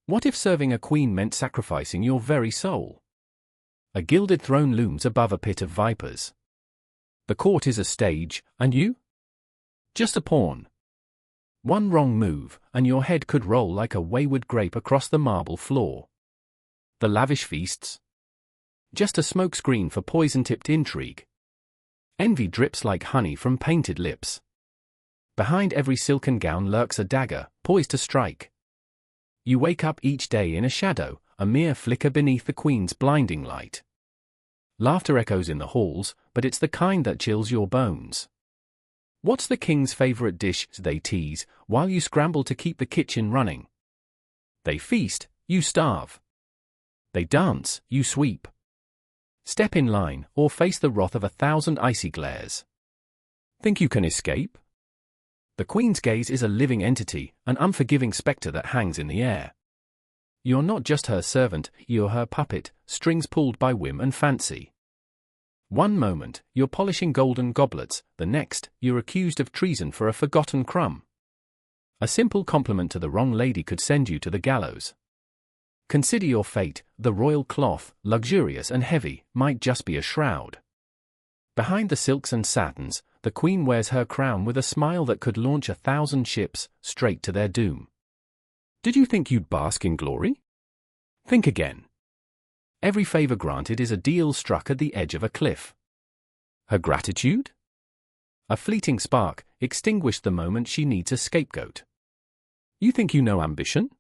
What if serving a queen meant sacrificing your very soul? A gilded throne looms above a pit of vipers. The court is a stage, and you? Just a pawn. One wrong move, and your head could roll like a wayward grape across the marble floor. The lavish feasts? Just a smokescreen for poison-tipped intrigue. Envy drips like honey from painted lips. Behind every silken gown lurks a dagger, poised to strike. You wake up each day in a shadow, a mere flicker beneath the queen's blinding light. Laughter echoes in the halls, but it's the kind that chills your bones. What's the king's favorite dish, they tease, while you scramble to keep the kitchen running? They feast, you starve. They dance, you sweep. Step in line, or face the wrath of 1,000 icy glares. Think you can escape? The queen's gaze is a living entity, an unforgiving spectre that hangs in the air. You're not just her servant, you're her puppet, strings pulled by whim and fancy. One moment, you're polishing golden goblets, the next, you're accused of treason for a forgotten crumb. A simple compliment to the wrong lady could send you to the gallows. Consider your fate, the royal cloth, luxurious and heavy, might just be a shroud. Behind the silks and satins, the queen wears her crown with a smile that could launch 1,000 ships, straight to their doom. Did you think you'd bask in glory? Think again. Every favor granted is a deal struck at the edge of a cliff. Her gratitude? A fleeting spark, extinguished the moment she needs a scapegoat. You think you know ambition?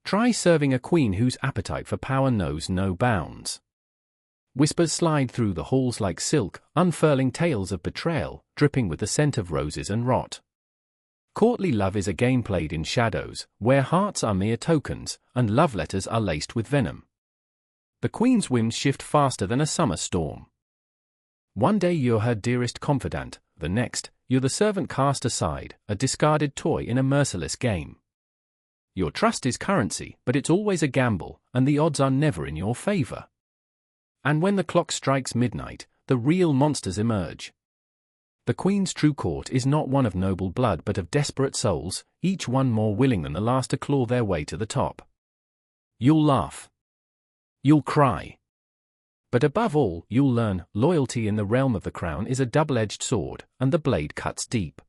Try serving a queen whose appetite for power knows no bounds. Whispers slide through the halls like silk, unfurling tales of betrayal, dripping with the scent of roses and rot. Courtly love is a game played in shadows, where hearts are mere tokens, and love letters are laced with venom. The queen's whims shift faster than a summer storm. One day you're her dearest confidant, the next, you're the servant cast aside, a discarded toy in a merciless game. Your trust is currency, but it's always a gamble, and the odds are never in your favor. And when the clock strikes midnight, the real monsters emerge. The queen's true court is not one of noble blood but of desperate souls, each one more willing than the last to claw their way to the top. You'll laugh. You'll cry. But above all, you'll learn, loyalty in the realm of the crown is a double-edged sword, and the blade cuts deep.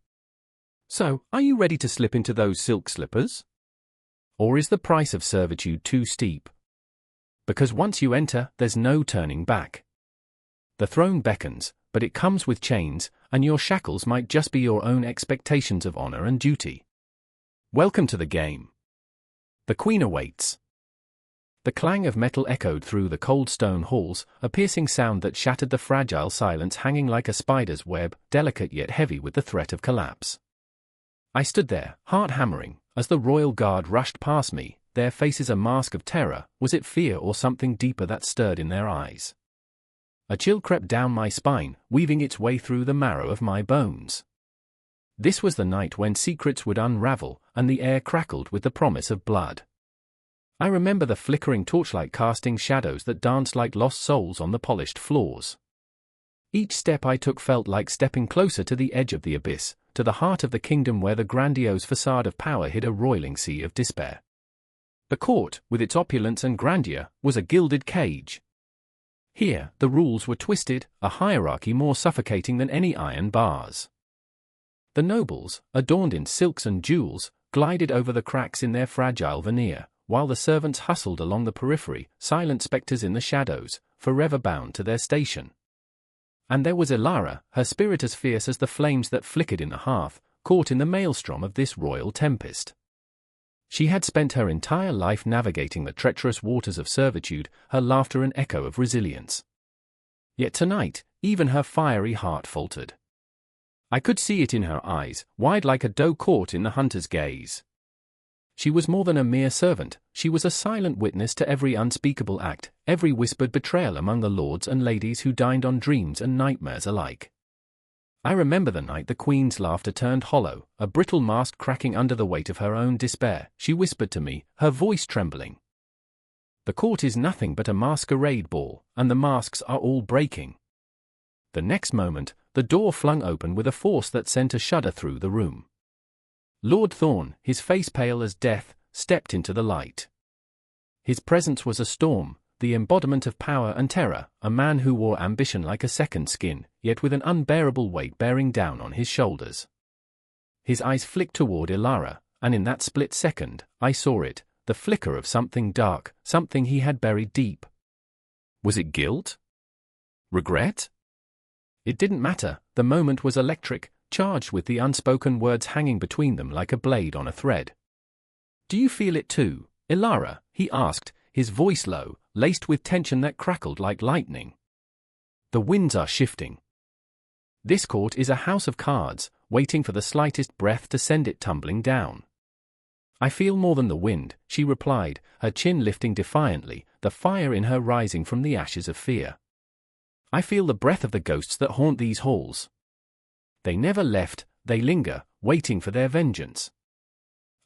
So, are you ready to slip into those silk slippers? Or is the price of servitude too steep? Because once you enter, there's no turning back. The throne beckons, but it comes with chains, and your shackles might just be your own expectations of honor and duty. Welcome to the game. The queen awaits. The clang of metal echoed through the cold stone halls, a piercing sound that shattered the fragile silence hanging like a spider's web, delicate yet heavy with the threat of collapse. I stood there, heart hammering, as the royal guard rushed past me, their faces a mask of terror. Was it fear or something deeper that stirred in their eyes? A chill crept down my spine, weaving its way through the marrow of my bones. This was the night when secrets would unravel, and the air crackled with the promise of blood. I remember the flickering torchlight casting shadows that danced like lost souls on the polished floors. Each step I took felt like stepping closer to the edge of the abyss, to the heart of the kingdom where the grandiose facade of power hid a roiling sea of despair. The court, with its opulence and grandeur, was a gilded cage. Here, the rules were twisted, a hierarchy more suffocating than any iron bars. The nobles, adorned in silks and jewels, glided over the cracks in their fragile veneer, while the servants hustled along the periphery, silent spectres in the shadows, forever bound to their station. And there was Elara, her spirit as fierce as the flames that flickered in the hearth, caught in the maelstrom of this royal tempest. She had spent her entire life navigating the treacherous waters of servitude, her laughter an echo of resilience. Yet tonight, even her fiery heart faltered. I could see it in her eyes, wide like a doe caught in the hunter's gaze. She was more than a mere servant, she was a silent witness to every unspeakable act, every whispered betrayal among the lords and ladies who dined on dreams and nightmares alike. I remember the night the queen's laughter turned hollow, a brittle mask cracking under the weight of her own despair. She whispered to me, her voice trembling. The court is nothing but a masquerade ball, and the masks are all breaking. The next moment, the door flung open with a force that sent a shudder through the room. Lord Thorne, his face pale as death, stepped into the light. His presence was a storm, the embodiment of power and terror, a man who wore ambition like a second skin, yet with an unbearable weight bearing down on his shoulders. His eyes flicked toward Ilara, and in that split second, I saw it, the flicker of something dark, something he had buried deep. Was it guilt? Regret? It didn't matter, the moment was electric, charged with the unspoken words hanging between them like a blade on a thread. Do you feel it too, Ilara? He asked, his voice low, laced with tension that crackled like lightning. The winds are shifting. This court is a house of cards, waiting for the slightest breath to send it tumbling down. I feel more than the wind, she replied, her chin lifting defiantly, the fire in her rising from the ashes of fear. I feel the breath of the ghosts that haunt these halls. They never left, they linger, waiting for their vengeance.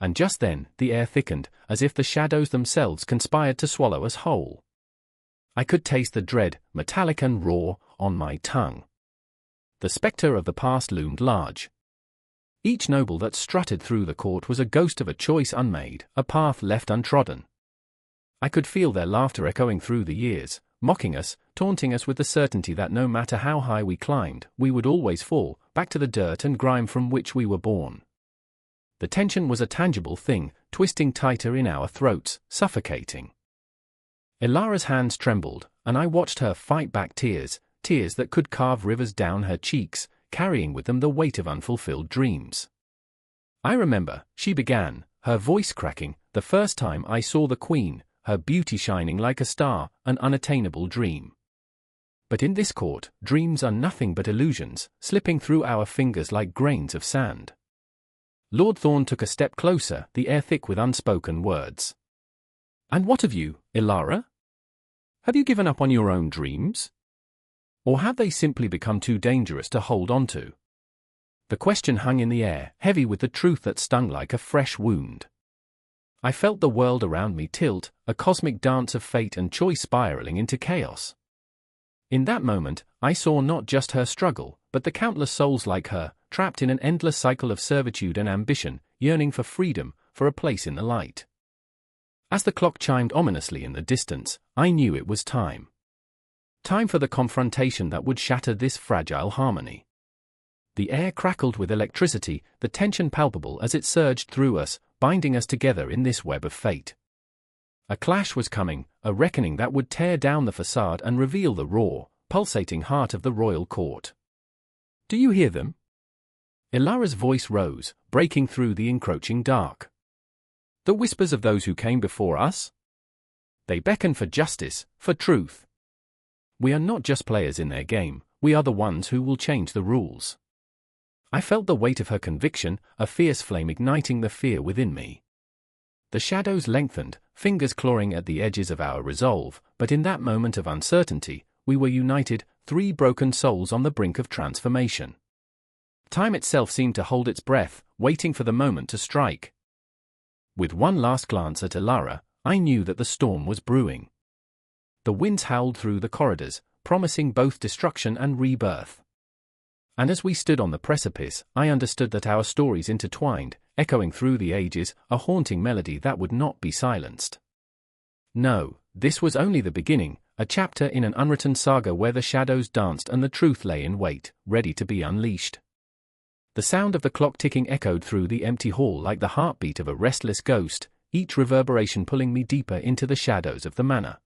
And just then, the air thickened, as if the shadows themselves conspired to swallow us whole. I could taste the dread, metallic and raw, on my tongue. The spectre of the past loomed large. Each noble that strutted through the court was a ghost of a choice unmade, a path left untrodden. I could feel their laughter echoing through the years, mocking us, taunting us with the certainty that no matter how high we climbed, we would always fall, back to the dirt and grime from which we were born. The tension was a tangible thing, twisting tighter in our throats, suffocating. Ilara's hands trembled, and I watched her fight back tears that could carve rivers down her cheeks, carrying with them the weight of unfulfilled dreams. I remember, she began, her voice cracking, the first time I saw the queen, her beauty shining like a star, an unattainable dream. But in this court, dreams are nothing but illusions, slipping through our fingers like grains of sand. Lord Thorn took a step closer, the air thick with unspoken words. And what of you, Ilara? Have you given up on your own dreams? Or have they simply become too dangerous to hold on to? The question hung in the air, heavy with the truth that stung like a fresh wound. I felt the world around me tilt, a cosmic dance of fate and choice spiraling into chaos. In that moment, I saw not just her struggle, but the countless souls like her, trapped in an endless cycle of servitude and ambition, yearning for freedom, for a place in the light. As the clock chimed ominously in the distance, I knew it was time. Time for the confrontation that would shatter this fragile harmony. The air crackled with electricity, the tension palpable as it surged through us, binding us together in this web of fate. A clash was coming, a reckoning that would tear down the facade and reveal the raw, pulsating heart of the royal court. Do you hear them? Ilara's voice rose, breaking through the encroaching dark. The whispers of those who came before us? They beckon for justice, for truth. We are not just players in their game, we are the ones who will change the rules. I felt the weight of her conviction, a fierce flame igniting the fear within me. The shadows lengthened, fingers clawing at the edges of our resolve, but in that moment of uncertainty, we were united, three broken souls on the brink of transformation. Time itself seemed to hold its breath, waiting for the moment to strike. With one last glance at Ilara, I knew that the storm was brewing. The winds howled through the corridors, promising both destruction and rebirth. And as we stood on the precipice, I understood that our stories intertwined, echoing through the ages, a haunting melody that would not be silenced. No, this was only the beginning, a chapter in an unwritten saga where the shadows danced and the truth lay in wait, ready to be unleashed. The sound of the clock ticking echoed through the empty hall like the heartbeat of a restless ghost, each reverberation pulling me deeper into the shadows of the manor.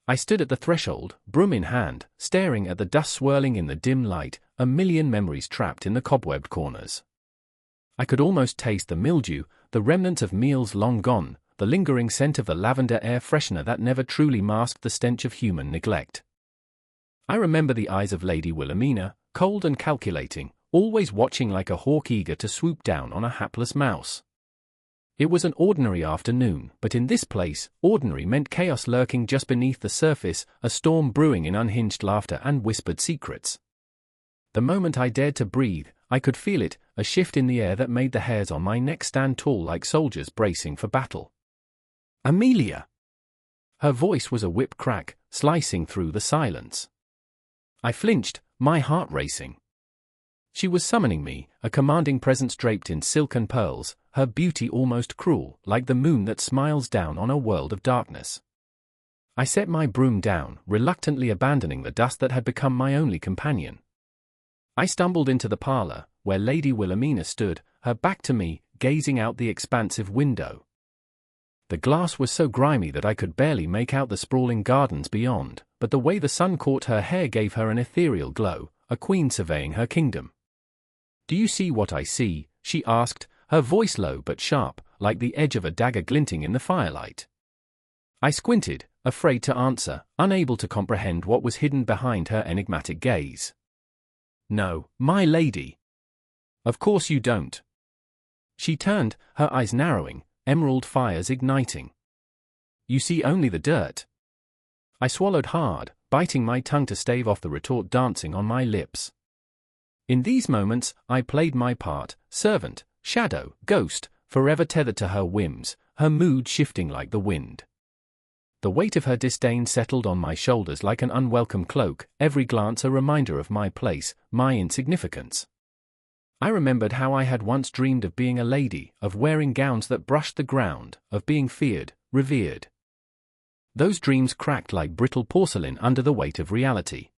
I stood at the threshold, broom in hand, staring at the dust swirling in the dim light, a million memories trapped in the cobwebbed corners. I could almost taste the mildew, the remnants of meals long gone, the lingering scent of the lavender air freshener that never truly masked the stench of human neglect. I remember the eyes of Lady Wilhelmina, cold and calculating, always watching like a hawk eager to swoop down on a hapless mouse. It was an ordinary afternoon, but in this place, ordinary meant chaos lurking just beneath the surface, a storm brewing in unhinged laughter and whispered secrets. The moment I dared to breathe, I could feel it, a shift in the air that made the hairs on my neck stand tall like soldiers bracing for battle. Amelia! Her voice was a whip crack, slicing through the silence. I flinched, my heart racing. She was summoning me, a commanding presence draped in silk and pearls, her beauty almost cruel, like the moon that smiles down on a world of darkness. I set my broom down, reluctantly abandoning the dust that had become my only companion. I stumbled into the parlor, where Lady Wilhelmina stood, her back to me, gazing out the expansive window. The glass was so grimy that I could barely make out the sprawling gardens beyond, but the way the sun caught her hair gave her an ethereal glow, a queen surveying her kingdom. "Do you see what I see?" she asked, her voice low but sharp, like the edge of a dagger glinting in the firelight. I squinted, afraid to answer, unable to comprehend what was hidden behind her enigmatic gaze. "No, my lady. Of course you don't." She turned, her eyes narrowing, emerald fires igniting. "You see only the dirt." I swallowed hard, biting my tongue to stave off the retort dancing on my lips. In these moments, I played my part, servant, shadow, ghost, forever tethered to her whims, her mood shifting like the wind. The weight of her disdain settled on my shoulders like an unwelcome cloak, every glance a reminder of my place, my insignificance. I remembered how I had once dreamed of being a lady, of wearing gowns that brushed the ground, of being feared, revered. Those dreams cracked like brittle porcelain under the weight of reality.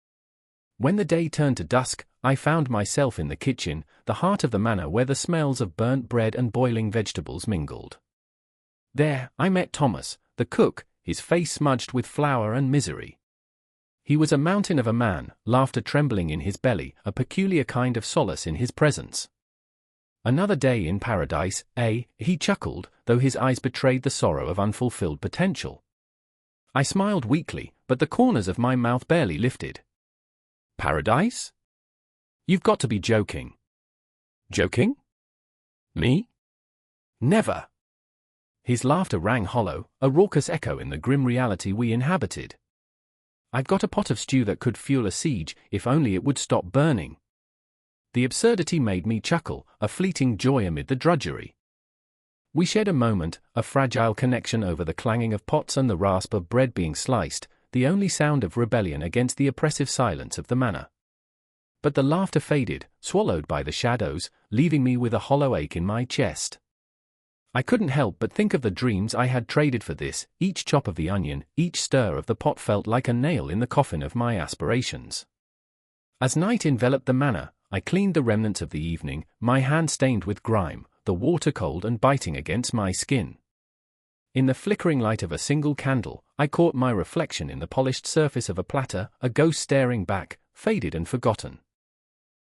When the day turned to dusk, I found myself in the kitchen, the heart of the manor where the smells of burnt bread and boiling vegetables mingled. There, I met Thomas, the cook, his face smudged with flour and misery. He was a mountain of a man, laughter trembling in his belly, a peculiar kind of solace in his presence. "Another day in paradise, eh?" he chuckled, though his eyes betrayed the sorrow of unfulfilled potential. I smiled weakly, but the corners of my mouth barely lifted. "Paradise? You've got to be joking." "Joking? Me? Never." His laughter rang hollow, a raucous echo in the grim reality we inhabited. "I've got a pot of stew that could fuel a siege, if only it would stop burning." The absurdity made me chuckle, a fleeting joy amid the drudgery. We shared a moment, a fragile connection over the clanging of pots and the rasp of bread being sliced, the only sound of rebellion against the oppressive silence of the manor. But the laughter faded, swallowed by the shadows, leaving me with a hollow ache in my chest. I couldn't help but think of the dreams I had traded for this. Each chop of the onion, each stir of the pot felt like a nail in the coffin of my aspirations. As night enveloped the manor, I cleaned the remnants of the evening, my hand stained with grime, the water cold and biting against my skin. In the flickering light of a single candle, I caught my reflection in the polished surface of a platter, a ghost staring back, faded and forgotten.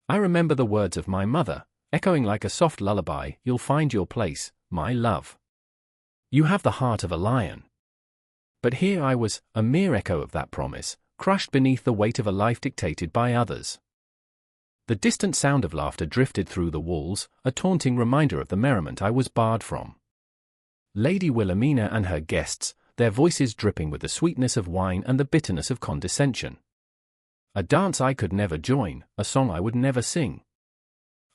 I remember the words of my mother, echoing like a soft lullaby, "You'll find your place, my love. You have the heart of a lion." But here I was, a mere echo of that promise, crushed beneath the weight of a life dictated by others. The distant sound of laughter drifted through the walls, a taunting reminder of the merriment I was barred from. Lady Wilhelmina and her guests, their voices dripping with the sweetness of wine and the bitterness of condescension. A dance I could never join, a song I would never sing.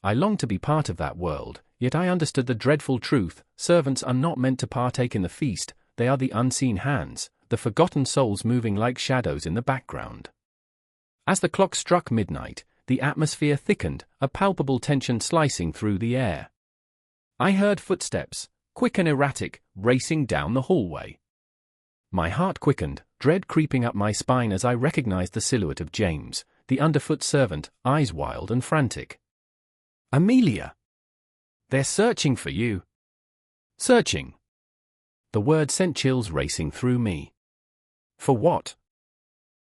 I longed to be part of that world, yet I understood the dreadful truth: servants are not meant to partake in the feast, they are the unseen hands, the forgotten souls moving like shadows in the background. As the clock struck midnight, the atmosphere thickened, a palpable tension slicing through the air. I heard footsteps, quick and erratic, racing down the hallway. My heart quickened, dread creeping up my spine as I recognized the silhouette of James, the underfoot servant, eyes wild and frantic. "Amelia! They're searching for you." "Searching?" The word sent chills racing through me. "For what?"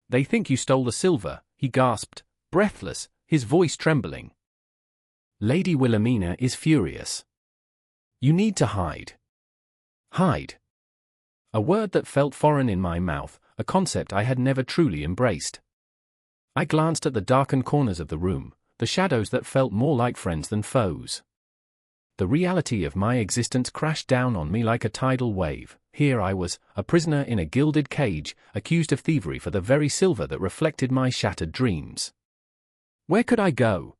"They think you stole the silver," he gasped, breathless, his voice trembling. "Lady Wilhelmina is furious. You need to hide." Hide. A word that felt foreign in my mouth, a concept I had never truly embraced. I glanced at the darkened corners of the room, the shadows that felt more like friends than foes. The reality of my existence crashed down on me like a tidal wave. Here I was, a prisoner in a gilded cage, accused of thievery for the very silver that reflected my shattered dreams. Where could I go?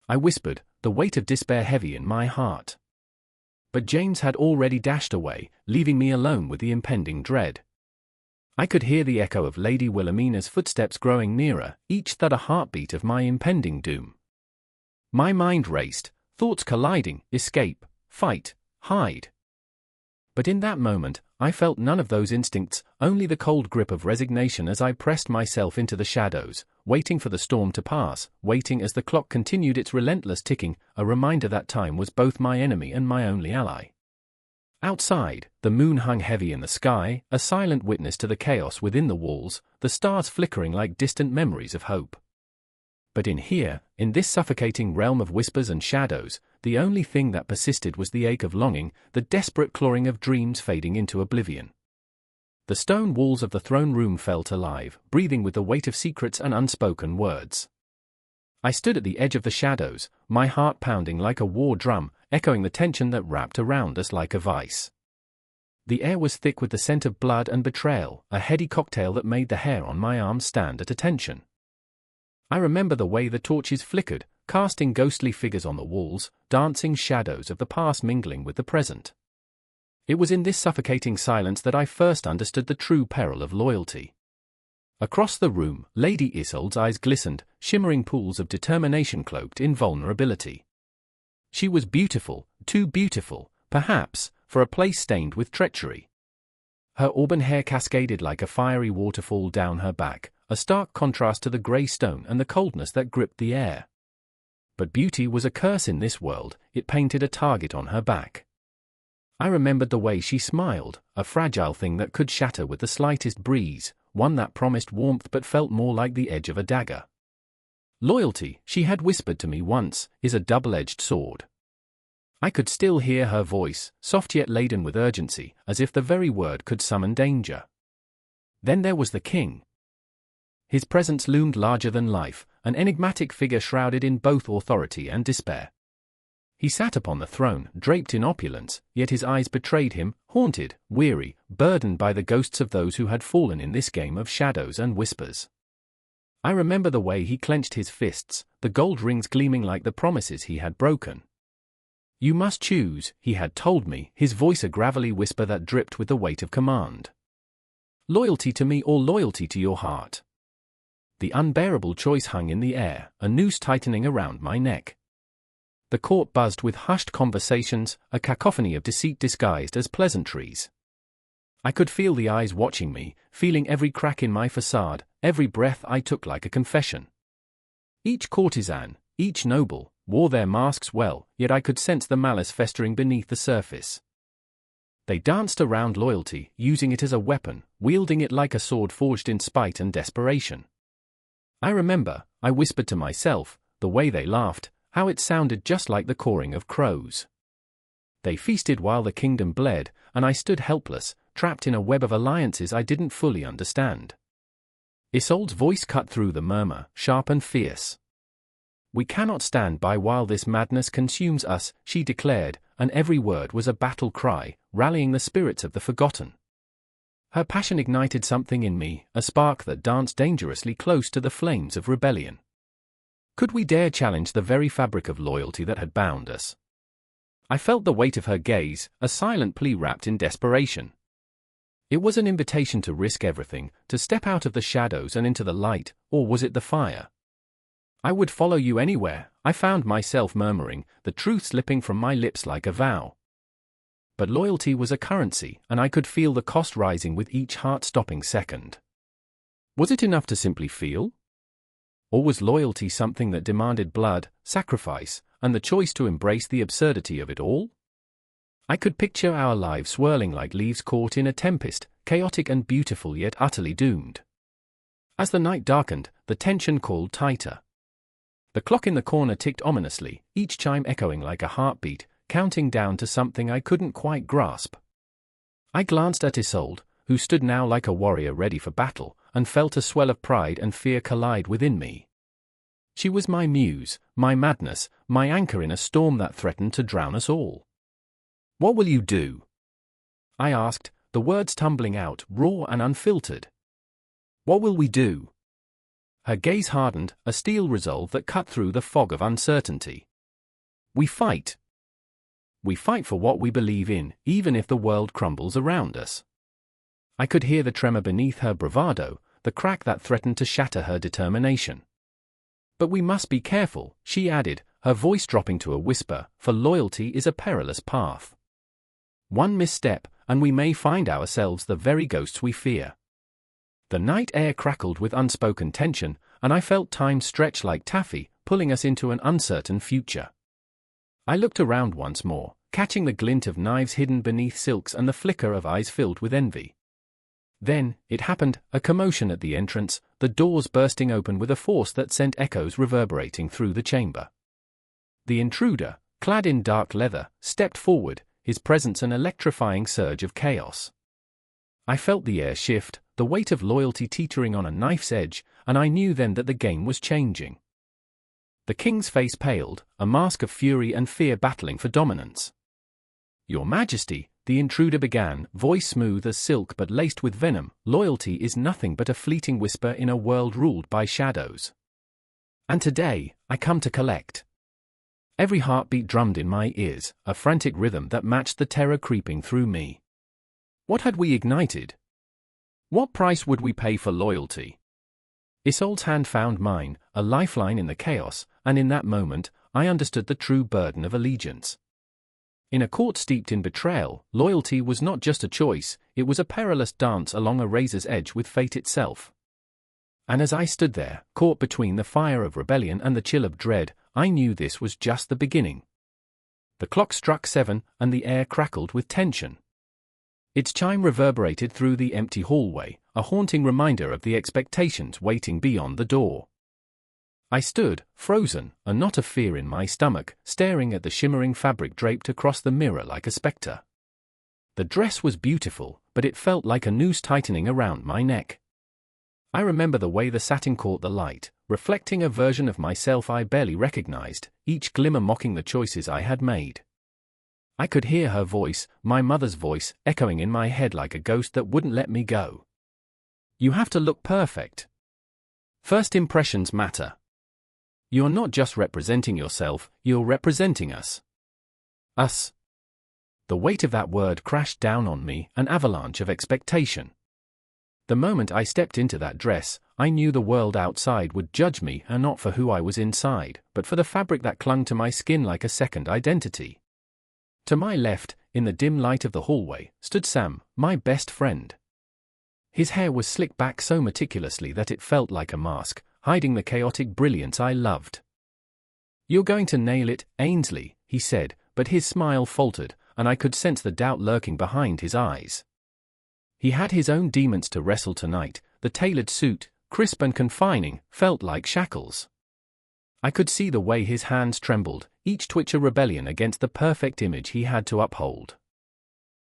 I whispered, the weight of despair heavy in my heart. But James had already dashed away, leaving me alone with the impending dread. I could hear the echo of Lady Wilhelmina's footsteps growing nearer, each thud a heartbeat of my impending doom. My mind raced, thoughts colliding, escape, fight, hide. But in that moment, I felt none of those instincts, only the cold grip of resignation as I pressed myself into the shadows, waiting for the storm to pass, waiting as the clock continued its relentless ticking, a reminder that time was both my enemy and my only ally. Outside, the moon hung heavy in the sky, a silent witness to the chaos within the walls, the stars flickering like distant memories of hope. But in here, in this suffocating realm of whispers and shadows, the only thing that persisted was the ache of longing, the desperate clawing of dreams fading into oblivion. The stone walls of the throne room felt alive, breathing with the weight of secrets and unspoken words. I stood at the edge of the shadows, my heart pounding like a war drum, echoing the tension that wrapped around us like a vice. The air was thick with the scent of blood and betrayal, a heady cocktail that made the hair on my arm stand at attention. I remember the way the torches flickered, casting ghostly figures on the walls, dancing shadows of the past mingling with the present. It was in this suffocating silence that I first understood the true peril of loyalty. Across the room, Lady Isolde's eyes glistened, shimmering pools of determination cloaked in vulnerability. She was beautiful, too beautiful, perhaps, for a place stained with treachery. Her auburn hair cascaded like a fiery waterfall down her back, a stark contrast to the grey stone and the coldness that gripped the air. But beauty was a curse in this world, it painted a target on her back. I remembered the way she smiled, a fragile thing that could shatter with the slightest breeze, one that promised warmth but felt more like the edge of a dagger. Loyalty, she had whispered to me once, is a double-edged sword. I could still hear her voice, soft yet laden with urgency, as if the very word could summon danger. Then there was the king. His presence loomed larger than life, an enigmatic figure shrouded in both authority and despair. He sat upon the throne, draped in opulence, yet his eyes betrayed him, haunted, weary, burdened by the ghosts of those who had fallen in this game of shadows and whispers. I remember the way he clenched his fists, the gold rings gleaming like the promises he had broken. "You must choose," he had told me, his voice a gravelly whisper that dripped with the weight of command. "Loyalty to me or loyalty to your heart?" The unbearable choice hung in the air, a noose tightening around my neck. The court buzzed with hushed conversations, a cacophony of deceit disguised as pleasantries. I could feel the eyes watching me, feeling every crack in my facade, every breath I took like a confession. Each courtesan, each noble, wore their masks well, yet I could sense the malice festering beneath the surface. They danced around loyalty, using it as a weapon, wielding it like a sword forged in spite and desperation. I remember, I whispered to myself, the way they laughed, how it sounded just like the cawing of crows. They feasted while the kingdom bled, and I stood helpless, trapped in a web of alliances I didn't fully understand. Isolde's voice cut through the murmur, sharp and fierce. "We cannot stand by while this madness consumes us," she declared, and every word was a battle cry, rallying the spirits of the forgotten. Her passion ignited something in me, a spark that danced dangerously close to the flames of rebellion. Could we dare challenge the very fabric of loyalty that had bound us? I felt the weight of her gaze, a silent plea wrapped in desperation. It was an invitation to risk everything, to step out of the shadows and into the light, or was it the fire? "I would follow you anywhere," I found myself murmuring, the truth slipping from my lips like a vow. But loyalty was a currency, and I could feel the cost rising with each heart-stopping second. Was it enough to simply feel? Or was loyalty something that demanded blood, sacrifice, and the choice to embrace the absurdity of it all? I could picture our lives swirling like leaves caught in a tempest, chaotic and beautiful yet utterly doomed. As the night darkened, the tension called tighter. The clock in the corner ticked ominously, each chime echoing like a heartbeat, counting down to something I couldn't quite grasp. I glanced at Isolde, who stood now like a warrior ready for battle, and felt a swell of pride and fear collide within me. She was my muse, my madness, my anchor in a storm that threatened to drown us all. "What will you do?" I asked, the words tumbling out, raw and unfiltered. "What will we do?" Her gaze hardened, a steel resolve that cut through the fog of uncertainty. "We fight. We fight for what we believe in, even if the world crumbles around us." I could hear the tremor beneath her bravado, the crack that threatened to shatter her determination. "But we must be careful," she added, her voice dropping to a whisper, for loyalty is a perilous path. One misstep, and we may find ourselves the very ghosts we fear. The night air crackled with unspoken tension, and I felt time stretch like taffy, pulling us into an uncertain future. I looked around once more, catching the glint of knives hidden beneath silks and the flicker of eyes filled with envy. Then, it happened, a commotion at the entrance, the doors bursting open with a force that sent echoes reverberating through the chamber. The intruder, clad in dark leather, stepped forward, his presence an electrifying surge of chaos. I felt the air shift, the weight of loyalty teetering on a knife's edge, and I knew then that the game was changing. The king's face paled, a mask of fury and fear battling for dominance. "Your Majesty," the intruder began, voice smooth as silk but laced with venom, "loyalty is nothing but a fleeting whisper in a world ruled by shadows. And today, I come to collect." Every heartbeat drummed in my ears, a frantic rhythm that matched the terror creeping through me. What had we ignited? What price would we pay for loyalty? Isolde's hand found mine, a lifeline in the chaos, and in that moment, I understood the true burden of allegiance. In a court steeped in betrayal, loyalty was not just a choice, it was a perilous dance along a razor's edge with fate itself. And as I stood there, caught between the fire of rebellion and the chill of dread, I knew this was just the beginning. The clock struck 7, and the air crackled with tension. Its chime reverberated through the empty hallway, a haunting reminder of the expectations waiting beyond the door. I stood, frozen, a knot of fear in my stomach, staring at the shimmering fabric draped across the mirror like a spectre. The dress was beautiful, but it felt like a noose tightening around my neck. I remember the way the satin caught the light, reflecting a version of myself I barely recognized, each glimmer mocking the choices I had made. I could hear her voice, my mother's voice, echoing in my head like a ghost that wouldn't let me go. "You have to look perfect. First impressions matter. You're not just representing yourself, you're representing us." Us. The weight of that word crashed down on me, an avalanche of expectation. The moment I stepped into that dress, I knew the world outside would judge me, and not for who I was inside, but for the fabric that clung to my skin like a second identity. To my left, in the dim light of the hallway, stood Sam, my best friend. His hair was slicked back so meticulously that it felt like a mask, hiding the chaotic brilliance I loved. "You're going to nail it, Ainsley," he said, but his smile faltered, and I could sense the doubt lurking behind his eyes. He had his own demons to wrestle tonight. The tailored suit, crisp and confining, felt like shackles. I could see the way his hands trembled, each twitch a rebellion against the perfect image he had to uphold.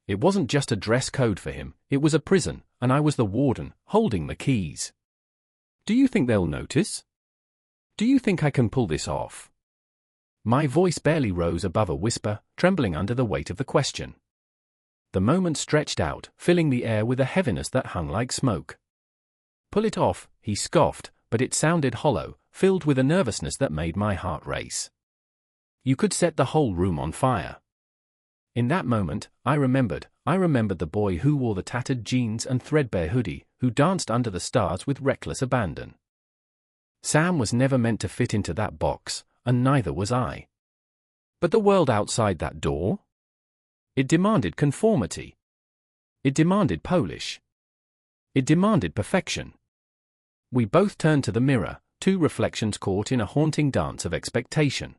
It wasn't just a dress code for him, it was a prison, and I was the warden, holding the keys. "Do you think they'll notice? Do you think I can pull this off?" My voice barely rose above a whisper, trembling under the weight of the question. The moment stretched out, filling the air with a heaviness that hung like smoke. "Pull it off," he scoffed, but it sounded hollow, filled with a nervousness that made my heart race. "You could set the whole room on fire." In that moment, I remembered the boy who wore the tattered jeans and threadbare hoodie, who danced under the stars with reckless abandon. Sam was never meant to fit into that box, and neither was I. But the world outside that door? It demanded conformity. It demanded polish. It demanded perfection. We both turned to the mirror, two reflections caught in a haunting dance of expectation.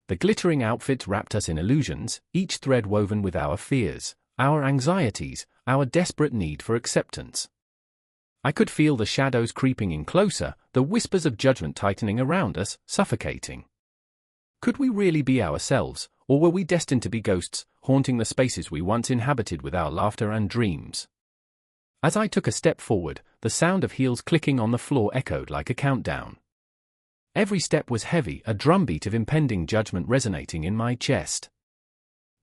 The glittering outfits wrapped us in illusions, each thread woven with our fears, our anxieties, our desperate need for acceptance. I could feel the shadows creeping in closer, the whispers of judgment tightening around us, suffocating. Could we really be ourselves, or were we destined to be ghosts, haunting the spaces we once inhabited with our laughter and dreams? As I took a step forward, the sound of heels clicking on the floor echoed like a countdown. Every step was heavy, a drumbeat of impending judgment resonating in my chest.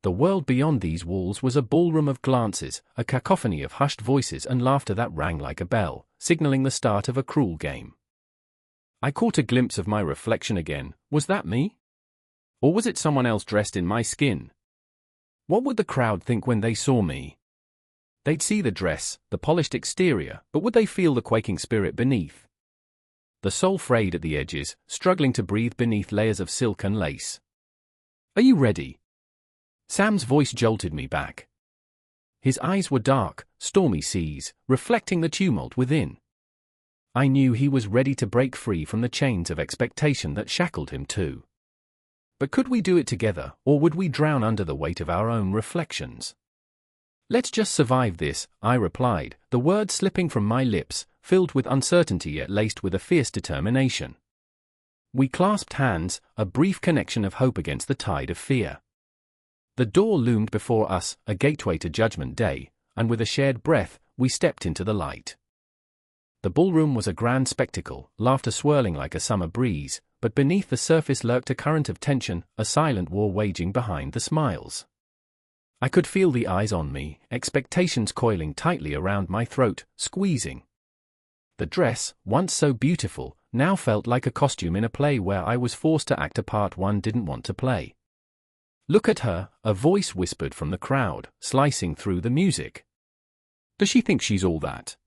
The world beyond these walls was a ballroom of glances, a cacophony of hushed voices and laughter that rang like a bell, signaling the start of a cruel game. I caught a glimpse of my reflection again. Was that me? Or was it someone else dressed in my skin? What would the crowd think when they saw me? They'd see the dress, the polished exterior, but would they feel the quaking spirit beneath? the sole frayed at the edges, struggling to breathe beneath layers of silk and lace. "Are you ready?" Sam's voice jolted me back. His eyes were dark, stormy seas, reflecting the tumult within. I knew he was ready to break free from the chains of expectation that shackled him too. But could we do it together, or would we drown under the weight of our own reflections? "Let's just survive this," I replied, the words slipping from my lips, filled with uncertainty yet laced with a fierce determination. We clasped hands, a brief connection of hope against the tide of fear. The door loomed before us, a gateway to Judgment Day, and with a shared breath, we stepped into the light. The ballroom was a grand spectacle, laughter swirling like a summer breeze, but beneath the surface lurked a current of tension, a silent war waging behind the smiles. I could feel the eyes on me, expectations coiling tightly around my throat, squeezing. The dress, once so beautiful, now felt like a costume in a play where I was forced to act a part one didn't want to play. "Look at her," a voice whispered from the crowd, slicing through the music. "Does she think she's all that?"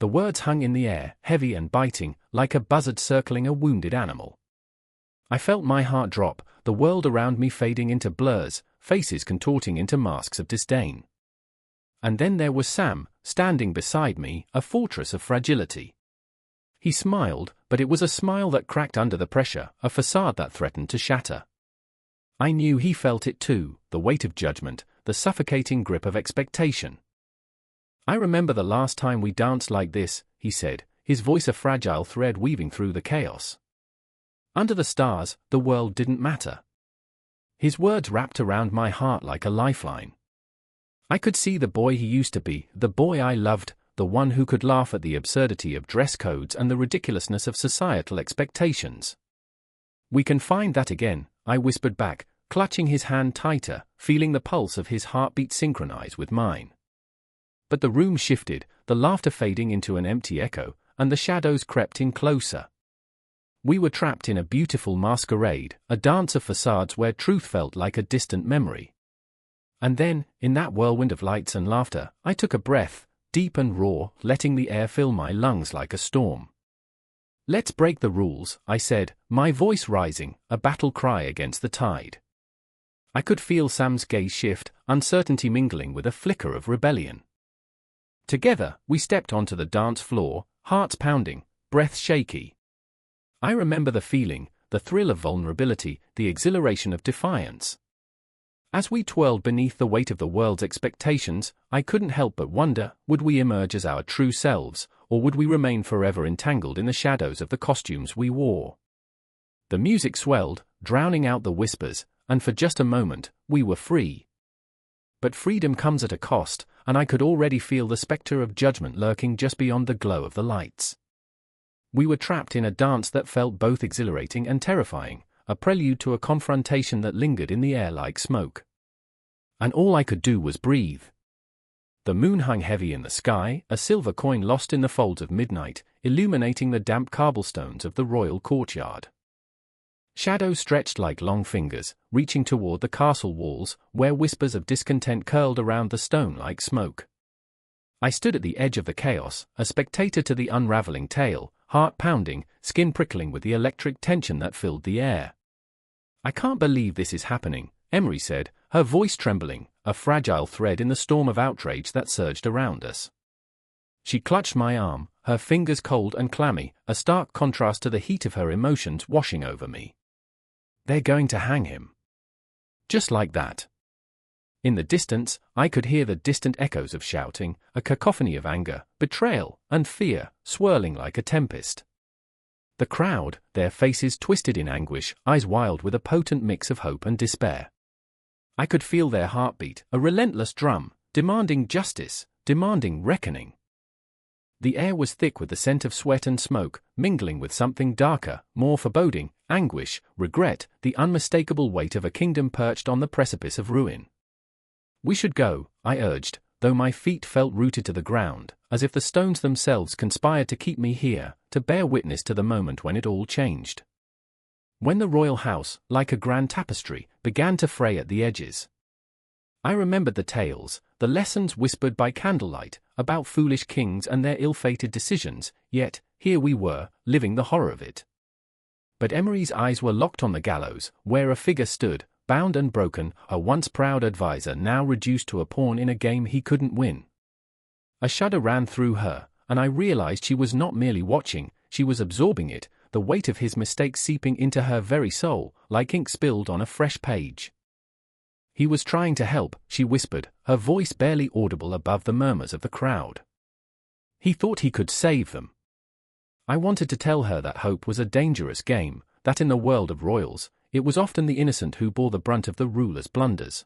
The words hung in the air, heavy and biting, like a buzzard circling a wounded animal. I felt my heart drop, the world around me fading into blurs, faces contorting into masks of disdain. And then there was Sam, standing beside me, a fortress of fragility. He smiled, but it was a smile that cracked under the pressure, a facade that threatened to shatter. I knew he felt it too, the weight of judgment, the suffocating grip of expectation. "I remember the last time we danced like this," he said, his voice a fragile thread weaving through the chaos. "Under the stars, the world didn't matter." His words wrapped around my heart like a lifeline. I could see the boy he used to be, the boy I loved, the one who could laugh at the absurdity of dress codes and the ridiculousness of societal expectations. "We can find that again," I whispered back, clutching his hand tighter, feeling the pulse of his heartbeat synchronize with mine. But the room shifted, the laughter fading into an empty echo, and the shadows crept in closer. We were trapped in a beautiful masquerade, a dance of facades where truth felt like a distant memory. And then, in that whirlwind of lights and laughter, I took a breath, deep and raw, letting the air fill my lungs like a storm. "Let's break the rules," I said, my voice rising, a battle cry against the tide. I could feel Sam's gaze shift, uncertainty mingling with a flicker of rebellion. Together, we stepped onto the dance floor, hearts pounding, breaths shaky. I remember the feeling, the thrill of vulnerability, the exhilaration of defiance. As we twirled beneath the weight of the world's expectations, I couldn't help but wonder, would we emerge as our true selves, or would we remain forever entangled in the shadows of the costumes we wore? The music swelled, drowning out the whispers, and for just a moment, we were free. But freedom comes at a cost, and I could already feel the specter of judgment lurking just beyond the glow of the lights. We were trapped in a dance that felt both exhilarating and terrifying, a prelude to a confrontation that lingered in the air like smoke. And all I could do was breathe. The moon hung heavy in the sky, a silver coin lost in the folds of midnight, illuminating the damp cobblestones of the royal courtyard. Shadows stretched like long fingers, reaching toward the castle walls, where whispers of discontent curled around the stone like smoke. I stood at the edge of the chaos, a spectator to the unraveling tale, heart pounding, skin prickling with the electric tension that filled the air. "I can't believe this is happening," Emery said, her voice trembling, a fragile thread in the storm of outrage that surged around us. She clutched my arm, her fingers cold and clammy, a stark contrast to the heat of her emotions washing over me. "They're going to hang him." Just like that. In the distance, I could hear the distant echoes of shouting, a cacophony of anger, betrayal, and fear, swirling like a tempest. The crowd, their faces twisted in anguish, eyes wild with a potent mix of hope and despair. I could feel their heartbeat, a relentless drum, demanding justice, demanding reckoning. The air was thick with the scent of sweat and smoke, mingling with something darker, more foreboding, anguish, regret, the unmistakable weight of a kingdom perched on the precipice of ruin. "We should go," I urged, though my feet felt rooted to the ground, as if the stones themselves conspired to keep me here, to bear witness to the moment when it all changed. When the royal house, like a grand tapestry, began to fray at the edges. I remembered the tales, the lessons whispered by candlelight, about foolish kings and their ill-fated decisions, yet, here we were, living the horror of it. But Emery's eyes were locked on the gallows, where a figure stood, bound and broken, a once proud advisor now reduced to a pawn in a game he couldn't win. A shudder ran through her, and I realized she was not merely watching, she was absorbing it, the weight of his mistake seeping into her very soul, like ink spilled on a fresh page. He was trying to help, she whispered, her voice barely audible above the murmurs of the crowd. He thought he could save them. I wanted to tell her that hope was a dangerous game, that in the world of royals, it was often the innocent who bore the brunt of the ruler's blunders.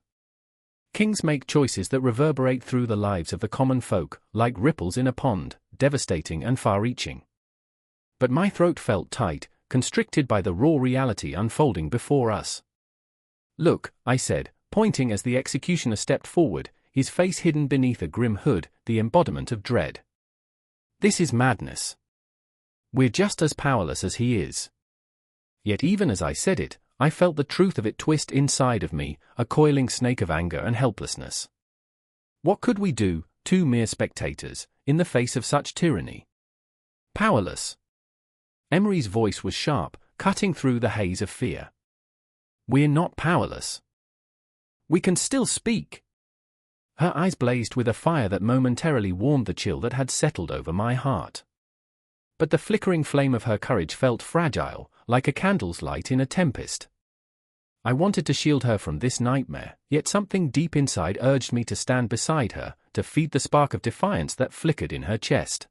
Kings make choices that reverberate through the lives of the common folk, like ripples in a pond, devastating and far-reaching. But my throat felt tight, constricted by the raw reality unfolding before us. "Look," I said, pointing as the executioner stepped forward, his face hidden beneath a grim hood, the embodiment of dread. "This is madness. We're just as powerless as he is." Yet even as I said it, I felt the truth of it twist inside of me, a coiling snake of anger and helplessness. What could we do, two mere spectators, in the face of such tyranny? Powerless. Emery's voice was sharp, cutting through the haze of fear. We're not powerless. We can still speak. Her eyes blazed with a fire that momentarily warmed the chill that had settled over my heart. But the flickering flame of her courage felt fragile, like a candle's light in a tempest. I wanted to shield her from this nightmare, yet something deep inside urged me to stand beside her, to feed the spark of defiance that flickered in her chest.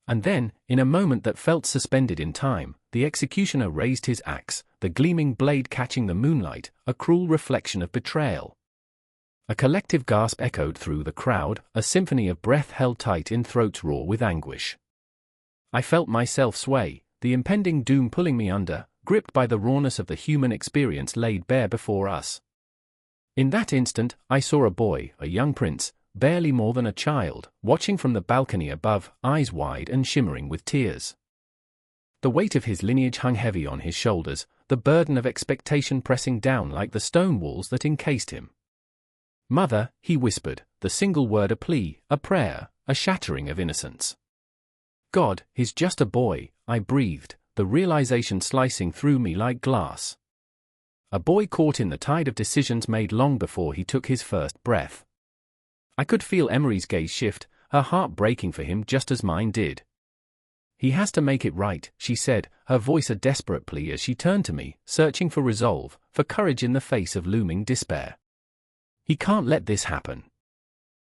And then, in a moment that felt suspended in time, the executioner raised his axe, the gleaming blade catching the moonlight, a cruel reflection of betrayal. A collective gasp echoed through the crowd, a symphony of breath held tight in throats raw with anguish. I felt myself sway, the impending doom pulling me under, gripped by the rawness of the human experience laid bare before us. In that instant, I saw a boy, a young prince, barely more than a child, watching from the balcony above, eyes wide and shimmering with tears. The weight of his lineage hung heavy on his shoulders, the burden of expectation pressing down like the stone walls that encased him. "Mother," he whispered, the single word a plea, a prayer, a shattering of innocence. "God, he's just a boy," I breathed, the realization slicing through me like glass. A boy caught in the tide of decisions made long before he took his first breath. I could feel Emery's gaze shift, her heart breaking for him just as mine did. "He has to make it right," she said, her voice a desperate plea as she turned to me, searching for resolve, for courage in the face of looming despair. "He can't let this happen."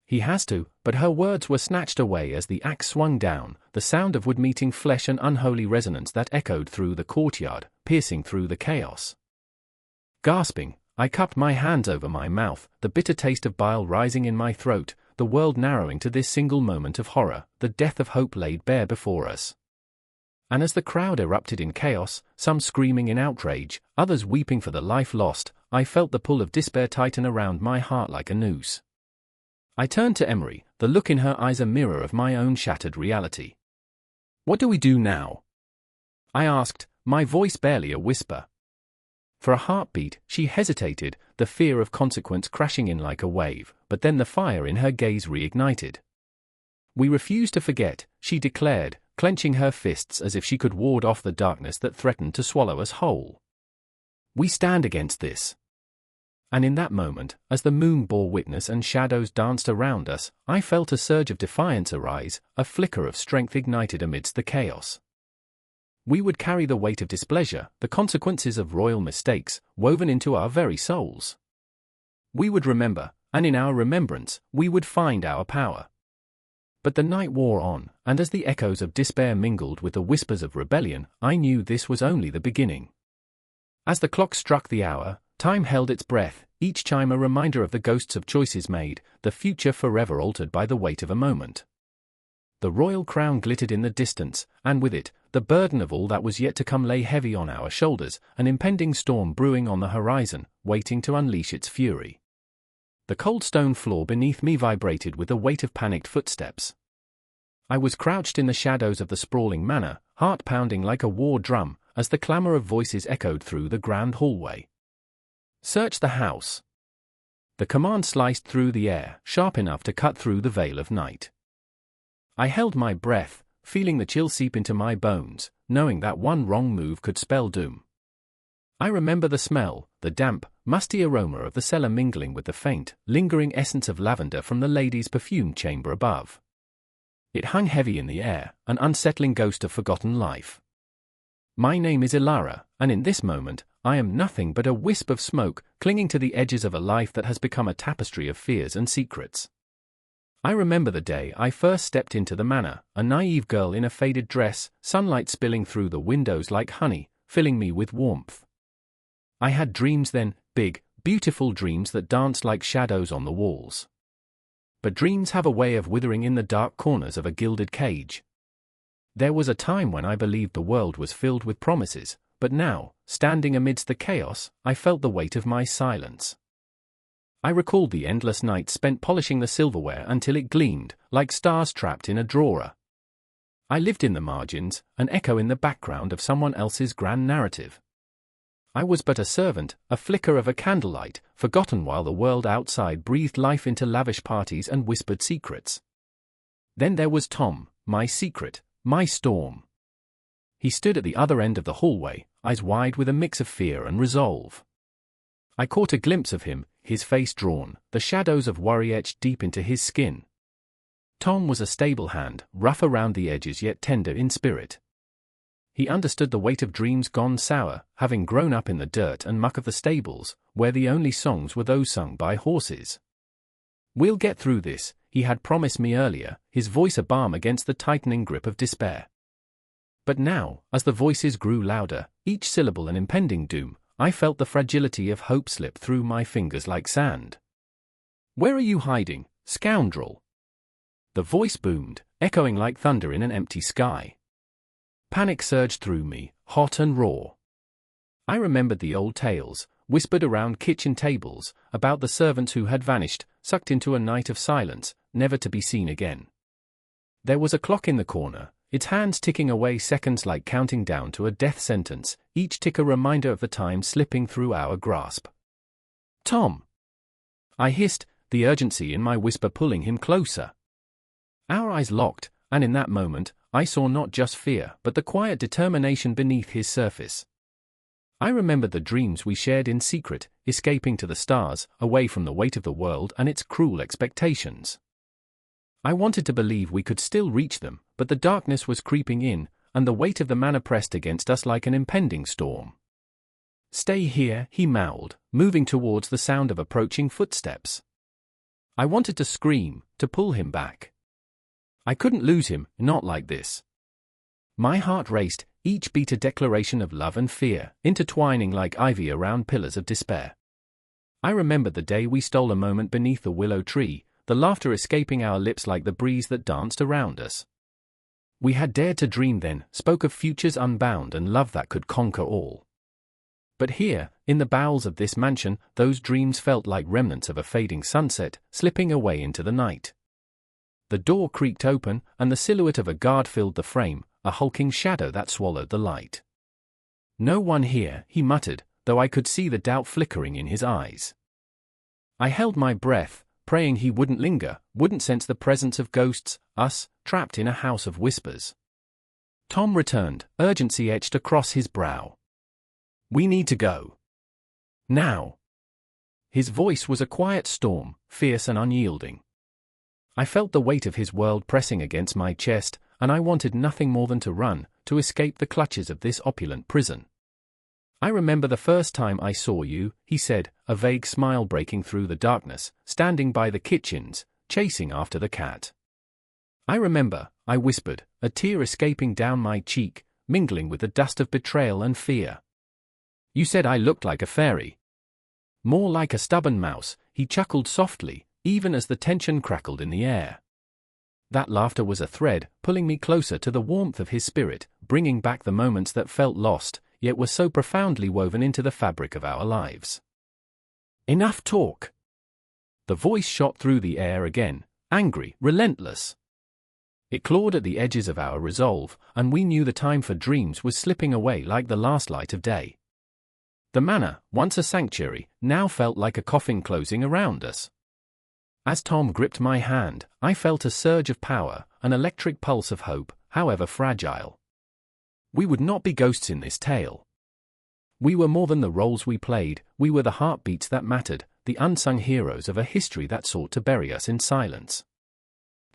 "He has to," but her words were snatched away as the axe swung down, the sound of wood meeting flesh an unholy resonance that echoed through the courtyard, piercing through the chaos. Gasping, I cupped my hands over my mouth, the bitter taste of bile rising in my throat, the world narrowing to this single moment of horror, the death of hope laid bare before us. And as the crowd erupted in chaos, some screaming in outrage, others weeping for the life lost, I felt the pull of despair tighten around my heart like a noose. I turned to Emery, the look in her eyes a mirror of my own shattered reality. "What do we do now?" I asked, my voice barely a whisper. For a heartbeat, she hesitated, the fear of consequence crashing in like a wave, but then the fire in her gaze reignited. "We refuse to forget," she declared, clenching her fists as if she could ward off the darkness that threatened to swallow us whole. "We stand against this." And in that moment, as the moon bore witness and shadows danced around us, I felt a surge of defiance arise, a flicker of strength ignited amidst the chaos. We would carry the weight of displeasure, the consequences of royal mistakes, woven into our very souls. We would remember, and in our remembrance, we would find our power. But the night wore on, and as the echoes of despair mingled with the whispers of rebellion, I knew this was only the beginning. As the clock struck the hour, time held its breath, each chime a reminder of the ghosts of choices made, the future forever altered by the weight of a moment. The royal crown glittered in the distance, and with it, the burden of all that was yet to come lay heavy on our shoulders, an impending storm brewing on the horizon, waiting to unleash its fury. The cold stone floor beneath me vibrated with the weight of panicked footsteps. I was crouched in the shadows of the sprawling manor, heart pounding like a war drum, as the clamor of voices echoed through the grand hallway. "Search the house." The command sliced through the air, sharp enough to cut through the veil of night. I held my breath, feeling the chill seep into my bones, knowing that one wrong move could spell doom. I remember the smell, the damp, musty aroma of the cellar mingling with the faint, lingering essence of lavender from the lady's perfumed chamber above. It hung heavy in the air, an unsettling ghost of forgotten life. My name is Ilara, and in this moment, I am nothing but a wisp of smoke clinging to the edges of a life that has become a tapestry of fears and secrets. I remember the day I first stepped into the manor, a naive girl in a faded dress, sunlight spilling through the windows like honey, filling me with warmth. I had dreams then, big, beautiful dreams that danced like shadows on the walls. But dreams have a way of withering in the dark corners of a gilded cage. There was a time when I believed the world was filled with promises, but now, standing amidst the chaos, I felt the weight of my silence. I recalled the endless nights spent polishing the silverware until it gleamed, like stars trapped in a drawer. I lived in the margins, an echo in the background of someone else's grand narrative. I was but a servant, a flicker of a candlelight, forgotten while the world outside breathed life into lavish parties and whispered secrets. Then there was Tom, my secret, my storm. He stood at the other end of the hallway, eyes wide with a mix of fear and resolve. I caught a glimpse of him, his face drawn, the shadows of worry etched deep into his skin. Tom was a stable hand, rough around the edges yet tender in spirit. He understood the weight of dreams gone sour, having grown up in the dirt and muck of the stables, where the only songs were those sung by horses. "We'll get through this," he had promised me earlier, his voice a balm against the tightening grip of despair. But now, as the voices grew louder, each syllable an impending doom, I felt the fragility of hope slip through my fingers like sand. "Where are you hiding, scoundrel?" The voice boomed, echoing like thunder in an empty sky. Panic surged through me, hot and raw. I remembered the old tales, whispered around kitchen tables, about the servants who had vanished, sucked into a night of silence, never to be seen again. There was a clock in the corner, its hands ticking away seconds like counting down to a death sentence, each tick a reminder of the time slipping through our grasp. "Tom!" I hissed, the urgency in my whisper pulling him closer. Our eyes locked, and in that moment, I saw not just fear but the quiet determination beneath his surface. I remembered the dreams we shared in secret, escaping to the stars, away from the weight of the world and its cruel expectations. I wanted to believe we could still reach them, but the darkness was creeping in, and the weight of the manor pressed against us like an impending storm. "Stay here," he mouthed, moving towards the sound of approaching footsteps. I wanted to scream, to pull him back. I couldn't lose him, not like this. My heart raced, each beat a declaration of love and fear, intertwining like ivy around pillars of despair. I remembered the day we stole a moment beneath the willow tree, the laughter escaping our lips like the breeze that danced around us. We had dared to dream then, spoke of futures unbound and love that could conquer all. But here, in the bowels of this mansion, those dreams felt like remnants of a fading sunset, slipping away into the night. The door creaked open, and the silhouette of a guard filled the frame, a hulking shadow that swallowed the light. "No one here," he muttered, though I could see the doubt flickering in his eyes. I held my breath, praying he wouldn't linger, wouldn't sense the presence of ghosts, us, trapped in a house of whispers. Tom returned, urgency etched across his brow. "We need to go. Now." His voice was a quiet storm, fierce and unyielding. I felt the weight of his world pressing against my chest, and I wanted nothing more than to run, to escape the clutches of this opulent prison. "I remember the first time I saw you," he said, a vague smile breaking through the darkness, "standing by the kitchens, chasing after the cat." "I remember," I whispered, a tear escaping down my cheek, mingling with the dust of betrayal and fear. "You said I looked like a fairy." "More like a stubborn mouse," he chuckled softly, even as the tension crackled in the air. That laughter was a thread, pulling me closer to the warmth of his spirit, bringing back the moments that felt lost, yet were so profoundly woven into the fabric of our lives. "Enough talk." The voice shot through the air again, angry, relentless. It clawed at the edges of our resolve, and we knew the time for dreams was slipping away like the last light of day. The manor, once a sanctuary, now felt like a coffin closing around us. As Tom gripped my hand, I felt a surge of power, an electric pulse of hope, however fragile. We would not be ghosts in this tale. We were more than the roles we played, we were the heartbeats that mattered, the unsung heroes of a history that sought to bury us in silence.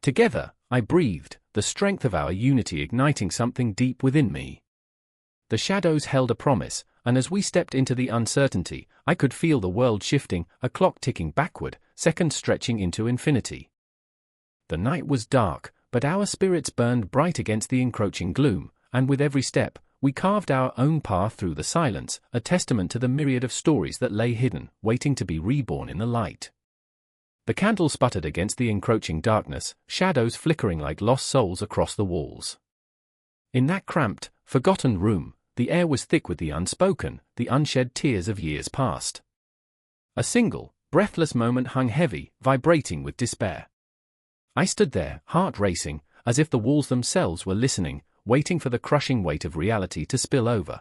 Together, I breathed, the strength of our unity igniting something deep within me. The shadows held a promise, and as we stepped into the uncertainty, I could feel the world shifting, a clock ticking backward, seconds stretching into infinity. The night was dark, but our spirits burned bright against the encroaching gloom, and with every step, we carved our own path through the silence, a testament to the myriad of stories that lay hidden, waiting to be reborn in the light. The candle sputtered against the encroaching darkness, shadows flickering like lost souls across the walls. In that cramped, forgotten room, the air was thick with the unspoken, the unshed tears of years past. A single, breathless moment hung heavy, vibrating with despair. I stood there, heart racing, as if the walls themselves were listening, waiting for the crushing weight of reality to spill over.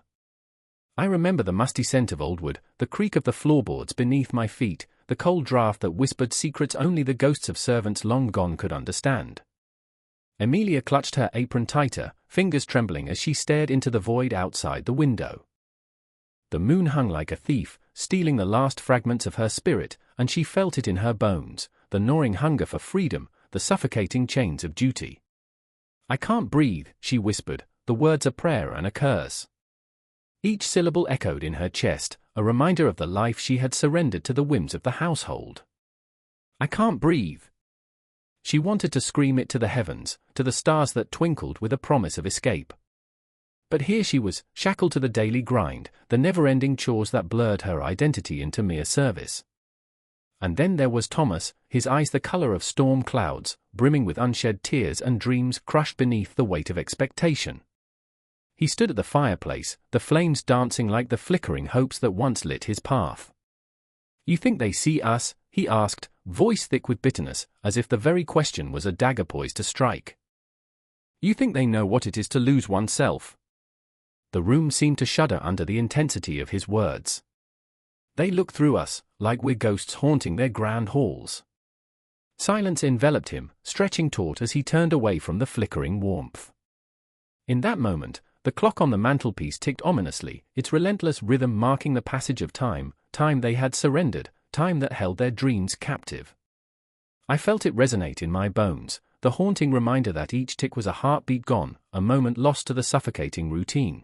I remember the musty scent of old wood, the creak of the floorboards beneath my feet, the cold draft that whispered secrets only the ghosts of servants long gone could understand. Amelia clutched her apron tighter, fingers trembling as she stared into the void outside the window. The moon hung like a thief, stealing the last fragments of her spirit, and she felt it in her bones, the gnawing hunger for freedom, the suffocating chains of duty. "I can't breathe," she whispered, the words a prayer and a curse. Each syllable echoed in her chest, a reminder of the life she had surrendered to the whims of the household. "I can't breathe." She wanted to scream it to the heavens, to the stars that twinkled with a promise of escape. But here she was, shackled to the daily grind, the never-ending chores that blurred her identity into mere service. And then there was Thomas, his eyes the color of storm clouds, brimming with unshed tears and dreams crushed beneath the weight of expectation. He stood at the fireplace, the flames dancing like the flickering hopes that once lit his path. "You think they see us?" he asked, voice thick with bitterness, as if the very question was a dagger poised to strike. "You think they know what it is to lose oneself?" The room seemed to shudder under the intensity of his words. "They look through us, like we're ghosts haunting their grand halls." Silence enveloped him, stretching taut as he turned away from the flickering warmth. In that moment, the clock on the mantelpiece ticked ominously, its relentless rhythm marking the passage of time, time they had surrendered, time that held their dreams captive. I felt it resonate in my bones, the haunting reminder that each tick was a heartbeat gone, a moment lost to the suffocating routine.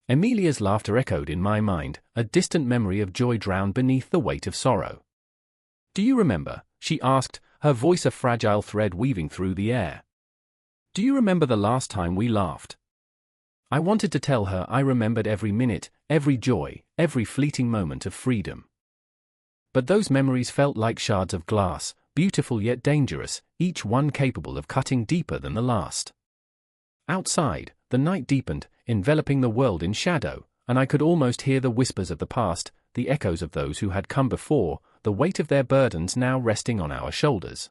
Amelia's laughter echoed in my mind, a distant memory of joy drowned beneath the weight of sorrow. "Do you remember?" she asked, her voice a fragile thread weaving through the air. "Do you remember the last time we laughed?" I wanted to tell her I remembered every minute, every joy, every fleeting moment of freedom. But those memories felt like shards of glass, beautiful yet dangerous, each one capable of cutting deeper than the last. Outside, the night deepened, enveloping the world in shadow, and I could almost hear the whispers of the past, the echoes of those who had come before, the weight of their burdens now resting on our shoulders.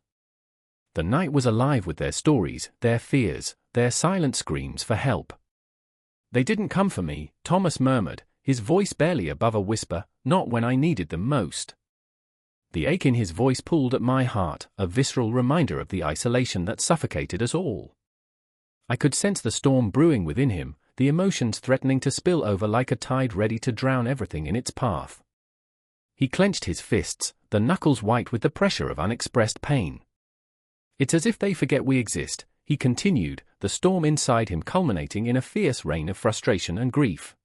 The night was alive with their stories, their fears, their silent screams for help. "They didn't come for me," Thomas murmured, his voice barely above a whisper, "not when I needed them most." The ache in his voice pulled at my heart, a visceral reminder of the isolation that suffocated us all. I could sense the storm brewing within him, the emotions threatening to spill over like a tide ready to drown everything in its path. He clenched his fists, the knuckles white with the pressure of unexpressed pain. "It's as if they forget we exist," he continued, the storm inside him culminating in a fierce rain of frustration and grief.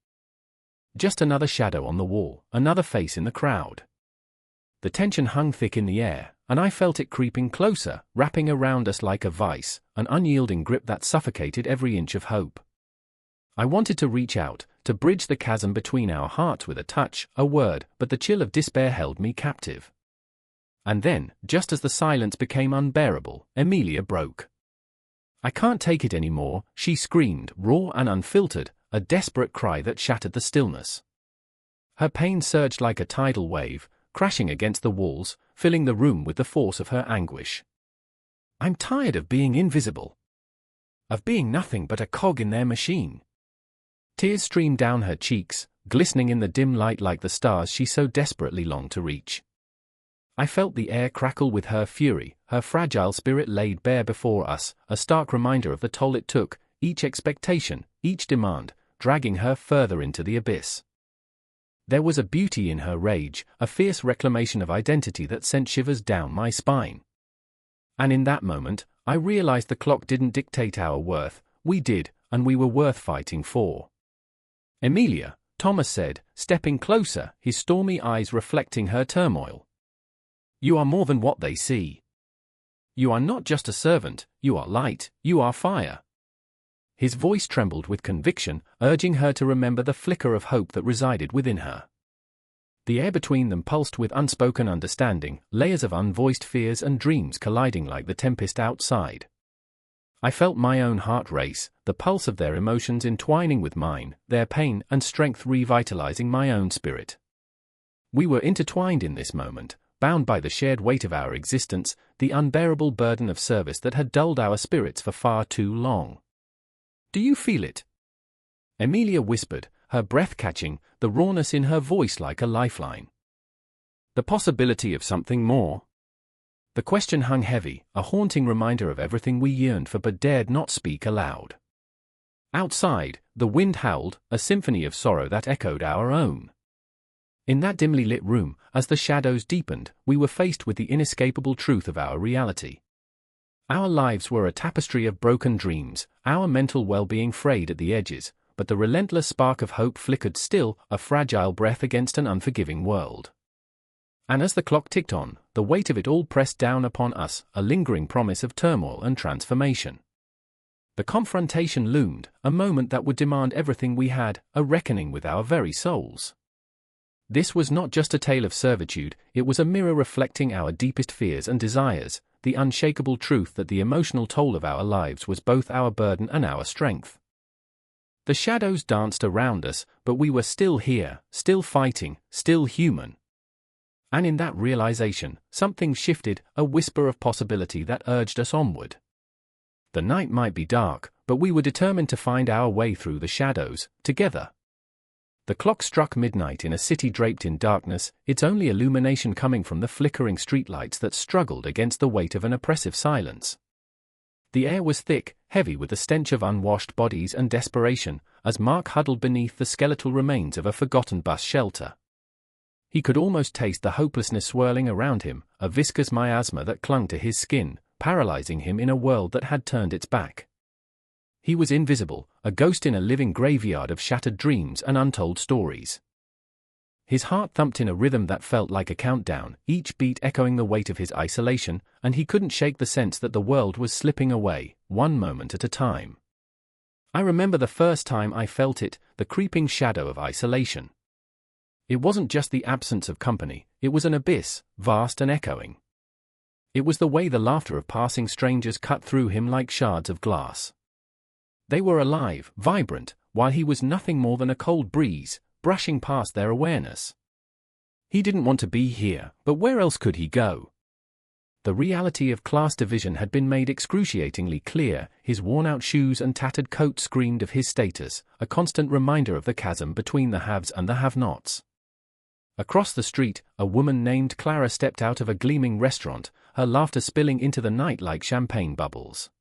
Just another shadow on the wall, another face in the crowd. The tension hung thick in the air, and I felt it creeping closer, wrapping around us like a vice, an unyielding grip that suffocated every inch of hope. I wanted to reach out, to bridge the chasm between our hearts with a touch, a word, but the chill of despair held me captive. And then, just as the silence became unbearable, Amelia broke. "I can't take it anymore," she screamed, raw and unfiltered, a desperate cry that shattered the stillness. Her pain surged like a tidal wave, crashing against the walls, filling the room with the force of her anguish. "I'm tired of being invisible. Of being nothing but a cog in their machine." Tears streamed down her cheeks, glistening in the dim light like the stars she so desperately longed to reach. I felt the air crackle with her fury, her fragile spirit laid bare before us, a stark reminder of the toll it took, each expectation, each demand, dragging her further into the abyss. There was a beauty in her rage, a fierce reclamation of identity that sent shivers down my spine. And in that moment, I realized the clock didn't dictate our worth, we did, and we were worth fighting for. "Emilia," Thomas said, stepping closer, his stormy eyes reflecting her turmoil. "You are more than what they see. You are not just a servant, you are light, you are fire." His voice trembled with conviction, urging her to remember the flicker of hope that resided within her. The air between them pulsed with unspoken understanding, layers of unvoiced fears and dreams colliding like the tempest outside. I felt my own heart race, the pulse of their emotions entwining with mine, their pain and strength revitalizing my own spirit. We were intertwined in this moment, bound by the shared weight of our existence, the unbearable burden of service that had dulled our spirits for far too long. "Do you feel it?" Emilia whispered, her breath catching, the rawness in her voice like a lifeline. "The possibility of something more?" The question hung heavy, a haunting reminder of everything we yearned for but dared not speak aloud. Outside, the wind howled, a symphony of sorrow that echoed our own. In that dimly lit room, as the shadows deepened, we were faced with the inescapable truth of our reality. Our lives were a tapestry of broken dreams, our mental well-being frayed at the edges, but the relentless spark of hope flickered still, a fragile breath against an unforgiving world. And as the clock ticked on, the weight of it all pressed down upon us, a lingering promise of turmoil and transformation. The confrontation loomed, a moment that would demand everything we had, a reckoning with our very souls. This was not just a tale of servitude, it was a mirror reflecting our deepest fears and desires, the unshakable truth that the emotional toll of our lives was both our burden and our strength. The shadows danced around us, but we were still here, still fighting, still human. And in that realization, something shifted, a whisper of possibility that urged us onward. The night might be dark, but we were determined to find our way through the shadows, together. The clock struck midnight in a city draped in darkness, its only illumination coming from the flickering streetlights that struggled against the weight of an oppressive silence. The air was thick, heavy with the stench of unwashed bodies and desperation, as Mark huddled beneath the skeletal remains of a forgotten bus shelter. He could almost taste the hopelessness swirling around him, a viscous miasma that clung to his skin, paralyzing him in a world that had turned its back. He was invisible, a ghost in a living graveyard of shattered dreams and untold stories. His heart thumped in a rhythm that felt like a countdown, each beat echoing the weight of his isolation, and he couldn't shake the sense that the world was slipping away, one moment at a time. I remember the first time I felt it, the creeping shadow of isolation. It wasn't just the absence of company, it was an abyss, vast and echoing. It was the way the laughter of passing strangers cut through him like shards of glass. They were alive, vibrant, while he was nothing more than a cold breeze, brushing past their awareness. He didn't want to be here, but where else could he go? The reality of class division had been made excruciatingly clear, his worn-out shoes and tattered coat screamed of his status, a constant reminder of the chasm between the haves and the have-nots. Across the street, a woman named Clara stepped out of a gleaming restaurant, her laughter spilling into the night like champagne bubbles.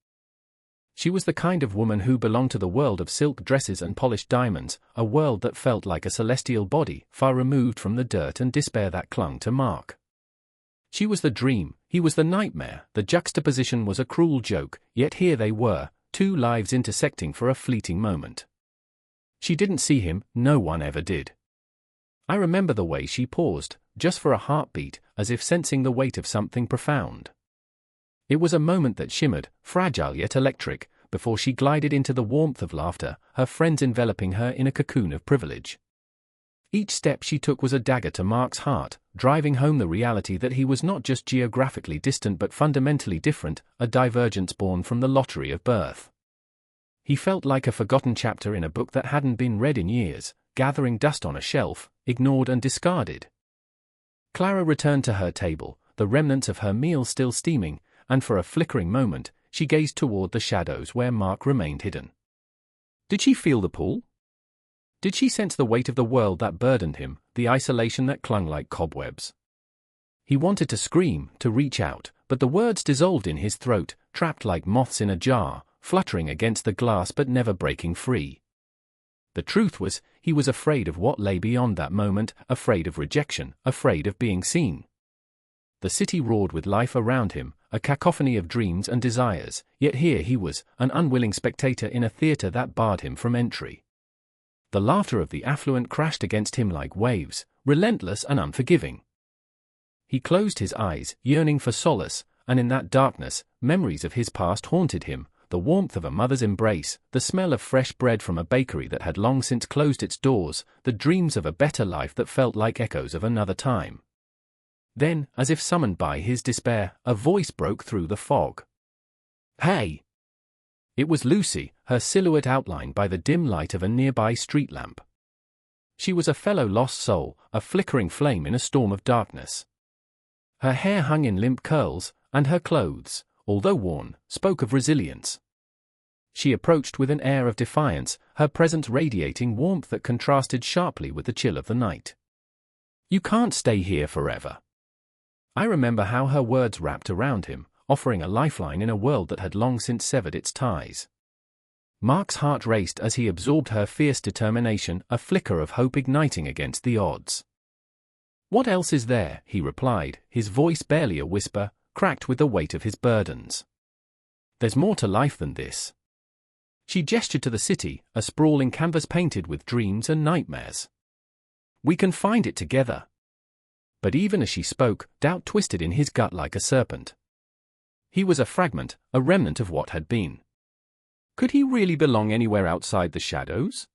She was the kind of woman who belonged to the world of silk dresses and polished diamonds, a world that felt like a celestial body, far removed from the dirt and despair that clung to Mark. She was the dream, he was the nightmare, the juxtaposition was a cruel joke, yet here they were, two lives intersecting for a fleeting moment. She didn't see him, no one ever did. I remember the way she paused, just for a heartbeat, as if sensing the weight of something profound. It was a moment that shimmered, fragile yet electric, before she glided into the warmth of laughter, her friends enveloping her in a cocoon of privilege. Each step she took was a dagger to Mark's heart, driving home the reality that he was not just geographically distant but fundamentally different, a divergence born from the lottery of birth. He felt like a forgotten chapter in a book that hadn't been read in years, gathering dust on a shelf, ignored and discarded. Clara returned to her table, the remnants of her meal still steaming, and for a flickering moment, she gazed toward the shadows where Mark remained hidden. Did she feel the pull? Did she sense the weight of the world that burdened him, the isolation that clung like cobwebs? He wanted to scream, to reach out, but the words dissolved in his throat, trapped like moths in a jar, fluttering against the glass but never breaking free. The truth was, he was afraid of what lay beyond that moment, afraid of rejection, afraid of being seen. The city roared with life around him, a cacophony of dreams and desires, yet here he was, an unwilling spectator in a theater that barred him from entry. The laughter of the affluent crashed against him like waves, relentless and unforgiving. He closed his eyes, yearning for solace, and in that darkness, memories of his past haunted him, the warmth of a mother's embrace, the smell of fresh bread from a bakery that had long since closed its doors, the dreams of a better life that felt like echoes of another time. Then, as if summoned by his despair, a voice broke through the fog. "Hey!" It was Lucy, her silhouette outlined by the dim light of a nearby street lamp. She was a fellow lost soul, a flickering flame in a storm of darkness. Her hair hung in limp curls, and her clothes, although worn, spoke of resilience. She approached with an air of defiance, her presence radiating warmth that contrasted sharply with the chill of the night. "You can't stay here forever." I remember how her words wrapped around him, offering a lifeline in a world that had long since severed its ties. Mark's heart raced as he absorbed her fierce determination, a flicker of hope igniting against the odds. "What else is there?" he replied, his voice barely a whisper, cracked with the weight of his burdens. "There's more to life than this." She gestured to the city, a sprawling canvas painted with dreams and nightmares. "We can find it together." But even as she spoke, doubt twisted in his gut like a serpent. He was a fragment, a remnant of what had been. Could he really belong anywhere outside the shadows?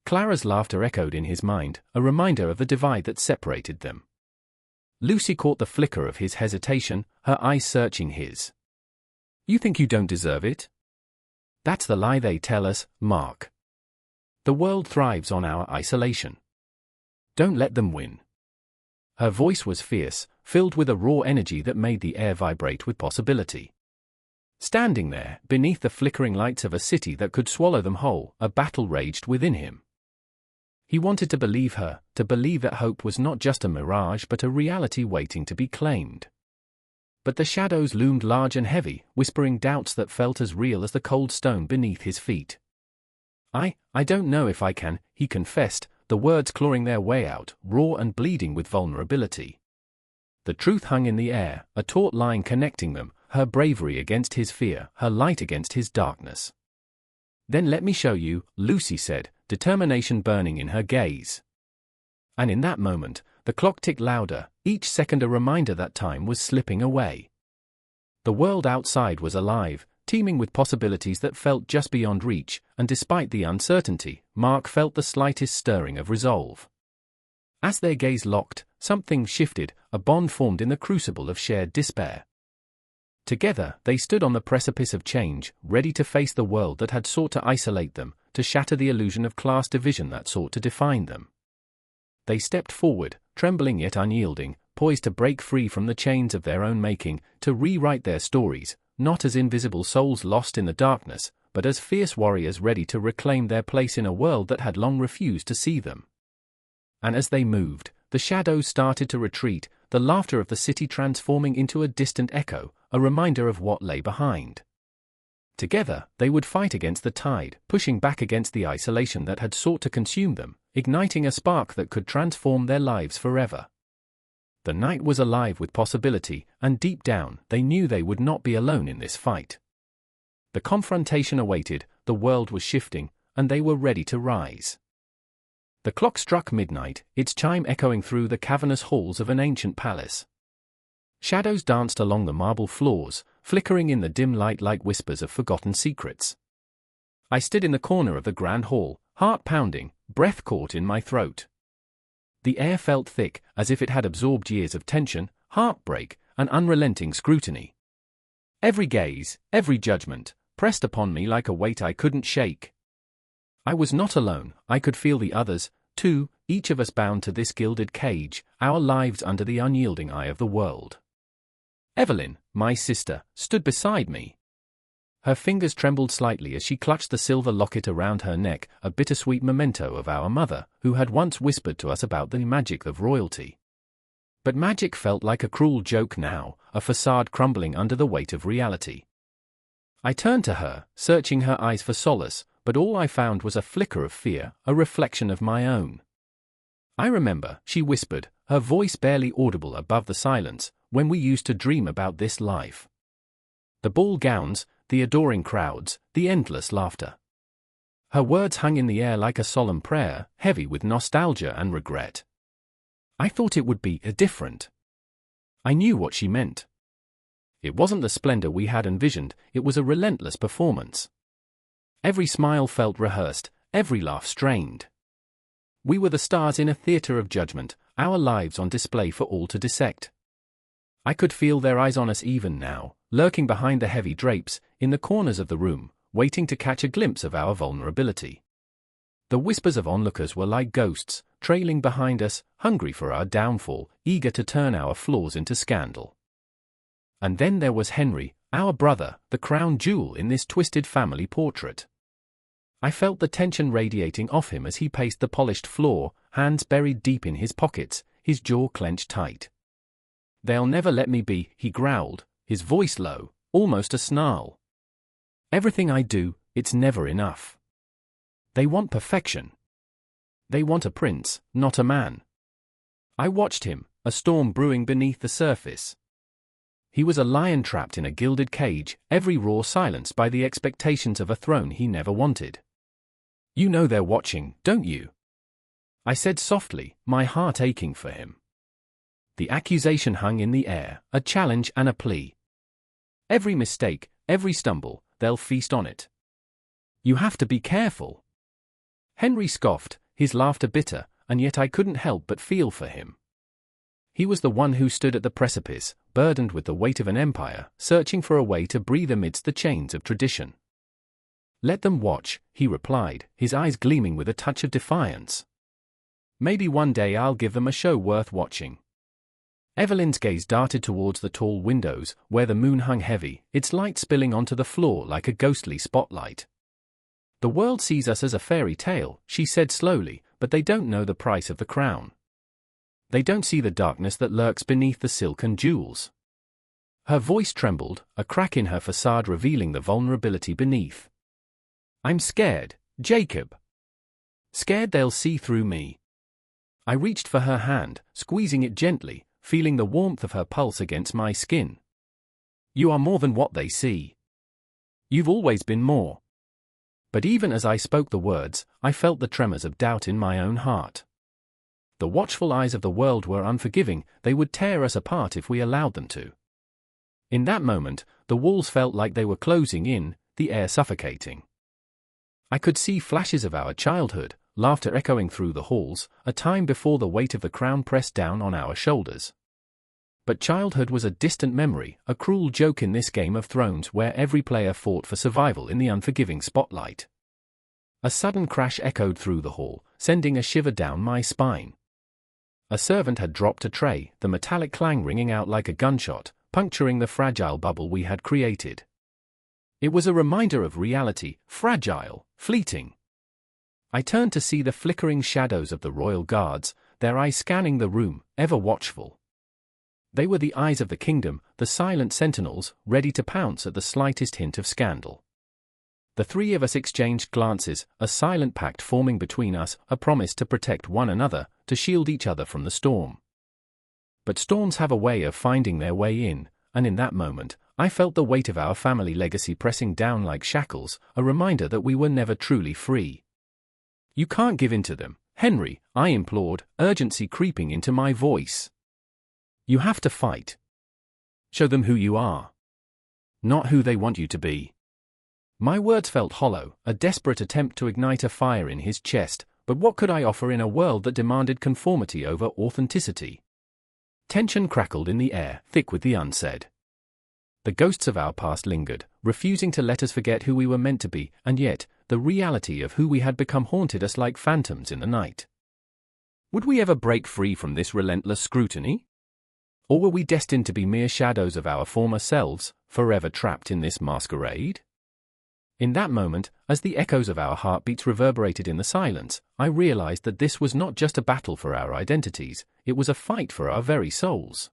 Clara's laughter echoed in his mind, a reminder of the divide that separated them. Lucy caught the flicker of his hesitation, her eyes searching his. "You think you don't deserve it?" "That's the lie they tell us, Mark. The world thrives on our isolation. Don't let them win." Her voice was fierce, filled with a raw energy that made the air vibrate with possibility. Standing there, beneath the flickering lights of a city that could swallow them whole, a battle raged within him. He wanted to believe her, to believe that hope was not just a mirage but a reality waiting to be claimed. But the shadows loomed large and heavy, whispering doubts that felt as real as the cold stone beneath his feet. I don't know if I can," he confessed, the words clawing their way out, raw and bleeding with vulnerability. The truth hung in the air, a taut line connecting them, her bravery against his fear, her light against his darkness. "Then let me show you," Lucy said, determination burning in her gaze. And in that moment, the clock ticked louder, each second a reminder that time was slipping away. The world outside was alive, teeming with possibilities that felt just beyond reach, and despite the uncertainty, Mark felt the slightest stirring of resolve. As their gaze locked, something shifted, a bond formed in the crucible of shared despair. Together, they stood on the precipice of change, ready to face the world that had sought to isolate them, to shatter the illusion of class division that sought to define them. They stepped forward, trembling yet unyielding, poised to break free from the chains of their own making, to rewrite their stories, not as invisible souls lost in the darkness, but as fierce warriors ready to reclaim their place in a world that had long refused to see them. And as they moved, the shadows started to retreat, the laughter of the city transforming into a distant echo, a reminder of what lay behind. Together, they would fight against the tide, pushing back against the isolation that had sought to consume them, igniting a spark that could transform their lives forever. The night was alive with possibility, and deep down, they knew they would not be alone in this fight. The confrontation awaited, the world was shifting, and they were ready to rise. The clock struck midnight, its chime echoing through the cavernous halls of an ancient palace. Shadows danced along the marble floors, flickering in the dim light like whispers of forgotten secrets. I stood in the corner of the grand hall, heart pounding, breath caught in my throat. The air felt thick, as if it had absorbed years of tension, heartbreak, and unrelenting scrutiny. Every gaze, every judgment, pressed upon me like a weight I couldn't shake. I was not alone, I could feel the others, too, each of us bound to this gilded cage, our lives under the unyielding eye of the world. Evelyn, my sister, stood beside me. Her fingers trembled slightly as she clutched the silver locket around her neck, a bittersweet memento of our mother, who had once whispered to us about the magic of royalty. But magic felt like a cruel joke now, a facade crumbling under the weight of reality. I turned to her, searching her eyes for solace, but all I found was a flicker of fear, a reflection of my own. "I remember," she whispered, her voice barely audible above the silence, "when we used to dream about this life. The ball gowns, the adoring crowds, the endless laughter." Her words hung in the air like a solemn prayer, heavy with nostalgia and regret. I thought it would be different. I knew what she meant. It wasn't the splendor we had envisioned, it was a relentless performance. Every smile felt rehearsed, every laugh strained. We were the stars in a theater of judgment, our lives on display for all to dissect. I could feel their eyes on us even now, lurking behind the heavy drapes, in the corners of the room, waiting to catch a glimpse of our vulnerability. The whispers of onlookers were like ghosts, trailing behind us, hungry for our downfall, eager to turn our flaws into scandal. And then there was Henry, our brother, the crown jewel in this twisted family portrait. I felt the tension radiating off him as he paced the polished floor, hands buried deep in his pockets, his jaw clenched tight. "They'll never let me be," he growled, his voice low, almost a snarl. "Everything I do, it's never enough. They want perfection. They want a prince, not a man." I watched him, a storm brewing beneath the surface. He was a lion trapped in a gilded cage, every roar silenced by the expectations of a throne he never wanted. "You know they're watching, don't you?" I said softly, my heart aching for him. The accusation hung in the air, a challenge and a plea. "Every mistake, every stumble, they'll feast on it. You have to be careful." Henry scoffed, his laughter bitter, and yet I couldn't help but feel for him. He was the one who stood at the precipice, burdened with the weight of an empire, searching for a way to breathe amidst the chains of tradition. "Let them watch," he replied, his eyes gleaming with a touch of defiance. "Maybe one day I'll give them a show worth watching." Evelyn's gaze darted towards the tall windows, where the moon hung heavy, its light spilling onto the floor like a ghostly spotlight. "The world sees us as a fairy tale," she said slowly, "but they don't know the price of the crown. They don't see the darkness that lurks beneath the silk and jewels." Her voice trembled, a crack in her facade revealing the vulnerability beneath. "I'm scared, Jacob. Scared they'll see through me." I reached for her hand, squeezing it gently, feeling the warmth of her pulse against my skin. "You are more than what they see. You've always been more." But even as I spoke the words, I felt the tremors of doubt in my own heart. The watchful eyes of the world were unforgiving, they would tear us apart if we allowed them to. In that moment, the walls felt like they were closing in, the air suffocating. I could see flashes of our childhood, laughter echoing through the halls, a time before the weight of the crown pressed down on our shoulders. But childhood was a distant memory, a cruel joke in this Game of Thrones where every player fought for survival in the unforgiving spotlight. A sudden crash echoed through the hall, sending a shiver down my spine. A servant had dropped a tray, the metallic clang ringing out like a gunshot, puncturing the fragile bubble we had created. It was a reminder of reality, fragile, fleeting. I turned to see the flickering shadows of the royal guards, their eyes scanning the room, ever watchful. They were the eyes of the kingdom, the silent sentinels, ready to pounce at the slightest hint of scandal. The three of us exchanged glances, a silent pact forming between us, a promise to protect one another, to shield each other from the storm. But storms have a way of finding their way in, and in that moment, I felt the weight of our family legacy pressing down like shackles, a reminder that we were never truly free. "You can't give in to them, Henry," I implored, urgency creeping into my voice. "You have to fight. Show them who you are. Not who they want you to be." My words felt hollow, a desperate attempt to ignite a fire in his chest, but what could I offer in a world that demanded conformity over authenticity? Tension crackled in the air, thick with the unsaid. The ghosts of our past lingered, refusing to let us forget who we were meant to be, and yet, the reality of who we had become haunted us like phantoms in the night. Would we ever break free from this relentless scrutiny? Or were we destined to be mere shadows of our former selves, forever trapped in this masquerade? In that moment, as the echoes of our heartbeats reverberated in the silence, I realized that this was not just a battle for our identities, it was a fight for our very souls.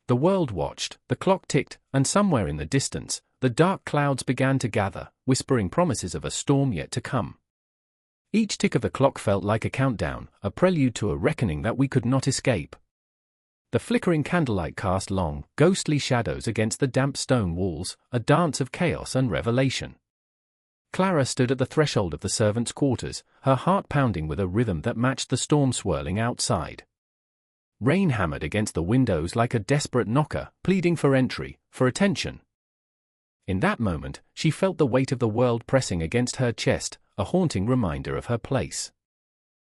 The world watched, the clock ticked, and somewhere in the distance, the dark clouds began to gather, whispering promises of a storm yet to come. Each tick of the clock felt like a countdown, a prelude to a reckoning that we could not escape. The flickering candlelight cast long, ghostly shadows against the damp stone walls, a dance of chaos and revelation. Clara stood at the threshold of the servants' quarters, her heart pounding with a rhythm that matched the storm swirling outside. Rain hammered against the windows like a desperate knocker, pleading for entry, for attention. In that moment, she felt the weight of the world pressing against her chest, a haunting reminder of her place.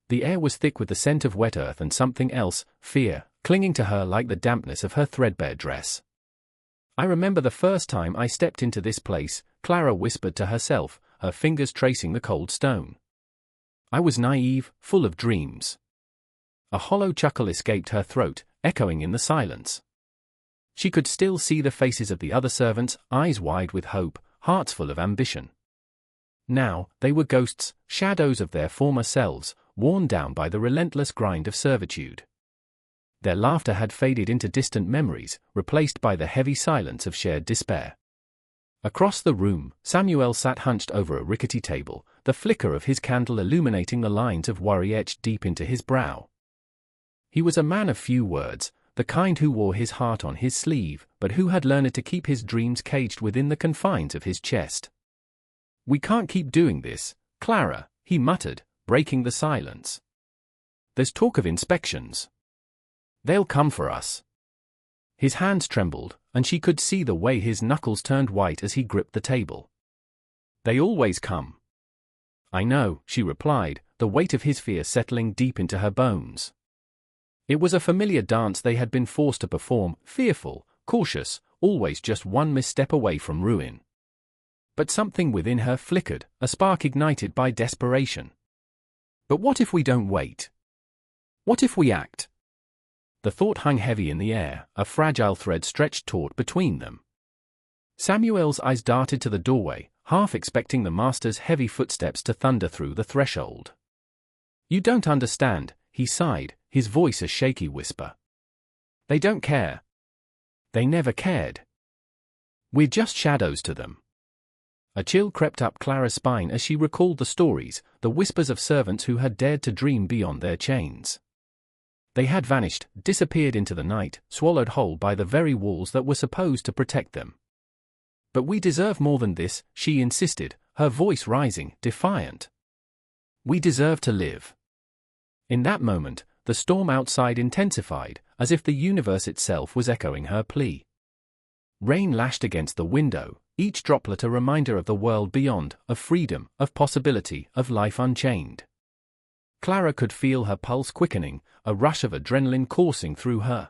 The air was thick with the scent of wet earth and something else, fear, clinging to her like the dampness of her threadbare dress. "I remember the first time I stepped into this place," Clara whispered to herself, her fingers tracing the cold stone. "I was naive, full of dreams." A hollow chuckle escaped her throat, echoing in the silence. She could still see the faces of the other servants, eyes wide with hope, hearts full of ambition. Now, they were ghosts, shadows of their former selves, worn down by the relentless grind of servitude. Their laughter had faded into distant memories, replaced by the heavy silence of shared despair. Across the room, Samuel sat hunched over a rickety table, the flicker of his candle illuminating the lines of worry etched deep into his brow. He was a man of few words, the kind who wore his heart on his sleeve, but who had learned to keep his dreams caged within the confines of his chest. "We can't keep doing this, Clara," he muttered, breaking the silence. "There's talk of inspections. They'll come for us." His hands trembled, and she could see the way his knuckles turned white as he gripped the table. "They always come." "I know," she replied, the weight of his fear settling deep into her bones. It was a familiar dance they had been forced to perform, fearful, cautious, always just one misstep away from ruin. But something within her flickered, a spark ignited by desperation. "But what if we don't wait? What if we act?" The thought hung heavy in the air, a fragile thread stretched taut between them. Samuel's eyes darted to the doorway, half expecting the master's heavy footsteps to thunder through the threshold. "You don't understand," he sighed, his voice a shaky whisper. "They don't care. They never cared. We're just shadows to them." A chill crept up Clara's spine as she recalled the stories, the whispers of servants who had dared to dream beyond their chains. They had vanished, disappeared into the night, swallowed whole by the very walls that were supposed to protect them. "But we deserve more than this," she insisted, her voice rising, defiant. "We deserve to live." In that moment, the storm outside intensified, as if the universe itself was echoing her plea. Rain lashed against the window, each droplet a reminder of the world beyond, of freedom, of possibility, of life unchained. Clara could feel her pulse quickening, a rush of adrenaline coursing through her.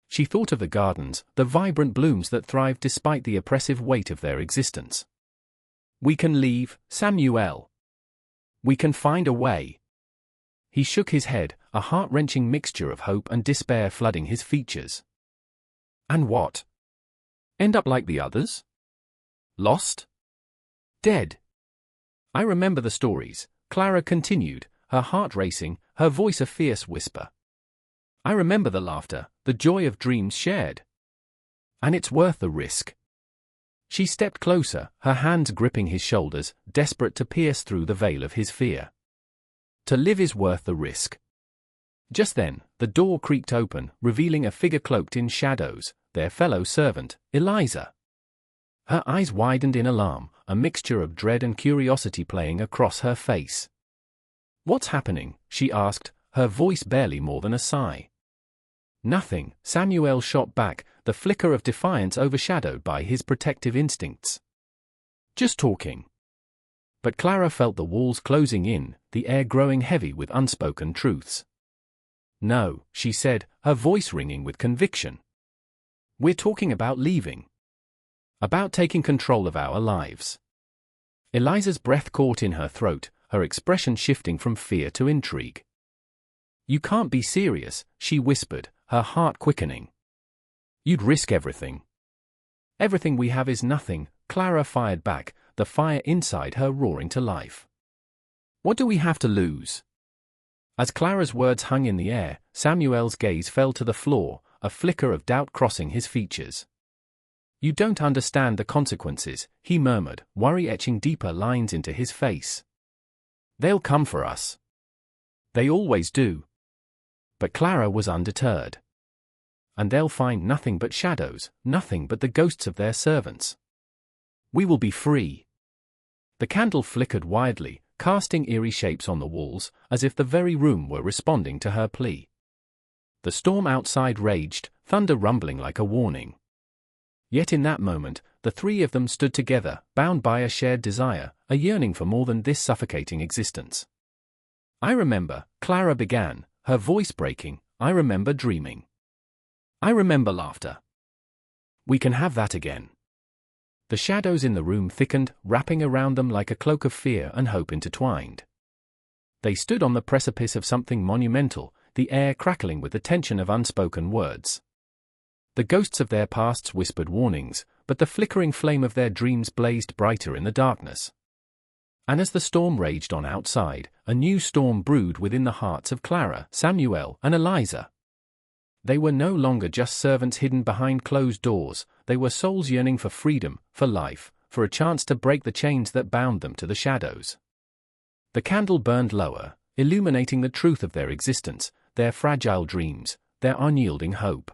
She thought of the gardens, the vibrant blooms that thrived despite the oppressive weight of their existence. "We can leave, Samuel. We can find a way." He shook his head, a heart-wrenching mixture of hope and despair flooding his features. "And what? End up like the others? Lost? Dead?" "I remember the stories," Clara continued, her heart racing, her voice a fierce whisper. "I remember the laughter, the joy of dreams shared. And it's worth the risk." She stepped closer, her hands gripping his shoulders, desperate to pierce through the veil of his fear. "To live is worth the risk." Just then, the door creaked open, revealing a figure cloaked in shadows, their fellow servant, Eliza. Her eyes widened in alarm, a mixture of dread and curiosity playing across her face. "What's happening?" she asked, her voice barely more than a sigh. "Nothing," Samuel shot back, the flicker of defiance overshadowed by his protective instincts. "Just talking." But Clara felt the walls closing in, the air growing heavy with unspoken truths. "No," she said, her voice ringing with conviction. "We're talking about leaving. About taking control of our lives." Eliza's breath caught in her throat, her expression shifting from fear to intrigue. "You can't be serious," she whispered, her heart quickening. "You'd risk everything." "Everything we have is nothing," Clara fired back, the fire inside her roaring to life. What do we have to lose? As Clara's words hung in the air, Samuel's gaze fell to the floor, a flicker of doubt crossing his features. You don't understand the consequences, he murmured, worry etching deeper lines into his face. They'll come for us. They always do. But Clara was undeterred. And they'll find nothing but shadows, nothing but the ghosts of their servants. We will be free. The candle flickered wildly, casting eerie shapes on the walls, as if the very room were responding to her plea. The storm outside raged, thunder rumbling like a warning. Yet in that moment, the three of them stood together, bound by a shared desire, a yearning for more than this suffocating existence. I remember, Clara began, her voice breaking, I remember dreaming. I remember laughter. We can have that again. The shadows in the room thickened, wrapping around them like a cloak of fear and hope intertwined. They stood on the precipice of something monumental, the air crackling with the tension of unspoken words. The ghosts of their pasts whispered warnings, but the flickering flame of their dreams blazed brighter in the darkness. And as the storm raged on outside, a new storm brewed within the hearts of Clara, Samuel, and Eliza. They were no longer just servants hidden behind closed doors, they were souls yearning for freedom, for life, for a chance to break the chains that bound them to the shadows. The candle burned lower, illuminating the truth of their existence, their fragile dreams, their unyielding hope.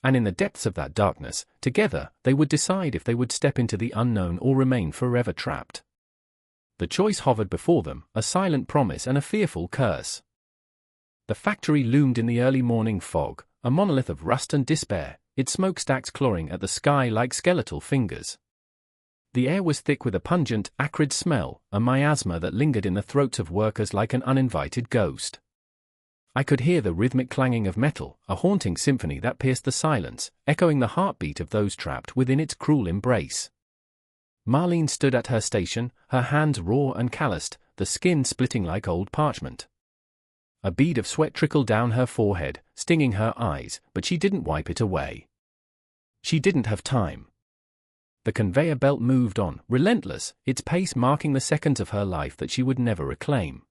And in the depths of that darkness, together, they would decide if they would step into the unknown or remain forever trapped. The choice hovered before them, a silent promise and a fearful curse. The factory loomed in the early morning fog, a monolith of rust and despair, its smokestacks clawing at the sky like skeletal fingers. The air was thick with a pungent, acrid smell, a miasma that lingered in the throats of workers like an uninvited ghost. I could hear the rhythmic clanging of metal, a haunting symphony that pierced the silence, echoing the heartbeat of those trapped within its cruel embrace. Marlene stood at her station, her hands raw and calloused, the skin splitting like old parchment. A bead of sweat trickled down her forehead, stinging her eyes, but she didn't wipe it away. She didn't have time. The conveyor belt moved on, relentless, its pace marking the seconds of her life that she would never reclaim.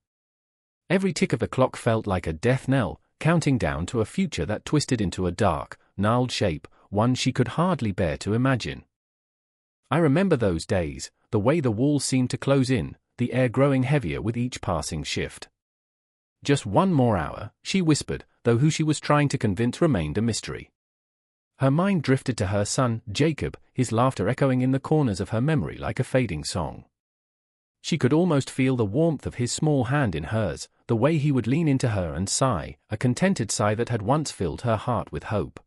Every tick of the clock felt like a death knell, counting down to a future that twisted into a dark, gnarled shape, one she could hardly bear to imagine. I remember those days, the way the walls seemed to close in, the air growing heavier with each passing shift. Just one more hour, she whispered, though who she was trying to convince remained a mystery. Her mind drifted to her son, Jacob, his laughter echoing in the corners of her memory like a fading song. She could almost feel the warmth of his small hand in hers, the way he would lean into her and sigh, a contented sigh that had once filled her heart with hope.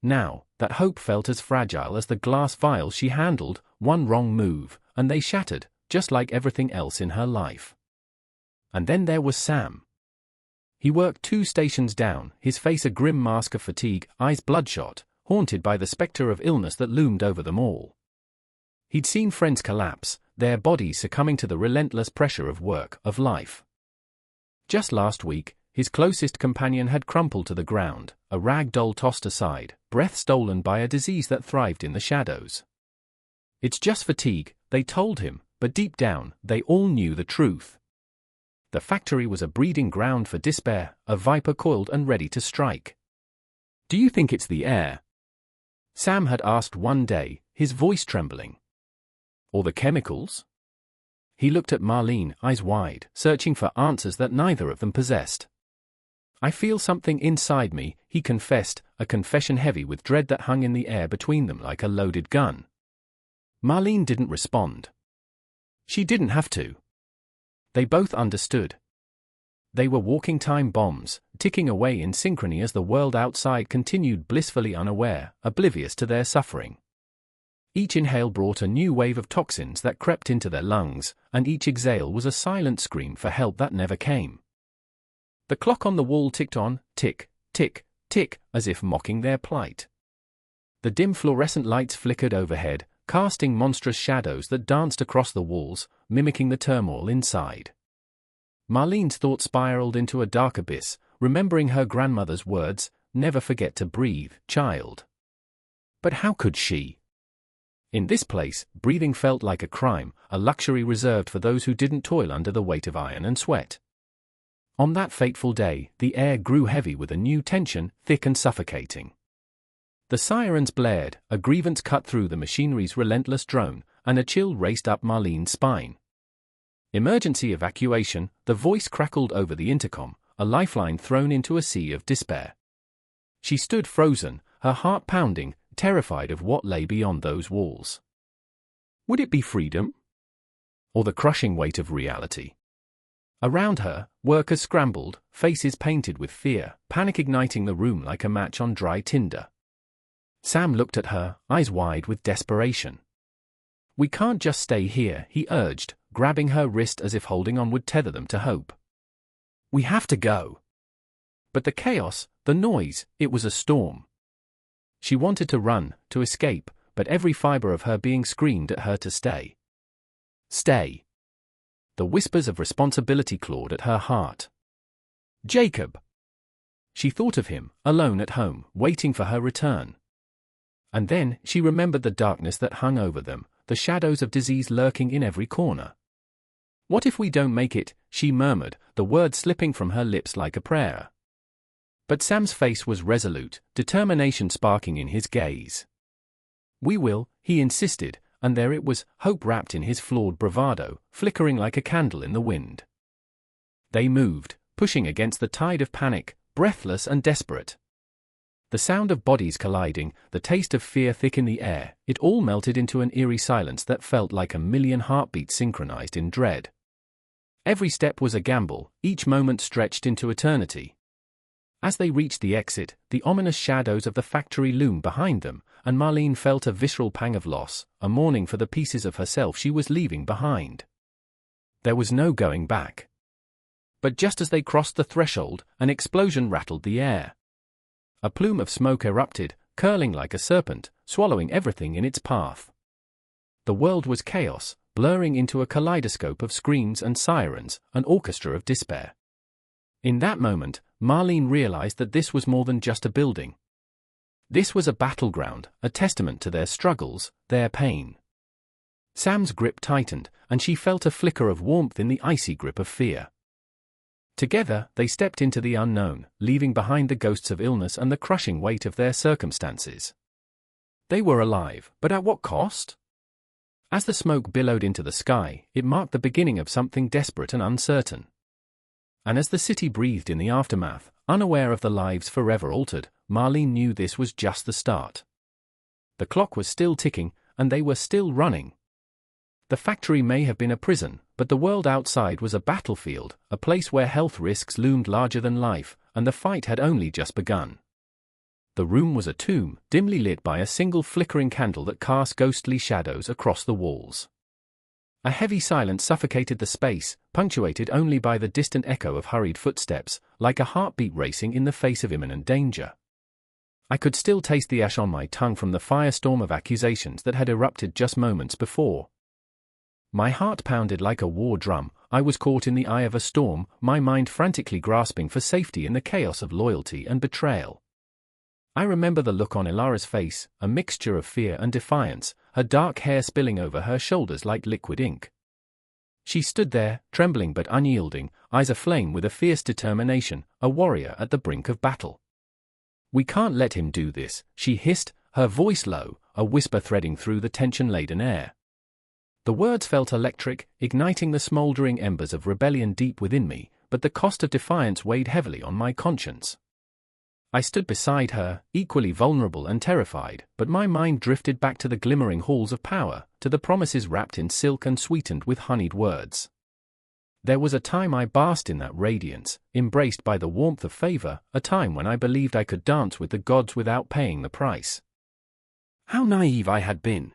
Now, that hope felt as fragile as the glass vials she handled, one wrong move, and they shattered, just like everything else in her life. And then there was Sam. He worked 2 stations down, his face a grim mask of fatigue, eyes bloodshot, haunted by the specter of illness that loomed over them all. He'd seen friends collapse, their bodies succumbing to the relentless pressure of work, of life. Just last week, his closest companion had crumpled to the ground, a rag doll tossed aside, breath stolen by a disease that thrived in the shadows. It's just fatigue, they told him, but deep down, they all knew the truth. The factory was a breeding ground for despair, a viper coiled and ready to strike. Do you think it's the air? Sam had asked one day, his voice trembling. Or the chemicals? He looked at Marlene, eyes wide, searching for answers that neither of them possessed. I feel something inside me, he confessed, a confession heavy with dread that hung in the air between them like a loaded gun. Marlene didn't respond. She didn't have to. They both understood. They were walking time bombs, ticking away in synchrony as the world outside continued blissfully unaware, oblivious to their suffering. Each inhale brought a new wave of toxins that crept into their lungs, and each exhale was a silent scream for help that never came. The clock on the wall ticked on, tick, tick, tick, as if mocking their plight. The dim fluorescent lights flickered overhead, casting monstrous shadows that danced across the walls, mimicking the turmoil inside. Marlene's thoughts spiraled into a dark abyss, remembering her grandmother's words, "Never forget to breathe, child." But how could she? In this place, breathing felt like a crime, a luxury reserved for those who didn't toil under the weight of iron and sweat. On that fateful day, the air grew heavy with a new tension, thick and suffocating. The sirens blared, a grievance cut through the machinery's relentless drone, and a chill raced up Marlene's spine. Emergency evacuation, the voice crackled over the intercom, a lifeline thrown into a sea of despair. She stood frozen, her heart pounding, terrified of what lay beyond those walls. Would it be freedom? Or the crushing weight of reality? Around her, workers scrambled, faces painted with fear, panic igniting the room like a match on dry tinder. Sam looked at her, eyes wide with desperation. "We can't just stay here," he urged, grabbing her wrist as if holding on would tether them to hope. "We have to go." But the chaos, the noise, it was a storm. She wanted to run, to escape, but every fiber of her being screamed at her to stay. Stay. The whispers of responsibility clawed at her heart. Jacob. She thought of him, alone at home, waiting for her return. And then, she remembered the darkness that hung over them, the shadows of disease lurking in every corner. "What if we don't make it?" she murmured, the words slipping from her lips like a prayer. But Sam's face was resolute, determination sparking in his gaze. "We will," he insisted, and there it was, hope wrapped in his flawed bravado, flickering like a candle in the wind. They moved, pushing against the tide of panic, breathless and desperate. The sound of bodies colliding, the taste of fear thick in the air, it all melted into an eerie silence that felt like a million heartbeats synchronized in dread. Every step was a gamble, each moment stretched into eternity. As they reached the exit, the ominous shadows of the factory loomed behind them, and Marlene felt a visceral pang of loss, a mourning for the pieces of herself she was leaving behind. There was no going back. But just as they crossed the threshold, an explosion rattled the air. A plume of smoke erupted, curling like a serpent, swallowing everything in its path. The world was chaos, blurring into a kaleidoscope of screams and sirens, an orchestra of despair. In that moment, Marlene realized that this was more than just a building. This was a battleground, a testament to their struggles, their pain. Sam's grip tightened, and she felt a flicker of warmth in the icy grip of fear. Together, they stepped into the unknown, leaving behind the ghosts of illness and the crushing weight of their circumstances. They were alive, but at what cost? As the smoke billowed into the sky, it marked the beginning of something desperate and uncertain. And as the city breathed in the aftermath, unaware of the lives forever altered, Marlene knew this was just the start. The clock was still ticking, and they were still running. The factory may have been a prison, but the world outside was a battlefield, a place where health risks loomed larger than life, and the fight had only just begun. The room was a tomb, dimly lit by a single flickering candle that cast ghostly shadows across the walls. A heavy silence suffocated the space, punctuated only by the distant echo of hurried footsteps, like a heartbeat racing in the face of imminent danger. I could still taste the ash on my tongue from the firestorm of accusations that had erupted just moments before. My heart pounded like a war drum. I was caught in the eye of a storm, my mind frantically grasping for safety in the chaos of loyalty and betrayal. I remember the look on Ilara's face, a mixture of fear and defiance, her dark hair spilling over her shoulders like liquid ink. She stood there, trembling but unyielding, eyes aflame with a fierce determination, a warrior at the brink of battle. "We can't let him do this," she hissed, her voice low, a whisper threading through the tension-laden air. The words felt electric, igniting the smoldering embers of rebellion deep within me, but the cost of defiance weighed heavily on my conscience. I stood beside her, equally vulnerable and terrified, but my mind drifted back to the glimmering halls of power, to the promises wrapped in silk and sweetened with honeyed words. There was a time I basked in that radiance, embraced by the warmth of favor, a time when I believed I could dance with the gods without paying the price. How naive I had been!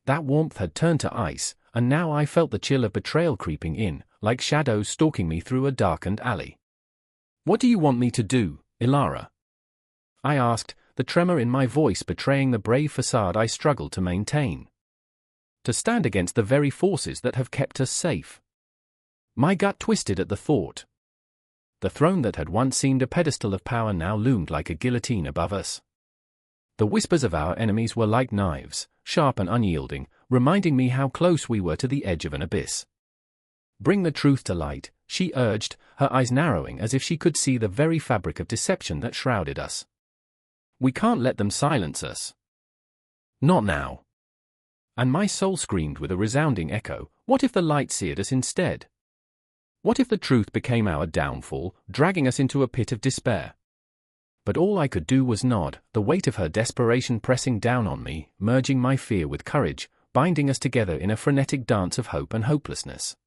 That warmth had turned to ice, and now I felt the chill of betrayal creeping in, like shadows stalking me through a darkened alley. "What do you want me to do, Ilara?" I asked, the tremor in my voice betraying the brave facade I struggled to maintain. To stand against the very forces that have kept us safe. My gut twisted at the thought. The throne that had once seemed a pedestal of power now loomed like a guillotine above us. The whispers of our enemies were like knives, sharp and unyielding, reminding me how close we were to the edge of an abyss. "Bring the truth to light," she urged, her eyes narrowing as if she could see the very fabric of deception that shrouded us. "We can't let them silence us. Not now." And my soul screamed with a resounding echo, what if the light seared us instead? What if the truth became our downfall, dragging us into a pit of despair? But all I could do was nod, the weight of her desperation pressing down on me, merging my fear with courage, binding us together in a frenetic dance of hope and hopelessness.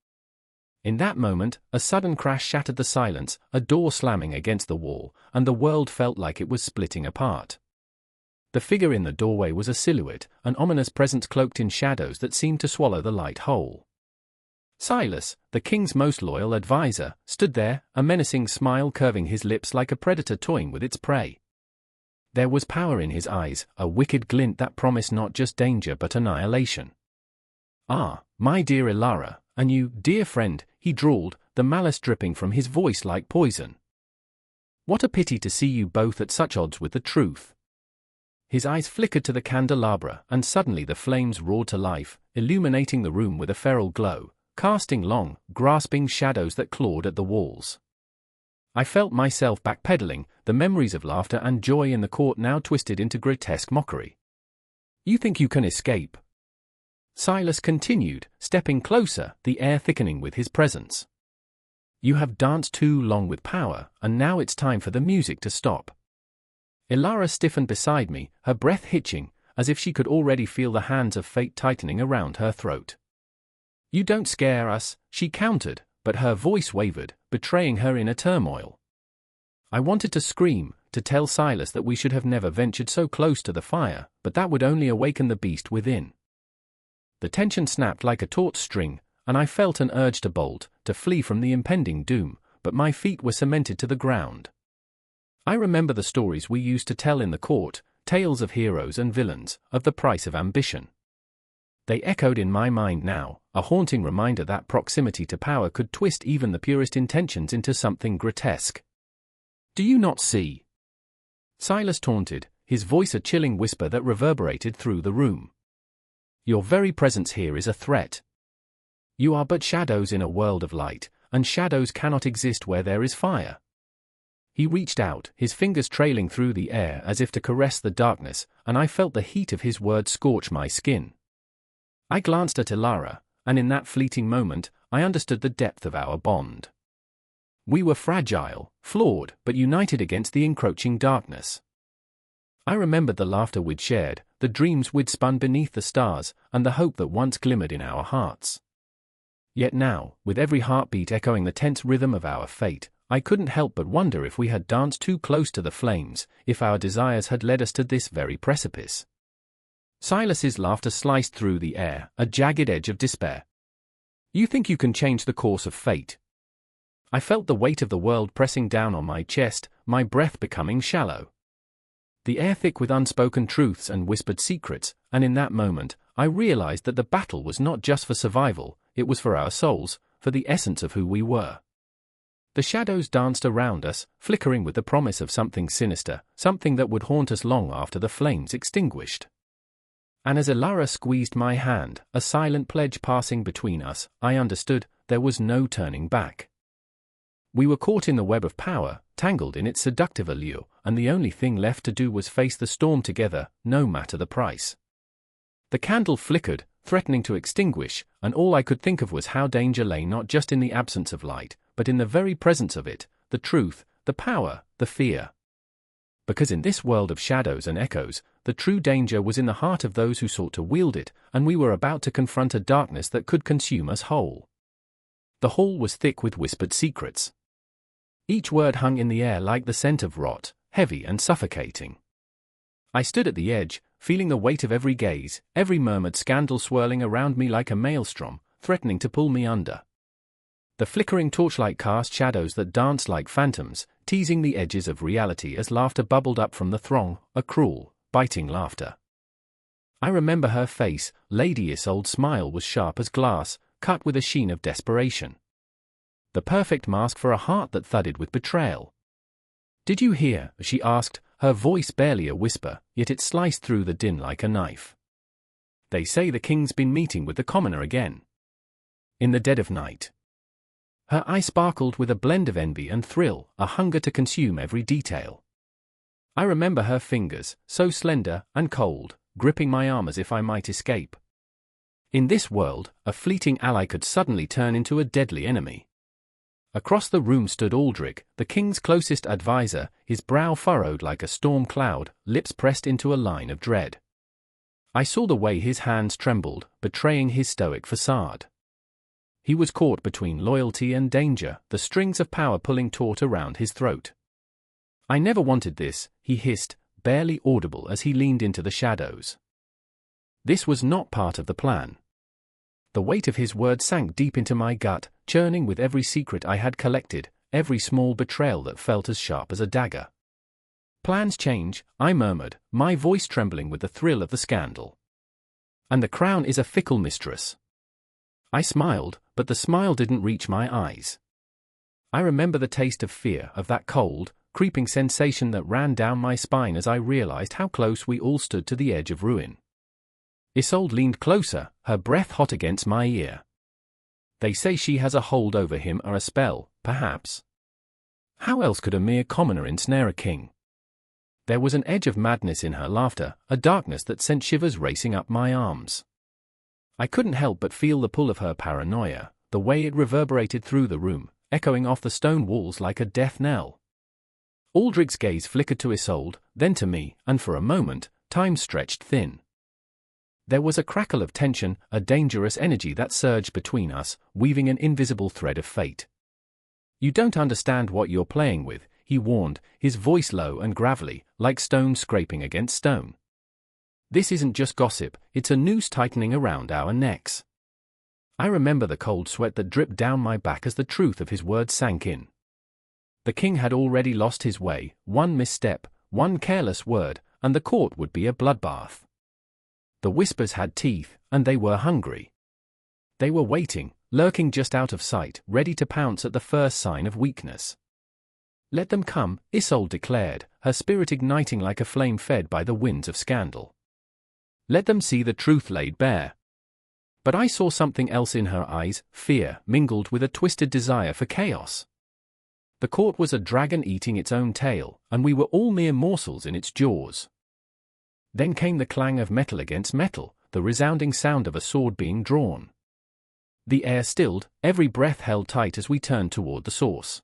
In that moment, a sudden crash shattered the silence, a door slamming against the wall, and the world felt like it was splitting apart. The figure in the doorway was a silhouette, an ominous presence cloaked in shadows that seemed to swallow the light whole. Silas, the king's most loyal advisor, stood there, a menacing smile curving his lips like a predator toying with its prey. There was power in his eyes, a wicked glint that promised not just danger but annihilation. "Ah, my dear Ilara, and you, dear friend," he drawled, the malice dripping from his voice like poison. "What a pity to see you both at such odds with the truth." His eyes flickered to the candelabra, and suddenly the flames roared to life, illuminating the room with a feral glow, casting long, grasping shadows that clawed at the walls. I felt myself backpedaling, the memories of laughter and joy in the court now twisted into grotesque mockery. "You think you can escape?" Silas continued, stepping closer, the air thickening with his presence. "You have danced too long with power, and now it's time for the music to stop." Ilara stiffened beside me, her breath hitching, as if she could already feel the hands of fate tightening around her throat. "You don't scare us," she countered, but her voice wavered, betraying her inner turmoil. I wanted to scream, to tell Silas that we should have never ventured so close to the fire, but that would only awaken the beast within. The tension snapped like a taut string, and I felt an urge to bolt, to flee from the impending doom, but my feet were cemented to the ground. I remember the stories we used to tell in the court, tales of heroes and villains, of the price of ambition. They echoed in my mind now, a haunting reminder that proximity to power could twist even the purest intentions into something grotesque. "Do you not see?" Silas taunted, his voice a chilling whisper that reverberated through the room. "Your very presence here is a threat. You are but shadows in a world of light, and shadows cannot exist where there is fire." He reached out, his fingers trailing through the air as if to caress the darkness, and I felt the heat of his words scorch my skin. I glanced at Ilara, and in that fleeting moment, I understood the depth of our bond. We were fragile, flawed, but united against the encroaching darkness. I remembered the laughter we'd shared, the dreams we'd spun beneath the stars, and the hope that once glimmered in our hearts. Yet now, with every heartbeat echoing the tense rhythm of our fate, I couldn't help but wonder if we had danced too close to the flames, if our desires had led us to this very precipice. Silas's laughter sliced through the air, a jagged edge of despair. "You think you can change the course of fate?" I felt the weight of the world pressing down on my chest, my breath becoming shallow. The air thick with unspoken truths and whispered secrets, and in that moment, I realized that the battle was not just for survival, it was for our souls, for the essence of who we were. The shadows danced around us, flickering with the promise of something sinister, something that would haunt us long after the flames extinguished. And as Ilara squeezed my hand, a silent pledge passing between us, I understood, there was no turning back. We were caught in the web of power, tangled in its seductive allure, and the only thing left to do was face the storm together, no matter the price. The candle flickered, threatening to extinguish, and all I could think of was how danger lay not just in the absence of light, but in the very presence of it, the truth, the power, the fear. Because in this world of shadows and echoes, the true danger was in the heart of those who sought to wield it, and we were about to confront a darkness that could consume us whole. The hall was thick with whispered secrets. Each word hung in the air like the scent of rot, heavy and suffocating. I stood at the edge, feeling the weight of every gaze, every murmured scandal swirling around me like a maelstrom, threatening to pull me under. The flickering torchlight cast shadows that danced like phantoms, teasing the edges of reality as laughter bubbled up from the throng, a cruel, biting laughter. I remember her face, Lady Isolde's smile was sharp as glass, cut with a sheen of desperation. The perfect mask for a heart that thudded with betrayal. "Did you hear?" she asked, her voice barely a whisper, yet it sliced through the din like a knife. "They say the king's been meeting with the commoner again. In the dead of night." Her eye sparkled with a blend of envy and thrill, a hunger to consume every detail. I remember her fingers, so slender and cold, gripping my arm as if I might escape. In this world, a fleeting ally could suddenly turn into a deadly enemy. Across the room stood Aldrich, the king's closest advisor, his brow furrowed like a storm cloud, lips pressed into a line of dread. I saw the way his hands trembled, betraying his stoic facade. He was caught between loyalty and danger, the strings of power pulling taut around his throat. "I never wanted this," he hissed, barely audible as he leaned into the shadows. This was not part of the plan. The weight of his words sank deep into my gut, churning with every secret I had collected, every small betrayal that felt as sharp as a dagger. "Plans change," I murmured, my voice trembling with the thrill of the scandal. "And the crown is a fickle mistress." I smiled, but the smile didn't reach my eyes. I remember the taste of fear, of that cold, creeping sensation that ran down my spine as I realized how close we all stood to the edge of ruin. Isolde leaned closer, her breath hot against my ear. "They say she has a hold over him or a spell, perhaps. How else could a mere commoner ensnare a king?" There was an edge of madness in her laughter, a darkness that sent shivers racing up my arms. I couldn't help but feel the pull of her paranoia, the way it reverberated through the room, echoing off the stone walls like a death knell. Aldrich's gaze flickered to Isolde, then to me, and for a moment, time stretched thin. There was a crackle of tension, a dangerous energy that surged between us, weaving an invisible thread of fate. "You don't understand what you're playing with," he warned, his voice low and gravelly, like stone scraping against stone. "This isn't just gossip, it's a noose tightening around our necks." I remember the cold sweat that dripped down my back as the truth of his words sank in. The king had already lost his way, one misstep, one careless word, and the court would be a bloodbath. The whispers had teeth, and they were hungry. They were waiting, lurking just out of sight, ready to pounce at the first sign of weakness. "Let them come," Isolde declared, her spirit igniting like a flame fed by the winds of scandal. "Let them see the truth laid bare." But I saw something else in her eyes, fear mingled with a twisted desire for chaos. The court was a dragon eating its own tail, and we were all mere morsels in its jaws. Then came the clang of metal against metal, the resounding sound of a sword being drawn. The air stilled, every breath held tight as we turned toward the source.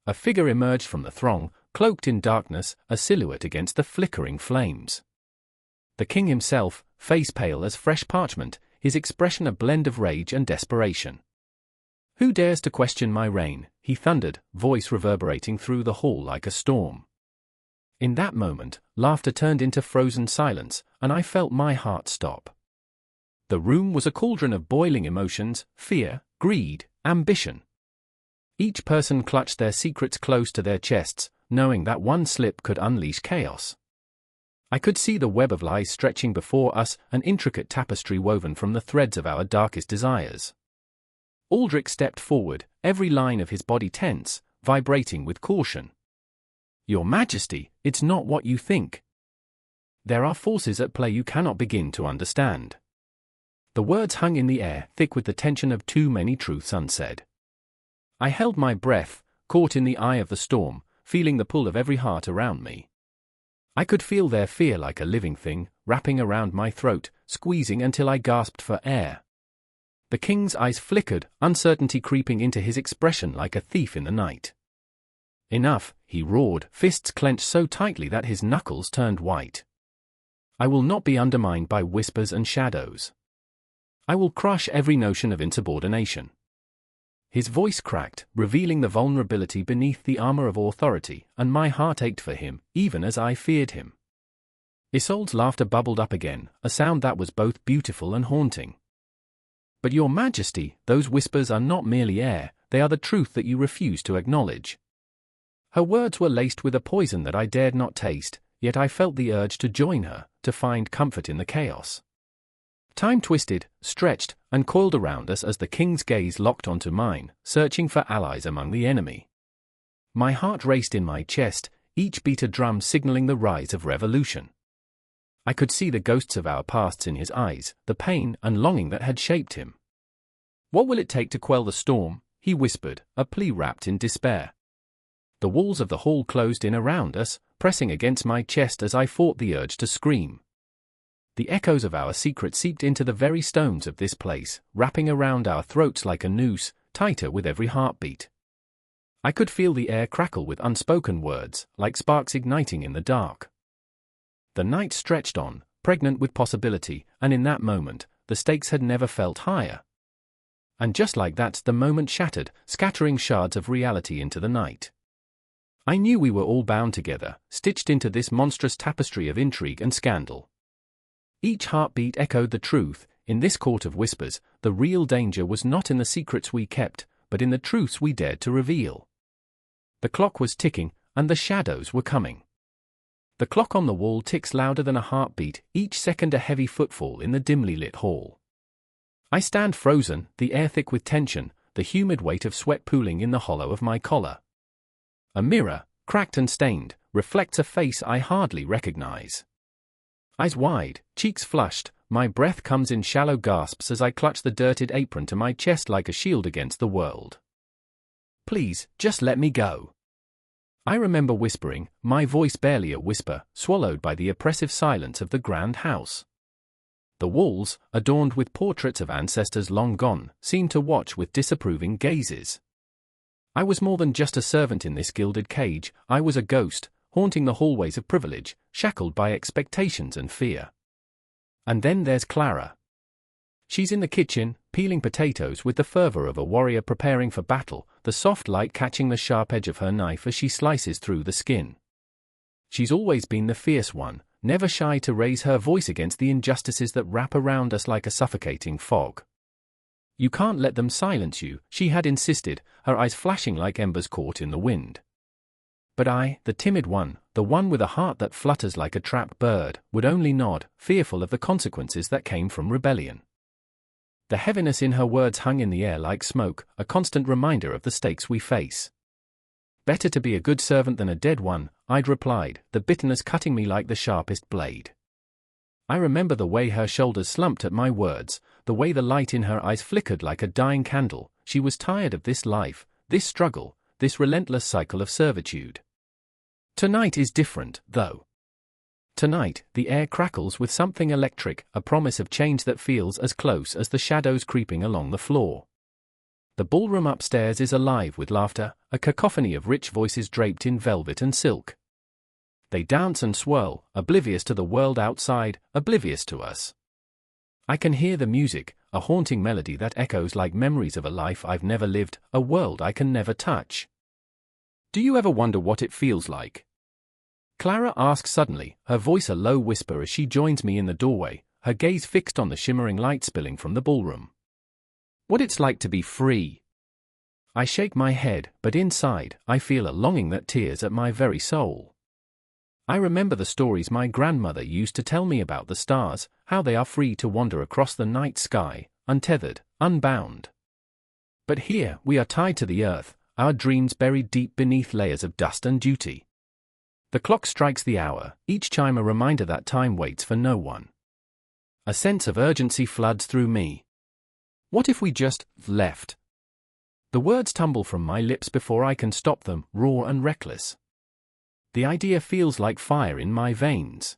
A figure emerged from the throng, cloaked in darkness, a silhouette against the flickering flames. The king himself, face pale as fresh parchment, his expression a blend of rage and desperation. "Who dares to question my reign?" he thundered, voice reverberating through the hall like a storm. In that moment, laughter turned into frozen silence, and I felt my heart stop. The room was a cauldron of boiling emotions, fear, greed, ambition. Each person clutched their secrets close to their chests, knowing that one slip could unleash chaos. I could see the web of lies stretching before us, an intricate tapestry woven from the threads of our darkest desires. Aldrich stepped forward, every line of his body tense, vibrating with caution. "Your Majesty, it's not what you think. There are forces at play you cannot begin to understand." The words hung in the air, thick with the tension of too many truths unsaid. I held my breath, caught in the eye of the storm, feeling the pull of every heart around me. I could feel their fear like a living thing, wrapping around my throat, squeezing until I gasped for air. The king's eyes flickered, uncertainty creeping into his expression like a thief in the night. "Enough," he roared, fists clenched so tightly that his knuckles turned white. "I will not be undermined by whispers and shadows. I will crush every notion of insubordination." His voice cracked, revealing the vulnerability beneath the armor of authority, and my heart ached for him, even as I feared him. Isolde's laughter bubbled up again, a sound that was both beautiful and haunting. "But Your Majesty, those whispers are not merely air, they are the truth that you refuse to acknowledge." Her words were laced with a poison that I dared not taste, yet I felt the urge to join her, to find comfort in the chaos. Time twisted, stretched, and coiled around us as the king's gaze locked onto mine, searching for allies among the enemy. My heart raced in my chest, each beat a drum signaling the rise of revolution. I could see the ghosts of our pasts in his eyes, the pain and longing that had shaped him. "What will it take to quell the storm?" he whispered, a plea wrapped in despair. The walls of the hall closed in around us, pressing against my chest as I fought the urge to scream. The echoes of our secret seeped into the very stones of this place, wrapping around our throats like a noose, tighter with every heartbeat. I could feel the air crackle with unspoken words, like sparks igniting in the dark. The night stretched on, pregnant with possibility, and in that moment, the stakes had never felt higher. And just like that, the moment shattered, scattering shards of reality into the night. I knew we were all bound together, stitched into this monstrous tapestry of intrigue and scandal. Each heartbeat echoed the truth. In this court of whispers, the real danger was not in the secrets we kept, but in the truths we dared to reveal. The clock was ticking, and the shadows were coming. The clock on the wall ticks louder than a heartbeat, each second a heavy footfall in the dimly lit hall. I stand frozen, the air thick with tension, the humid weight of sweat pooling in the hollow of my collar. A mirror, cracked and stained, reflects a face I hardly recognize. Eyes wide, cheeks flushed, my breath comes in shallow gasps as I clutch the dirted apron to my chest like a shield against the world. "Please, just let me go." I remember whispering, my voice barely a whisper, swallowed by the oppressive silence of the grand house. The walls, adorned with portraits of ancestors long gone, seemed to watch with disapproving gazes. I was more than just a servant in this gilded cage, I was a ghost, haunting the hallways of privilege, shackled by expectations and fear. And then there's Clara. She's in the kitchen, peeling potatoes with the fervor of a warrior preparing for battle, the soft light catching the sharp edge of her knife as she slices through the skin. She's always been the fierce one, never shy to raise her voice against the injustices that wrap around us like a suffocating fog. "You can't let them silence you," she had insisted, her eyes flashing like embers caught in the wind. But I, the timid one, the one with a heart that flutters like a trapped bird, would only nod, fearful of the consequences that came from rebellion. The heaviness in her words hung in the air like smoke, a constant reminder of the stakes we face. "Better to be a good servant than a dead one," I'd replied, the bitterness cutting me like the sharpest blade. I remember the way her shoulders slumped at my words, the way the light in her eyes flickered like a dying candle. She was tired of this life, this struggle, this relentless cycle of servitude. Tonight is different, though. Tonight, the air crackles with something electric, a promise of change that feels as close as the shadows creeping along the floor. The ballroom upstairs is alive with laughter, a cacophony of rich voices draped in velvet and silk. They dance and swirl, oblivious to the world outside, oblivious to us. I can hear the music, a haunting melody that echoes like memories of a life I've never lived, a world I can never touch. "Do you ever wonder what it feels like?" Clara asks suddenly, her voice a low whisper as she joins me in the doorway, her gaze fixed on the shimmering light spilling from the ballroom. "What it's like to be free." I shake my head, but inside, I feel a longing that tears at my very soul. I remember the stories my grandmother used to tell me about the stars, how they are free to wander across the night sky, untethered, unbound. But here, we are tied to the earth, our dreams buried deep beneath layers of dust and duty. The clock strikes the hour, each chime a reminder that time waits for no one. A sense of urgency floods through me. What if we just left? The words tumble from my lips before I can stop them, raw and reckless. The idea feels like fire in my veins.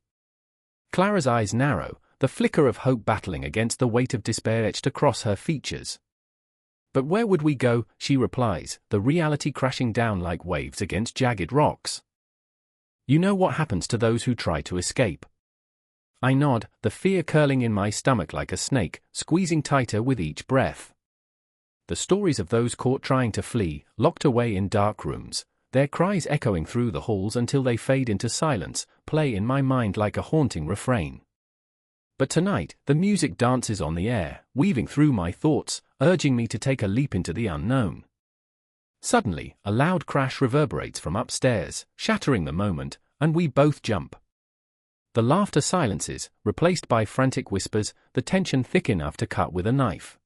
Clara's eyes narrow, the flicker of hope battling against the weight of despair etched across her features. "But where would we go?" she replies, the reality crashing down like waves against jagged rocks. "You know what happens to those who try to escape." I nod, the fear curling in my stomach like a snake, squeezing tighter with each breath. The stories of those caught trying to flee, locked away in dark rooms, their cries echoing through the halls until they fade into silence, play in my mind like a haunting refrain. But tonight, the music dances on the air, weaving through my thoughts, urging me to take a leap into the unknown. Suddenly, a loud crash reverberates from upstairs, shattering the moment, and we both jump. The laughter silences, replaced by frantic whispers, the tension thick enough to cut with a knife.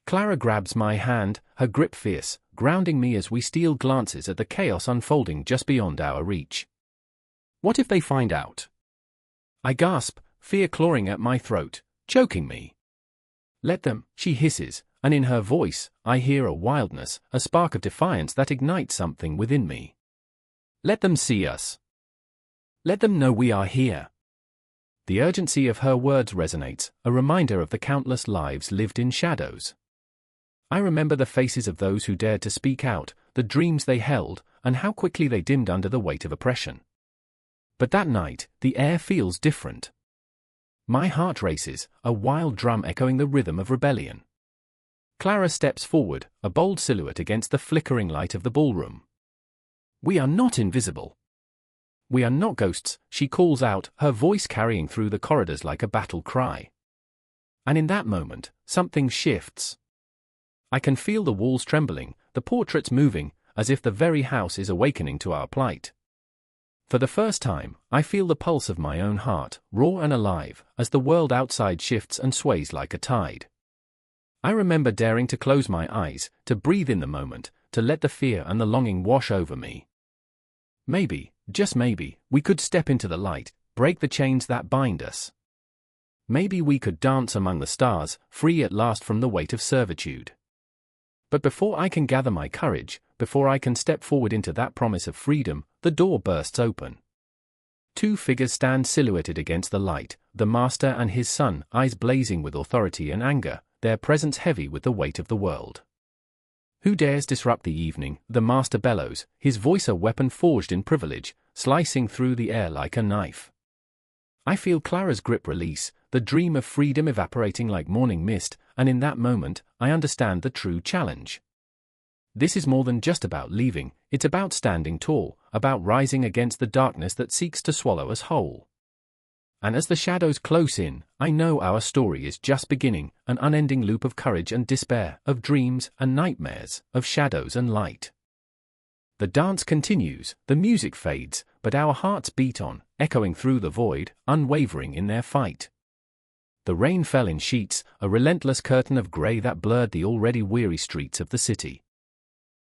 Clara grabs my hand, her grip fierce, grounding me as we steal glances at the chaos unfolding just beyond our reach. What if they find out? I gasp, fear clawing at my throat, choking me. Let them, she hisses, and in her voice, I hear a wildness, a spark of defiance that ignites something within me. Let them see us. Let them know we are here. The urgency of her words resonates, a reminder of the countless lives lived in shadows. I remember the faces of those who dared to speak out, the dreams they held, and how quickly they dimmed under the weight of oppression. But that night, the air feels different. My heart races, a wild drum echoing the rhythm of rebellion. Clara steps forward, a bold silhouette against the flickering light of the ballroom. We are not invisible. We are not ghosts, she calls out, her voice carrying through the corridors like a battle cry. And in that moment, something shifts. I can feel the walls trembling, the portraits moving, as if the very house is awakening to our plight. For the first time, I feel the pulse of my own heart, raw and alive, as the world outside shifts and sways like a tide. I remember daring to close my eyes, to breathe in the moment, to let the fear and the longing wash over me. Maybe, just maybe, we could step into the light, break the chains that bind us. Maybe we could dance among the stars, free at last from the weight of servitude. But before I can gather my courage, before I can step forward into that promise of freedom, the door bursts open. Two figures stand silhouetted against the light, the master and his son, eyes blazing with authority and anger, their presence heavy with the weight of the world. Who dares disrupt the evening? The master bellows, his voice a weapon forged in privilege, slicing through the air like a knife. I feel Clara's grip release, the dream of freedom evaporating like morning mist, and in that moment, I understand the true challenge. This is more than just about leaving, it's about standing tall, about rising against the darkness that seeks to swallow us whole. And as the shadows close in, I know our story is just beginning, an unending loop of courage and despair, of dreams and nightmares, of shadows and light. The dance continues, the music fades, but our hearts beat on, echoing through the void, unwavering in their fight. The rain fell in sheets, a relentless curtain of grey that blurred the already weary streets of the city.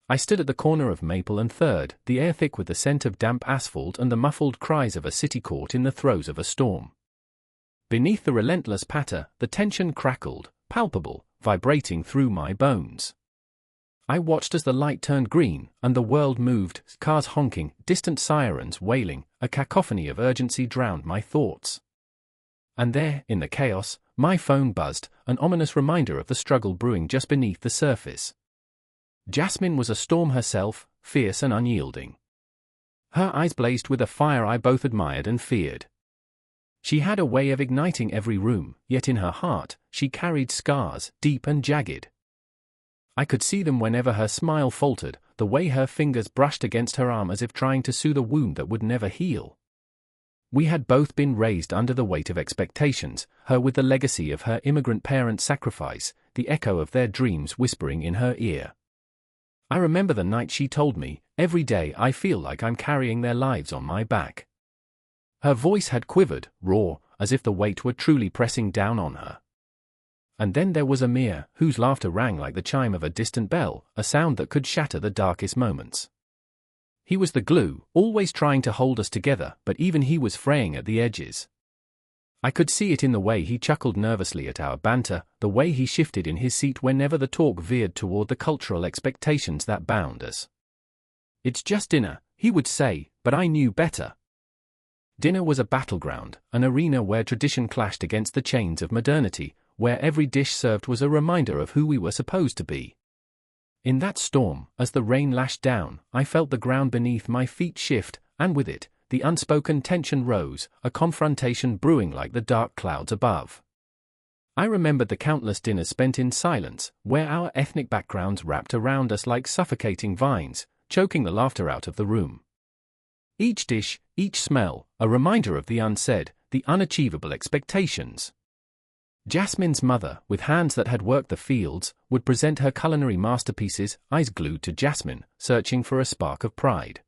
I stood at the corner of Maple and Third, the air thick with the scent of damp asphalt and the muffled cries of a city caught in the throes of a storm. Beneath the relentless patter, the tension crackled, palpable, vibrating through my bones. I watched as the light turned green, and the world moved, cars honking, distant sirens wailing, a cacophony of urgency drowned my thoughts. And there, in the chaos, my phone buzzed, an ominous reminder of the struggle brewing just beneath the surface. Jasmine was a storm herself, fierce and unyielding. Her eyes blazed with a fire I both admired and feared. She had a way of igniting every room, yet in her heart, she carried scars, deep and jagged. I could see them whenever her smile faltered, the way her fingers brushed against her arm as if trying to soothe a wound that would never heal. We had both been raised under the weight of expectations, her with the legacy of her immigrant parents' sacrifice, the echo of their dreams whispering in her ear. I remember the night she told me, every day I feel like I'm carrying their lives on my back. Her voice had quivered, raw, as if the weight were truly pressing down on her. And then there was Amir, whose laughter rang like the chime of a distant bell, a sound that could shatter the darkest moments. He was the glue, always trying to hold us together, but even he was fraying at the edges. I could see it in the way he chuckled nervously at our banter, the way he shifted in his seat whenever the talk veered toward the cultural expectations that bound us. "It's just dinner," he would say, but I knew better. Dinner was a battleground, an arena where tradition clashed against the chains of modernity, where every dish served was a reminder of who we were supposed to be. In that storm, as the rain lashed down, I felt the ground beneath my feet shift, and with it, the unspoken tension rose, a confrontation brewing like the dark clouds above. I remembered the countless dinners spent in silence, where our ethnic backgrounds wrapped around us like suffocating vines, choking the laughter out of the room. Each dish, each smell, a reminder of the unsaid, the unachievable expectations. Jasmine's mother, with hands that had worked the fields, would present her culinary masterpieces, eyes glued to Jasmine, searching for a spark of pride.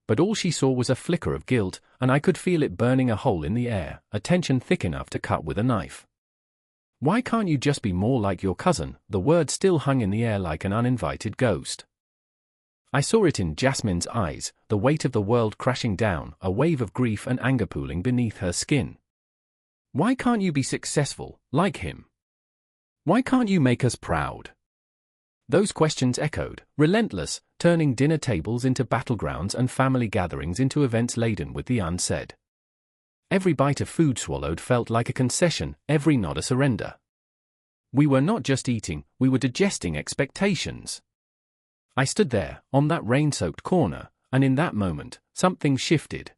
But all she saw was a flicker of guilt, and I could feel it burning a hole in the air, a tension thick enough to cut with a knife. Why can't you just be more like your cousin? The word still hung in the air like an uninvited ghost. I saw it in Jasmine's eyes, the weight of the world crashing down, a wave of grief and anger pooling beneath her skin. Why can't you be successful, like him? Why can't you make us proud? Those questions echoed, relentless, turning dinner tables into battlegrounds and family gatherings into events laden with the unsaid. Every bite of food swallowed felt like a concession, every nod a surrender. We were not just eating, we were digesting expectations. I stood there, on that rain-soaked corner, and in that moment, something shifted.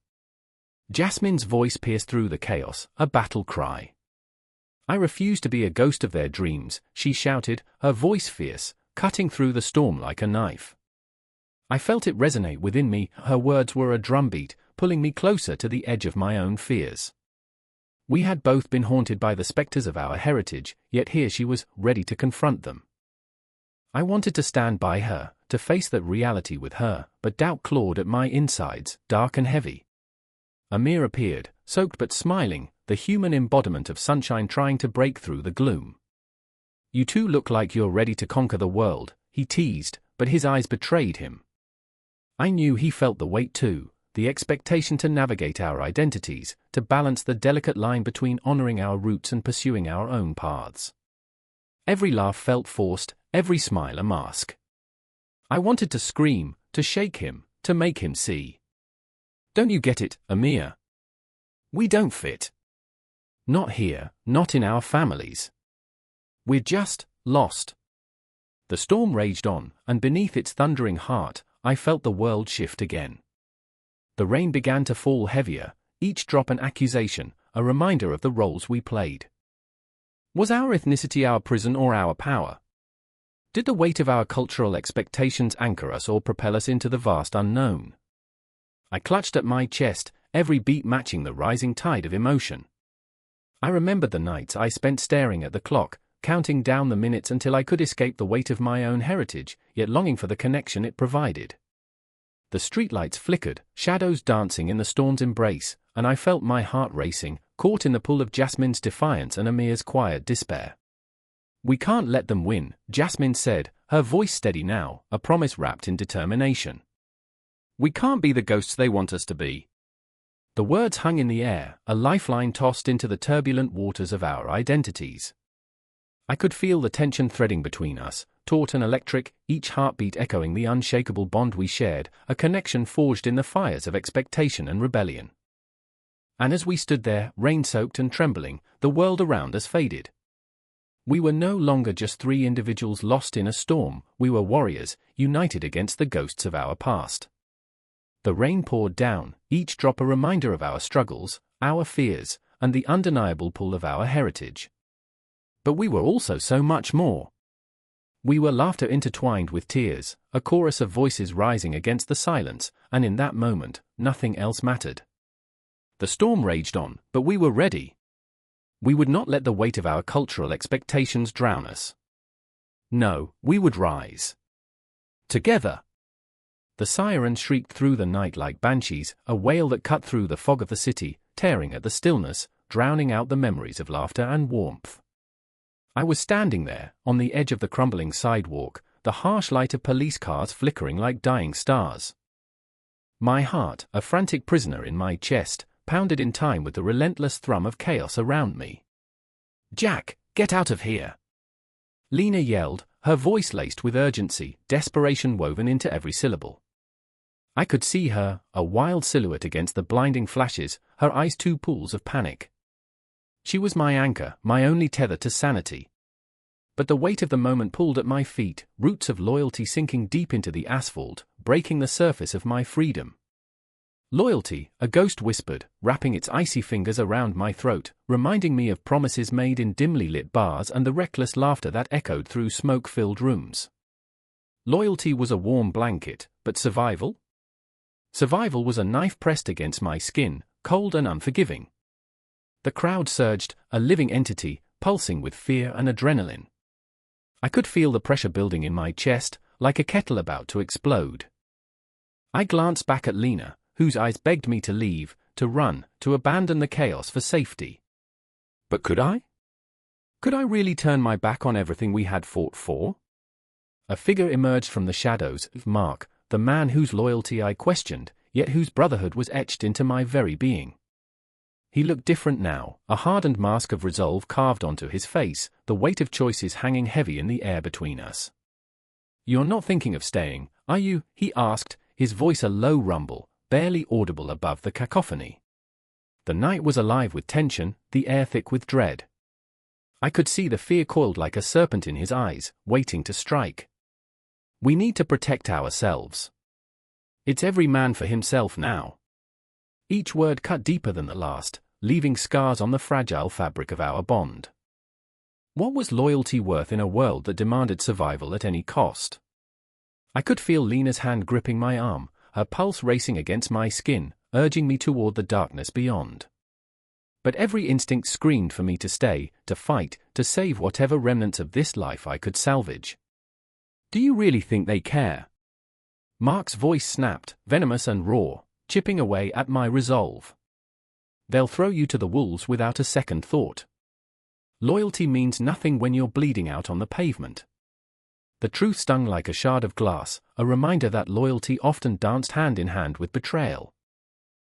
Jasmine's voice pierced through the chaos, a battle cry. I refuse to be a ghost of their dreams, she shouted, her voice fierce, cutting through the storm like a knife. I felt it resonate within me, her words were a drumbeat, pulling me closer to the edge of my own fears. We had both been haunted by the specters of our heritage, yet here she was, ready to confront them. I wanted to stand by her, to face that reality with her, but doubt clawed at my insides, dark and heavy. Amir appeared, soaked but smiling, the human embodiment of sunshine trying to break through the gloom. You two look like you're ready to conquer the world, he teased, but his eyes betrayed him. I knew he felt the weight too, the expectation to navigate our identities, to balance the delicate line between honoring our roots and pursuing our own paths. Every laugh felt forced, every smile a mask. I wanted to scream, to shake him, to make him see. Don't you get it, Amir? We don't fit. Not here, not in our families. We're just lost. The storm raged on, and beneath its thundering heart, I felt the world shift again. The rain began to fall heavier, each drop an accusation, a reminder of the roles we played. Was our ethnicity our prison or our power? Did the weight of our cultural expectations anchor us or propel us into the vast unknown? I clutched at my chest, every beat matching the rising tide of emotion. I remembered the nights I spent staring at the clock, counting down the minutes until I could escape the weight of my own heritage, yet longing for the connection it provided. The streetlights flickered, shadows dancing in the storm's embrace, and I felt my heart racing, caught in the pull of Jasmine's defiance and Amir's quiet despair. We can't let them win, Jasmine said, her voice steady now, a promise wrapped in determination. We can't be the ghosts they want us to be. The words hung in the air, a lifeline tossed into the turbulent waters of our identities. I could feel the tension threading between us, taut and electric, each heartbeat echoing the unshakable bond we shared, a connection forged in the fires of expectation and rebellion. And as we stood there, rain-soaked and trembling, the world around us faded. We were no longer just three individuals lost in a storm, we were warriors, united against the ghosts of our past. The rain poured down, each drop a reminder of our struggles, our fears, and the undeniable pull of our heritage. But we were also so much more. We were laughter intertwined with tears, a chorus of voices rising against the silence, and in that moment, nothing else mattered. The storm raged on, but we were ready. We would not let the weight of our cultural expectations drown us. No, we would rise. Together. The sirens shrieked through the night like banshees, a wail that cut through the fog of the city, tearing at the stillness, drowning out the memories of laughter and warmth. I was standing there, on the edge of the crumbling sidewalk, the harsh light of police cars flickering like dying stars. My heart, a frantic prisoner in my chest, pounded in time with the relentless thrum of chaos around me. Jack, get out of here! Lena yelled, her voice laced with urgency, desperation woven into every syllable. I could see her, a wild silhouette against the blinding flashes, her eyes two pools of panic. She was my anchor, my only tether to sanity. But the weight of the moment pulled at my feet, roots of loyalty sinking deep into the asphalt, breaking the surface of my freedom. Loyalty, a ghost whispered, wrapping its icy fingers around my throat, reminding me of promises made in dimly lit bars and the reckless laughter that echoed through smoke-filled rooms. Loyalty was a warm blanket, but survival? Survival was a knife pressed against my skin, cold and unforgiving. The crowd surged, a living entity, pulsing with fear and adrenaline. I could feel the pressure building in my chest, like a kettle about to explode. I glanced back at Lena, whose eyes begged me to leave, to run, to abandon the chaos for safety. But could I? Could I really turn my back on everything we had fought for? A figure emerged from the shadows, Mark, the man whose loyalty I questioned, yet whose brotherhood was etched into my very being. He looked different now, a hardened mask of resolve carved onto his face, the weight of choices hanging heavy in the air between us. "You're not thinking of staying, are you?" he asked, his voice a low rumble, barely audible above the cacophony. The night was alive with tension, the air thick with dread. I could see the fear coiled like a serpent in his eyes, waiting to strike. "We need to protect ourselves. It's every man for himself now." Each word cut deeper than the last, leaving scars on the fragile fabric of our bond. What was loyalty worth in a world that demanded survival at any cost? I could feel Lena's hand gripping my arm, her pulse racing against my skin, urging me toward the darkness beyond. But every instinct screamed for me to stay, to fight, to save whatever remnants of this life I could salvage. "Do you really think they care?" Mark's voice snapped, venomous and raw, chipping away at my resolve. "They'll throw you to the wolves without a second thought. Loyalty means nothing when you're bleeding out on the pavement." The truth stung like a shard of glass, a reminder that loyalty often danced hand in hand with betrayal.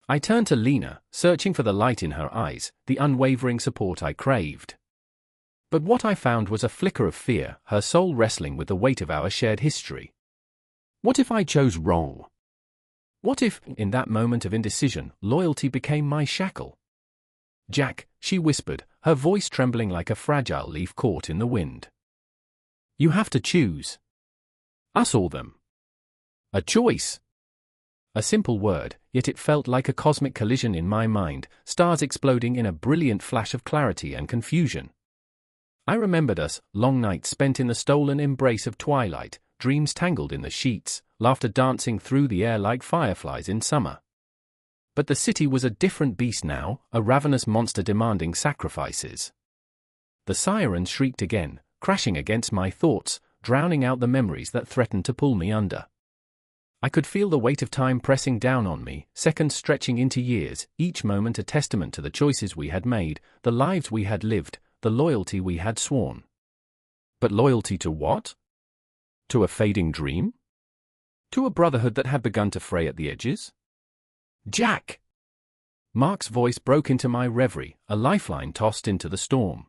I turned to Lena, searching for the light in her eyes, the unwavering support I craved. But what I found was a flicker of fear, her soul wrestling with the weight of our shared history. What if I chose wrong? What if, in that moment of indecision, loyalty became my shackle? "Jack," she whispered, her voice trembling like a fragile leaf caught in the wind. "You have to choose. Us or them. A choice." A simple word, yet it felt like a cosmic collision in my mind, stars exploding in a brilliant flash of clarity and confusion. I remembered us, long nights spent in the stolen embrace of twilight, dreams tangled in the sheets, laughter dancing through the air like fireflies in summer. But the city was a different beast now, a ravenous monster demanding sacrifices. The sirens shrieked again, crashing against my thoughts, drowning out the memories that threatened to pull me under. I could feel the weight of time pressing down on me, seconds stretching into years, each moment a testament to the choices we had made, the lives we had lived, the loyalty we had sworn. But loyalty to what? To a fading dream? To a brotherhood that had begun to fray at the edges? "Jack!" Mark's voice broke into my reverie, a lifeline tossed into the storm.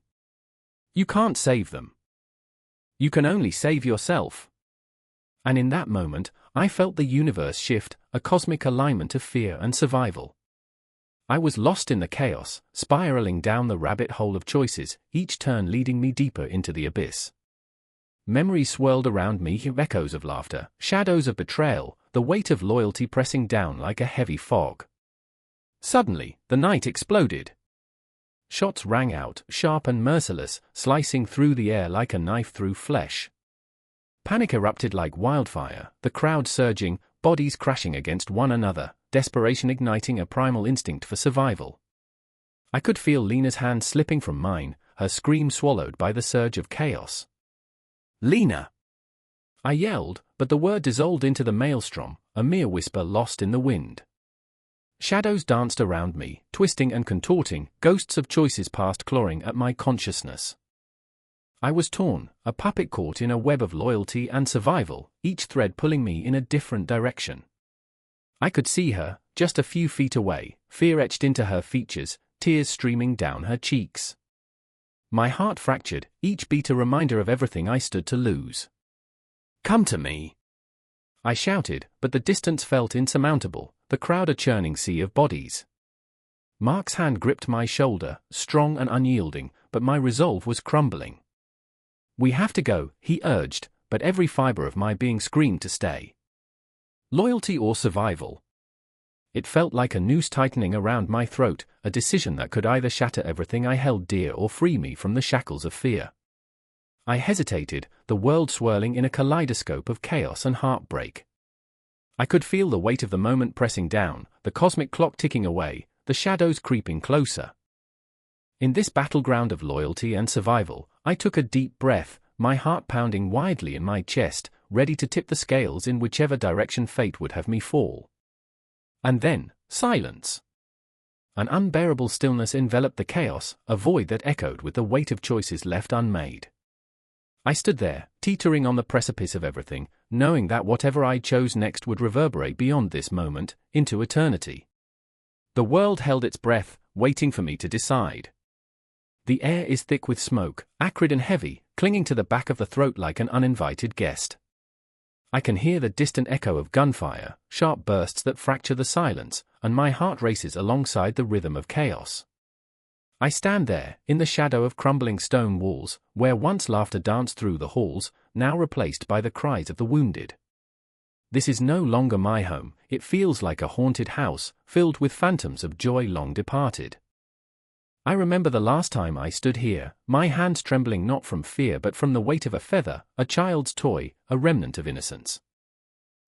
"You can't save them. You can only save yourself." And in that moment, I felt the universe shift, a cosmic alignment of fear and survival. I was lost in the chaos, spiraling down the rabbit hole of choices, each turn leading me deeper into the abyss. Memories swirled around me, echoes of laughter, shadows of betrayal, the weight of loyalty pressing down like a heavy fog. Suddenly, the night exploded. Shots rang out, sharp and merciless, slicing through the air like a knife through flesh. Panic erupted like wildfire, the crowd surging, bodies crashing against one another, desperation igniting a primal instinct for survival. I could feel Lena's hand slipping from mine, her scream swallowed by the surge of chaos. "Lena!" I yelled, but the word dissolved into the maelstrom, a mere whisper lost in the wind. Shadows danced around me, twisting and contorting, ghosts of choices past clawing at my consciousness. I was torn, a puppet caught in a web of loyalty and survival, each thread pulling me in a different direction. I could see her, just a few feet away, fear etched into her features, tears streaming down her cheeks. My heart fractured, each beat a reminder of everything I stood to lose. "Come to me!" I shouted, but the distance felt insurmountable, the crowd a churning sea of bodies. Mark's hand gripped my shoulder, strong and unyielding, but my resolve was crumbling. "We have to go," he urged, but every fiber of my being screamed to stay. Loyalty or survival? It felt like a noose tightening around my throat, a decision that could either shatter everything I held dear or free me from the shackles of fear. I hesitated, the world swirling in a kaleidoscope of chaos and heartbreak. I could feel the weight of the moment pressing down, the cosmic clock ticking away, the shadows creeping closer. In this battleground of loyalty and survival, I took a deep breath, my heart pounding wildly in my chest, ready to tip the scales in whichever direction fate would have me fall. And then, silence. An unbearable stillness enveloped the chaos, a void that echoed with the weight of choices left unmade. I stood there, teetering on the precipice of everything, knowing that whatever I chose next would reverberate beyond this moment, into eternity. The world held its breath, waiting for me to decide. The air is thick with smoke, acrid and heavy, clinging to the back of the throat like an uninvited guest. I can hear the distant echo of gunfire, sharp bursts that fracture the silence, and my heart races alongside the rhythm of chaos. I stand there, in the shadow of crumbling stone walls, where once laughter danced through the halls, now replaced by the cries of the wounded. This is no longer my home, it feels like a haunted house, filled with phantoms of joy long departed. I remember the last time I stood here, my hands trembling not from fear but from the weight of a feather, a child's toy, a remnant of innocence.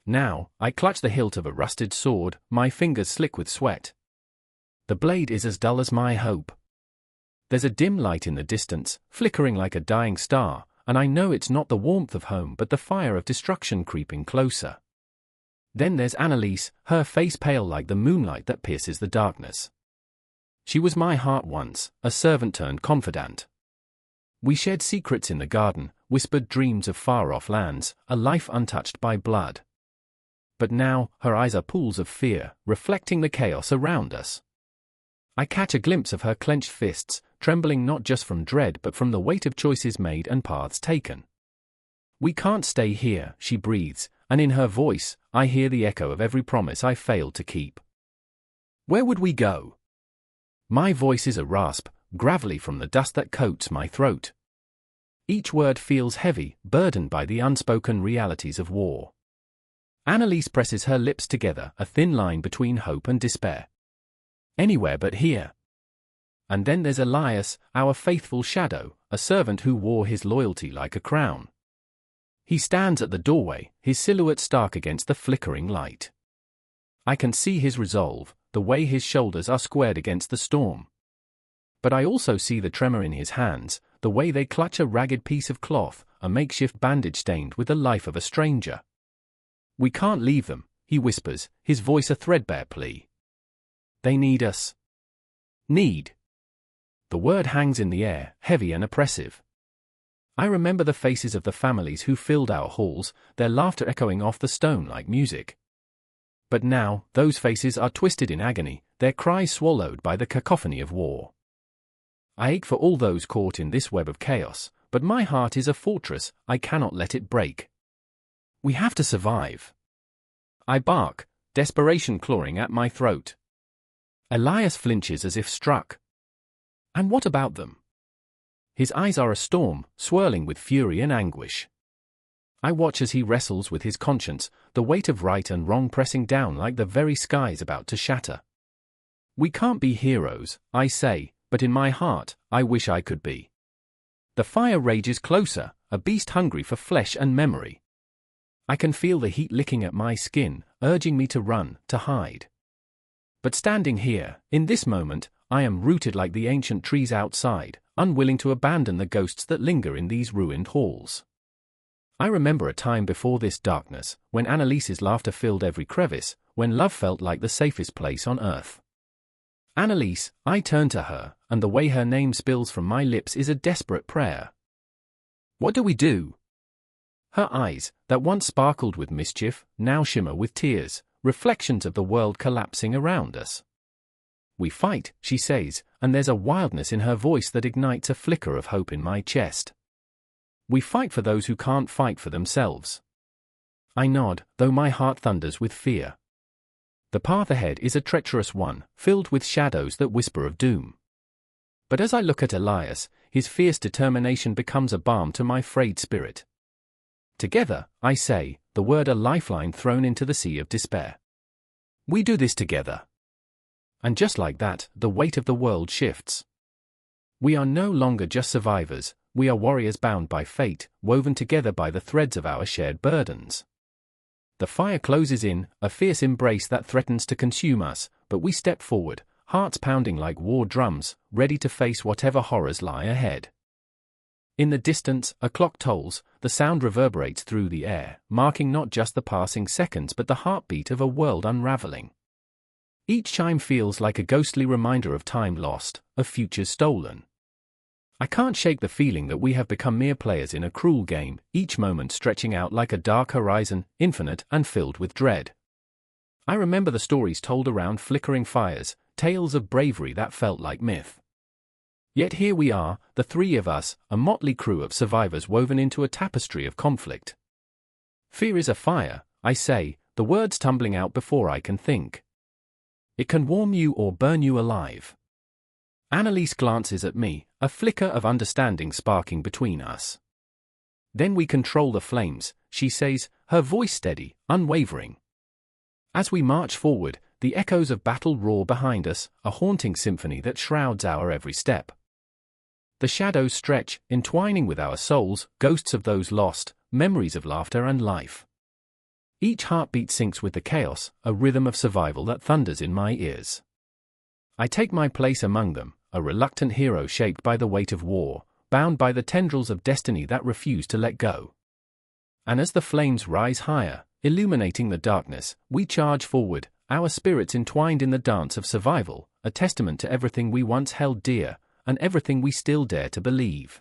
Now, I clutch the hilt of a rusted sword, my fingers slick with sweat. The blade is as dull as my hope. There's a dim light in the distance, flickering like a dying star, and I know it's not the warmth of home but the fire of destruction creeping closer. Then there's Annalise, her face pale like the moonlight that pierces the darkness. She was my heart once, a servant turned confidant. We shared secrets in the garden, whispered dreams of far-off lands, a life untouched by blood. But now, her eyes are pools of fear, reflecting the chaos around us. I catch a glimpse of her clenched fists, trembling not just from dread but from the weight of choices made and paths taken. "We can't stay here," she breathes, and in her voice, I hear the echo of every promise I failed to keep. "Where would we go?" My voice is a rasp, gravelly from the dust that coats my throat. Each word feels heavy, burdened by the unspoken realities of war. Annalise presses her lips together, a thin line between hope and despair. "Anywhere but here." And then there's Elias, our faithful shadow, a servant who wore his loyalty like a crown. He stands at the doorway, his silhouette stark against the flickering light. I can see his resolve, the way his shoulders are squared against the storm. But I also see the tremor in his hands, the way they clutch a ragged piece of cloth, a makeshift bandage stained with the life of a stranger. "We can't leave them," he whispers, his voice a threadbare plea. "They need us." Need. The word hangs in the air, heavy and oppressive. I remember the faces of the families who filled our halls, their laughter echoing off the stone like music. But now, those faces are twisted in agony, their cries swallowed by the cacophony of war. I ache for all those caught in this web of chaos, but my heart is a fortress, I cannot let it break. We have to survive. I bark, desperation clawing at my throat. Elias flinches as if struck. And what about them? His eyes are a storm, swirling with fury and anguish. I watch as he wrestles with his conscience, the weight of right and wrong pressing down like the very skies about to shatter. "We can't be heroes," I say, but in my heart, I wish I could be. The fire rages closer, a beast hungry for flesh and memory. I can feel the heat licking at my skin, urging me to run, to hide. But standing here, in this moment, I am rooted like the ancient trees outside, unwilling to abandon the ghosts that linger in these ruined halls. I remember a time before this darkness, when Annalise's laughter filled every crevice, when love felt like the safest place on earth. Annalise, I turn to her, and the way her name spills from my lips is a desperate prayer. "What do we do?" Her eyes, that once sparkled with mischief, now shimmer with tears, reflections of the world collapsing around us. "We fight," she says, and there's a wildness in her voice that ignites a flicker of hope in my chest. "We fight for those who can't fight for themselves." I nod, though my heart thunders with fear. The path ahead is a treacherous one, filled with shadows that whisper of doom. But as I look at Elias, his fierce determination becomes a balm to my frayed spirit. Together, I say, the word a lifeline thrown into the sea of despair. "We do this together." And just like that, the weight of the world shifts. We are no longer just survivors, we are warriors bound by fate, woven together by the threads of our shared burdens. The fire closes in, a fierce embrace that threatens to consume us, but we step forward, hearts pounding like war drums, ready to face whatever horrors lie ahead. In the distance, a clock tolls, the sound reverberates through the air, marking not just the passing seconds but the heartbeat of a world unraveling. Each chime feels like a ghostly reminder of time lost, of futures stolen. I can't shake the feeling that we have become mere players in a cruel game, each moment stretching out like a dark horizon, infinite and filled with dread. I remember the stories told around flickering fires, tales of bravery that felt like myth. Yet here we are, the three of us, a motley crew of survivors woven into a tapestry of conflict. Fear is a fire, I say, the words tumbling out before I can think. It can warm you or burn you alive. Annalise glances at me, a flicker of understanding sparking between us. Then we control the flames, she says, her voice steady, unwavering. As we march forward, the echoes of battle roar behind us, a haunting symphony that shrouds our every step. The shadows stretch, entwining with our souls, ghosts of those lost, memories of laughter and life. Each heartbeat syncs with the chaos, a rhythm of survival that thunders in my ears. I take my place among them, a reluctant hero shaped by the weight of war, bound by the tendrils of destiny that refuse to let go. And as the flames rise higher, illuminating the darkness, we charge forward, our spirits entwined in the dance of survival, a testament to everything we once held dear, and everything we still dare to believe.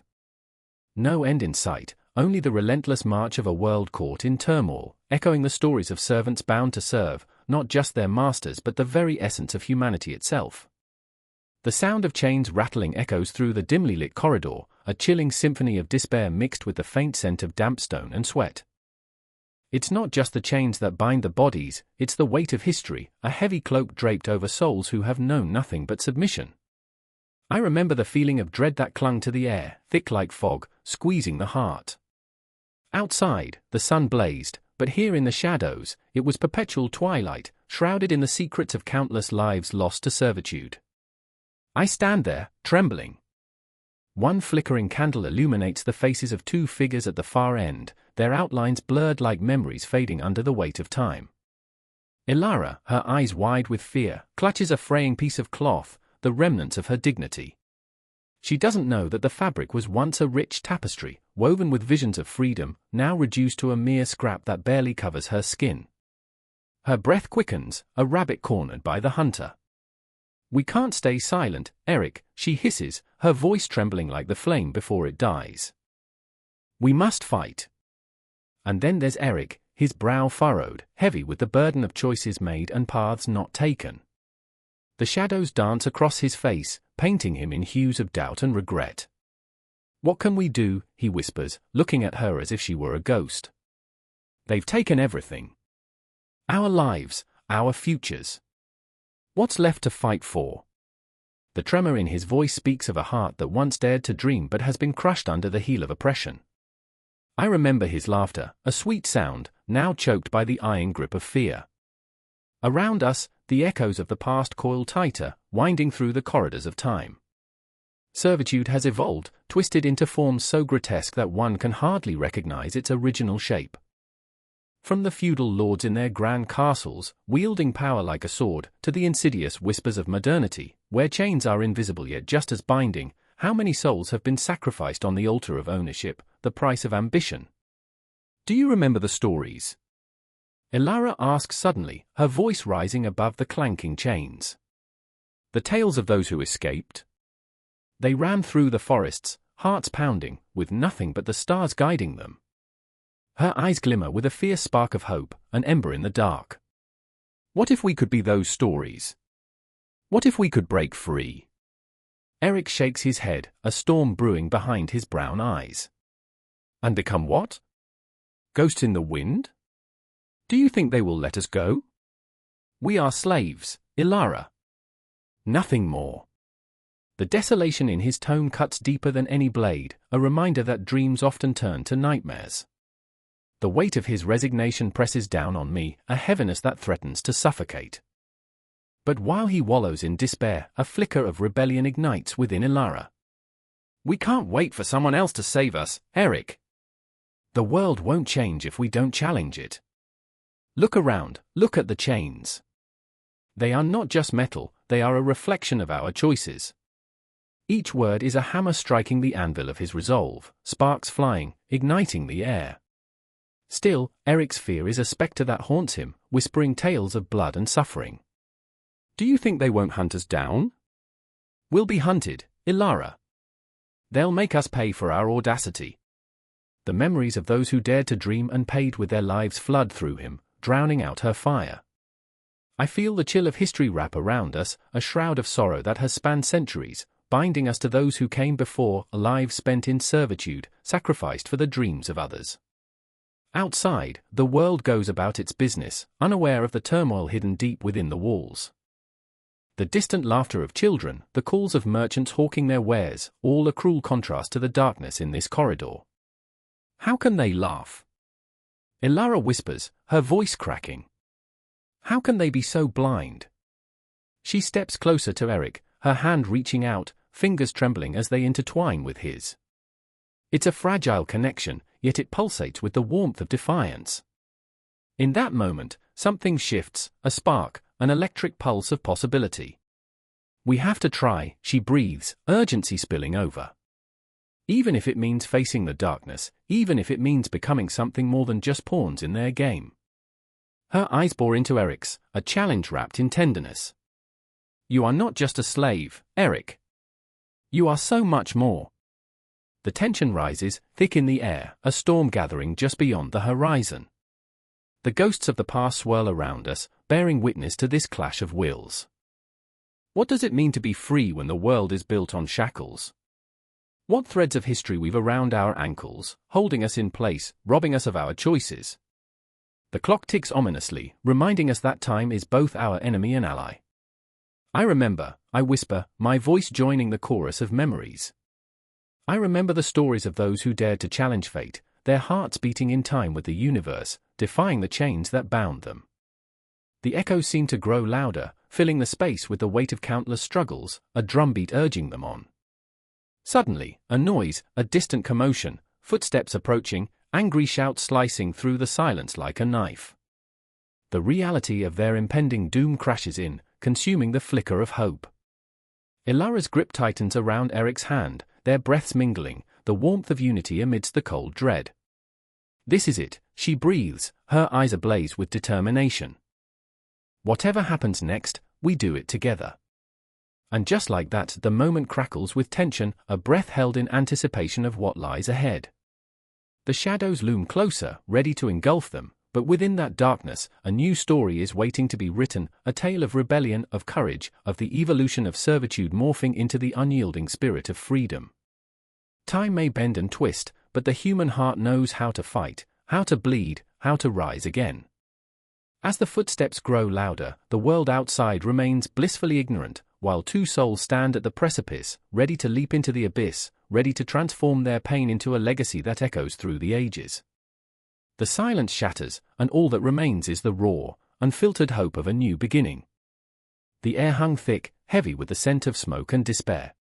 No end in sight, only the relentless march of a world caught in turmoil, echoing the stories of servants bound to serve, not just their masters but the very essence of humanity itself. The sound of chains rattling echoes through the dimly lit corridor, a chilling symphony of despair mixed with the faint scent of damp stone and sweat. It's not just the chains that bind the bodies, it's the weight of history, a heavy cloak draped over souls who have known nothing but submission. I remember the feeling of dread that clung to the air, thick like fog, squeezing the heart. Outside, the sun blazed, but here in the shadows, it was perpetual twilight, shrouded in the secrets of countless lives lost to servitude. I stand there, trembling. One flickering candle illuminates the faces of two figures at the far end, their outlines blurred like memories fading under the weight of time. Ilara, her eyes wide with fear, clutches a fraying piece of cloth, the remnants of her dignity. She doesn't know that the fabric was once a rich tapestry, woven with visions of freedom, now reduced to a mere scrap that barely covers her skin. Her breath quickens, a rabbit cornered by the hunter. "We can't stay silent, Eric," she hisses, her voice trembling like the flame before it dies. "We must fight." And then there's Eric, his brow furrowed, heavy with the burden of choices made and paths not taken. The shadows dance across his face, painting him in hues of doubt and regret. "What can we do?" he whispers, looking at her as if she were a ghost. "They've taken everything. Our lives, our futures. What's left to fight for?" The tremor in his voice speaks of a heart that once dared to dream but has been crushed under the heel of oppression. I remember his laughter, a sweet sound, now choked by the iron grip of fear. Around us, the echoes of the past coil tighter, winding through the corridors of time. Servitude has evolved, twisted into forms so grotesque that one can hardly recognize its original shape. From the feudal lords in their grand castles, wielding power like a sword, to the insidious whispers of modernity, where chains are invisible yet just as binding, how many souls have been sacrificed on the altar of ownership, the price of ambition? "Do you remember the stories?" Ilara asks suddenly, her voice rising above the clanking chains. "The tales of those who escaped? They ran through the forests, hearts pounding, with nothing but the stars guiding them." Her eyes glimmer with a fierce spark of hope, an ember in the dark. "What if we could be those stories? What if we could break free?" Eric shakes his head, a storm brewing behind his brown eyes. "And become what? Ghosts in the wind? Do you think they will let us go? We are slaves, Ilara. Nothing more." The desolation in his tone cuts deeper than any blade, a reminder that dreams often turn to nightmares. The weight of his resignation presses down on me, a heaviness that threatens to suffocate. But while he wallows in despair, a flicker of rebellion ignites within Ilara. "We can't wait for someone else to save us, Eric. The world won't change if we don't challenge it. Look around, look at the chains. They are not just metal, they are a reflection of our choices." Each word is a hammer striking the anvil of his resolve, sparks flying, igniting the air. Still, Eric's fear is a spectre that haunts him, whispering tales of blood and suffering. Do you think they won't hunt us down? We'll be hunted, Ilara. They'll make us pay for our audacity. The memories of those who dared to dream and paid with their lives flood through him, drowning out her fire. I feel the chill of history wrap around us, a shroud of sorrow that has spanned centuries, binding us to those who came before, lives spent in servitude, sacrificed for the dreams of others. Outside, the world goes about its business, unaware of the turmoil hidden deep within the walls. The distant laughter of children, the calls of merchants hawking their wares, all a cruel contrast to the darkness in this corridor. How can they laugh? Ilara whispers, her voice cracking. How can they be so blind? She steps closer to Eric, her hand reaching out, fingers trembling as they intertwine with his. It's a fragile connection, yet it pulsates with the warmth of defiance. In that moment, something shifts, a spark, an electric pulse of possibility. We have to try, she breathes, urgency spilling over. Even if it means facing the darkness, even if it means becoming something more than just pawns in their game. Her eyes bore into Eric's, a challenge wrapped in tenderness. You are not just a slave, Eric. You are so much more. The tension rises, thick in the air, a storm gathering just beyond the horizon. The ghosts of the past swirl around us, bearing witness to this clash of wills. What does it mean to be free when the world is built on shackles? What threads of history weave around our ankles, holding us in place, robbing us of our choices? The clock ticks ominously, reminding us that time is both our enemy and ally. I remember, I whisper, my voice joining the chorus of memories. I remember the stories of those who dared to challenge fate, their hearts beating in time with the universe, defying the chains that bound them. The echoes seemed to grow louder, filling the space with the weight of countless struggles, a drumbeat urging them on. Suddenly, a noise, a distant commotion, footsteps approaching, angry shouts slicing through the silence like a knife. The reality of their impending doom crashes in, consuming the flicker of hope. Ilara's grip tightens around Eric's hand, their breaths mingling, the warmth of unity amidst the cold dread. This is it, she breathes, her eyes ablaze with determination. Whatever happens next, we do it together. And just like that, the moment crackles with tension, a breath held in anticipation of what lies ahead. The shadows loom closer, ready to engulf them, but within that darkness, a new story is waiting to be written, a tale of rebellion, of courage, of the evolution of servitude morphing into the unyielding spirit of freedom. Time may bend and twist, but the human heart knows how to fight, how to bleed, how to rise again. As the footsteps grow louder, the world outside remains blissfully ignorant, while two souls stand at the precipice, ready to leap into the abyss, ready to transform their pain into a legacy that echoes through the ages. The silence shatters, and all that remains is the raw, unfiltered hope of a new beginning. The air hung thick, heavy with the scent of smoke and despair.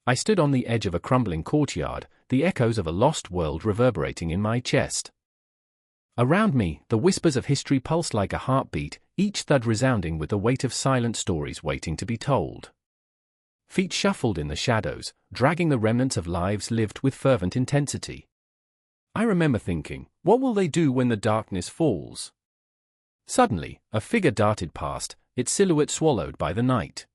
I stood on the edge of a crumbling courtyard, the echoes of a lost world reverberating in my chest. Around me, the whispers of history pulsed like a heartbeat, each thud resounding with the weight of silent stories waiting to be told. Feet shuffled in the shadows, dragging the remnants of lives lived with fervent intensity. I remember thinking, what will they do when the darkness falls? Suddenly, a figure darted past, its silhouette swallowed by the night.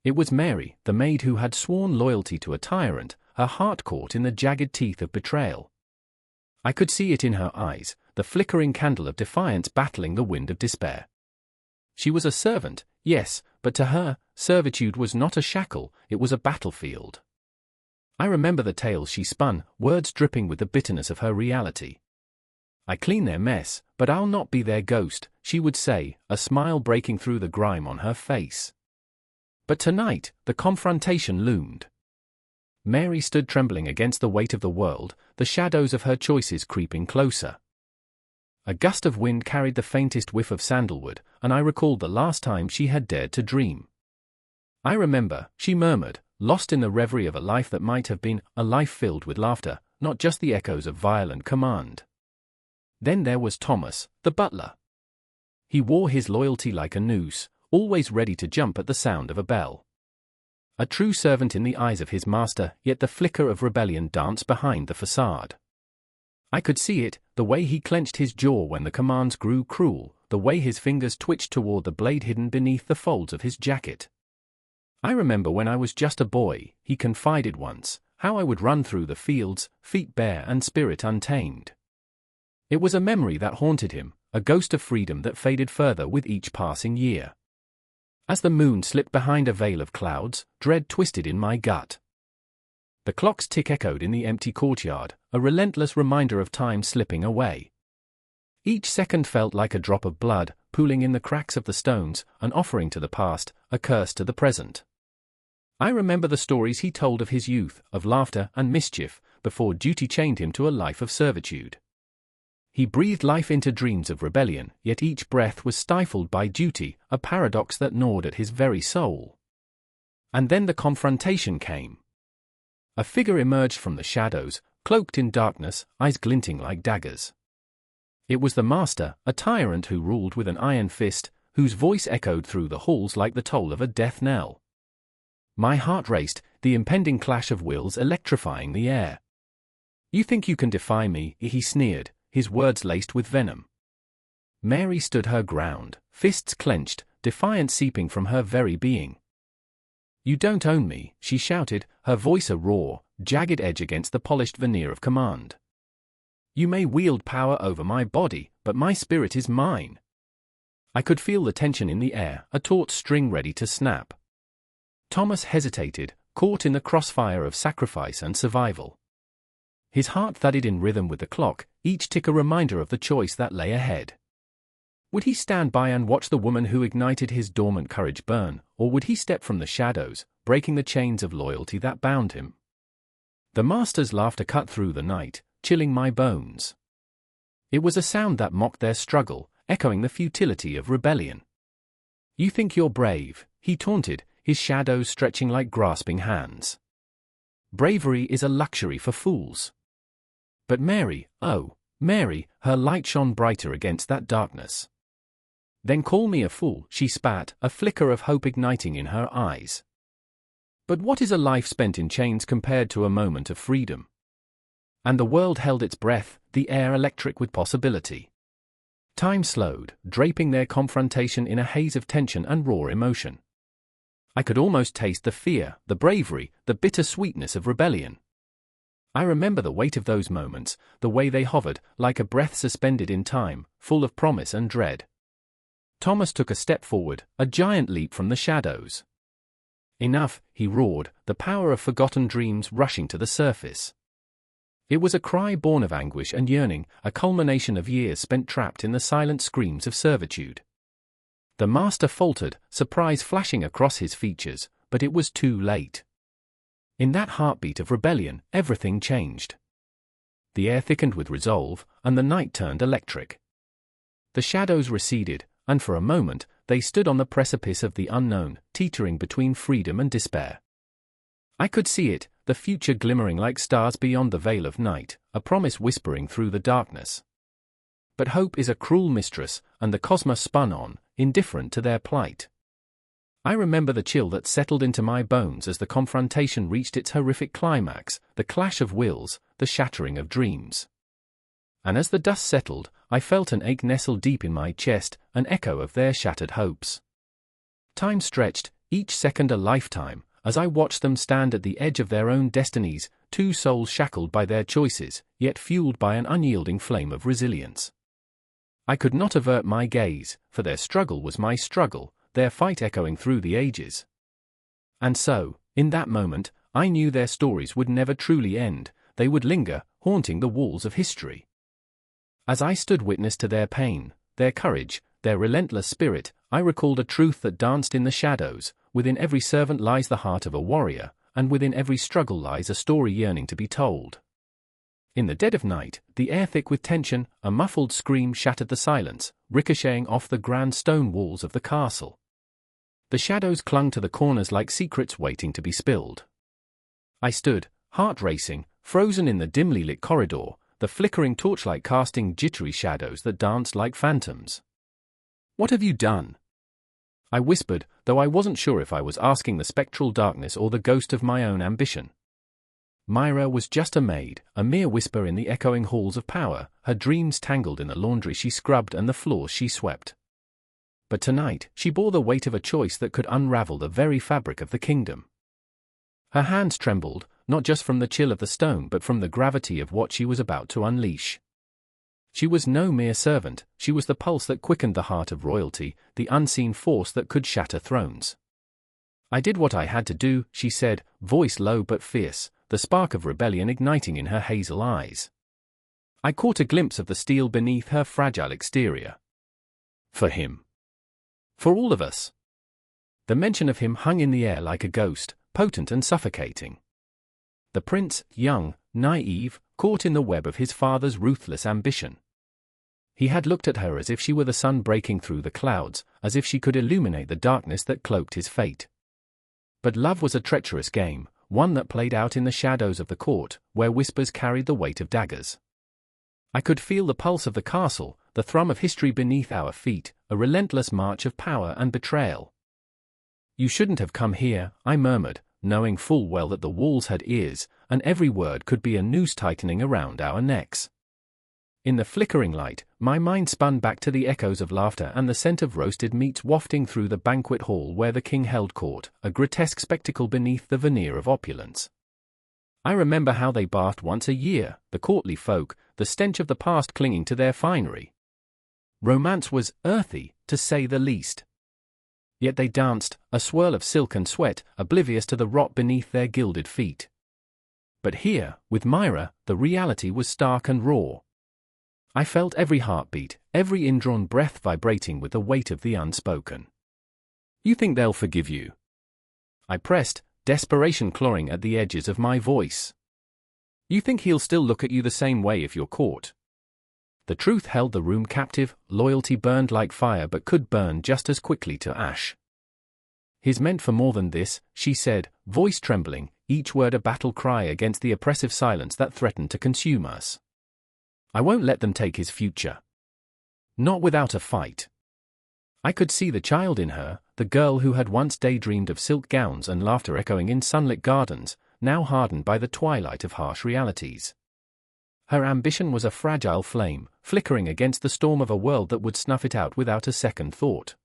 It was Mary, the maid who had sworn loyalty to a tyrant, her heart caught in the jagged teeth of betrayal. I could see it in her eyes, the flickering candle of defiance battling the wind of despair. She was a servant, yes, but to her, servitude was not a shackle, it was a battlefield. I remember the tales she spun, words dripping with the bitterness of her reality. I clean their mess, but I'll not be their ghost, she would say, a smile breaking through the grime on her face. But tonight, the confrontation loomed. Mary stood trembling against the weight of the world, the shadows of her choices creeping closer. A gust of wind carried the faintest whiff of sandalwood, and I recalled the last time she had dared to dream. I remember, she murmured, lost in the reverie of a life that might have been a life filled with laughter, not just the echoes of violent command. Then there was Thomas, the butler. He wore his loyalty like a noose, always ready to jump at the sound of a bell. A true servant in the eyes of his master, yet the flicker of rebellion danced behind the facade. I could see it, the way he clenched his jaw when the commands grew cruel, the way his fingers twitched toward the blade hidden beneath the folds of his jacket. I remember when I was just a boy, he confided once, how I would run through the fields, feet bare and spirit untamed. It was a memory that haunted him, a ghost of freedom that faded further with each passing year. As the moon slipped behind a veil of clouds, dread twisted in my gut. The clock's tick echoed in the empty courtyard, a relentless reminder of time slipping away. Each second felt like a drop of blood, pooling in the cracks of the stones, an offering to the past, a curse to the present. I remember the stories he told of his youth, of laughter and mischief, before duty chained him to a life of servitude. He breathed life into dreams of rebellion, yet each breath was stifled by duty, a paradox that gnawed at his very soul. And then the confrontation came. A figure emerged from the shadows, cloaked in darkness, eyes glinting like daggers. It was the master, a tyrant who ruled with an iron fist, whose voice echoed through the halls like the toll of a death knell. My heart raced, the impending clash of wills electrifying the air. "You think you can defy me?" he sneered, his words laced with venom. Mary stood her ground, fists clenched, defiance seeping from her very being. "You don't own me," she shouted, her voice a roar, jagged edge against the polished veneer of command. "You may wield power over my body, but my spirit is mine." I could feel the tension in the air, a taut string ready to snap. Thomas hesitated, caught in the crossfire of sacrifice and survival. His heart thudded in rhythm with the clock, each tick a reminder of the choice that lay ahead. Would he stand by and watch the woman who ignited his dormant courage burn, or would he step from the shadows, breaking the chains of loyalty that bound him? The master's laughter cut through the night, chilling my bones. It was a sound that mocked their struggle, echoing the futility of rebellion. "You think you're brave," he taunted, his shadows stretching like grasping hands. "Bravery is a luxury for fools." But Mary, oh, Mary, her light shone brighter against that darkness. "Then call me a fool," she spat, a flicker of hope igniting in her eyes. "But what is a life spent in chains compared to a moment of freedom?" And the world held its breath, the air electric with possibility. Time slowed, draping their confrontation in a haze of tension and raw emotion. I could almost taste the fear, the bravery, the bitter sweetness of rebellion. I remember the weight of those moments, the way they hovered, like a breath suspended in time, full of promise and dread. Thomas took a step forward, a giant leap from the shadows. "Enough," he roared, the power of forgotten dreams rushing to the surface. It was a cry born of anguish and yearning, a culmination of years spent trapped in the silent screams of servitude. The master faltered, surprise flashing across his features, but it was too late. In that heartbeat of rebellion, everything changed. The air thickened with resolve, and the night turned electric. The shadows receded, and for a moment, they stood on the precipice of the unknown, teetering between freedom and despair. I could see it, the future glimmering like stars beyond the veil of night, a promise whispering through the darkness. But hope is a cruel mistress, and the cosmos spun on, indifferent to their plight. I remember the chill that settled into my bones as the confrontation reached its horrific climax, the clash of wills, the shattering of dreams. And as the dust settled, I felt an ache nestle deep in my chest, an echo of their shattered hopes. Time stretched, each second a lifetime, as I watched them stand at the edge of their own destinies, two souls shackled by their choices, yet fueled by an unyielding flame of resilience. I could not avert my gaze, for their struggle was my struggle, their fight echoing through the ages. And so, in that moment, I knew their stories would never truly end, they would linger, haunting the walls of history. As I stood witness to their pain, their courage, their relentless spirit, I recalled a truth that danced in the shadows: within every servant lies the heart of a warrior, and within every struggle lies a story yearning to be told. In the dead of night, the air thick with tension, a muffled scream shattered the silence, ricocheting off the grand stone walls of the castle. The shadows clung to the corners like secrets waiting to be spilled. I stood, heart racing, frozen in the dimly lit corridor, the flickering torchlight casting jittery shadows that danced like phantoms. "What have you done?" I whispered, though I wasn't sure if I was asking the spectral darkness or the ghost of my own ambition. Myra was just a maid, a mere whisper in the echoing halls of power, her dreams tangled in the laundry she scrubbed and the floors she swept. But tonight, she bore the weight of a choice that could unravel the very fabric of the kingdom. Her hands trembled, not just from the chill of the stone but from the gravity of what she was about to unleash. She was no mere servant, she was the pulse that quickened the heart of royalty, the unseen force that could shatter thrones. "I did what I had to do," she said, voice low but fierce, the spark of rebellion igniting in her hazel eyes. I caught a glimpse of the steel beneath her fragile exterior. For him. For all of us. The mention of him hung in the air like a ghost, potent and suffocating. The prince, young, naive, caught in the web of his father's ruthless ambition. He had looked at her as if she were the sun breaking through the clouds, as if she could illuminate the darkness that cloaked his fate. But love was a treacherous game, one that played out in the shadows of the court, where whispers carried the weight of daggers. I could feel the pulse of the castle, the thrum of history beneath our feet, a relentless march of power and betrayal. "You shouldn't have come here," I murmured, knowing full well that the walls had ears, and every word could be a noose tightening around our necks. In the flickering light, my mind spun back to the echoes of laughter and the scent of roasted meats wafting through the banquet hall where the king held court, a grotesque spectacle beneath the veneer of opulence. I remember how they bathed once a year, the courtly folk, the stench of the past clinging to their finery. Romance was earthy, to say the least. Yet they danced, a swirl of silk and sweat, oblivious to the rot beneath their gilded feet. But here, with Myra, the reality was stark and raw. I felt every heartbeat, every indrawn breath vibrating with the weight of the unspoken. "You think they'll forgive you?" I pressed, desperation clawing at the edges of my voice. "You think he'll still look at you the same way if you're caught?" The truth held the room captive, loyalty burned like fire but could burn just as quickly to ash. "He's meant for more than this," she said, voice trembling, each word a battle cry against the oppressive silence that threatened to consume us. "I won't let them take his future. Not without a fight." I could see the child in her, the girl who had once daydreamed of silk gowns and laughter echoing in sunlit gardens, now hardened by the twilight of harsh realities. Her ambition was a fragile flame, flickering against the storm of a world that would snuff it out without a second thought.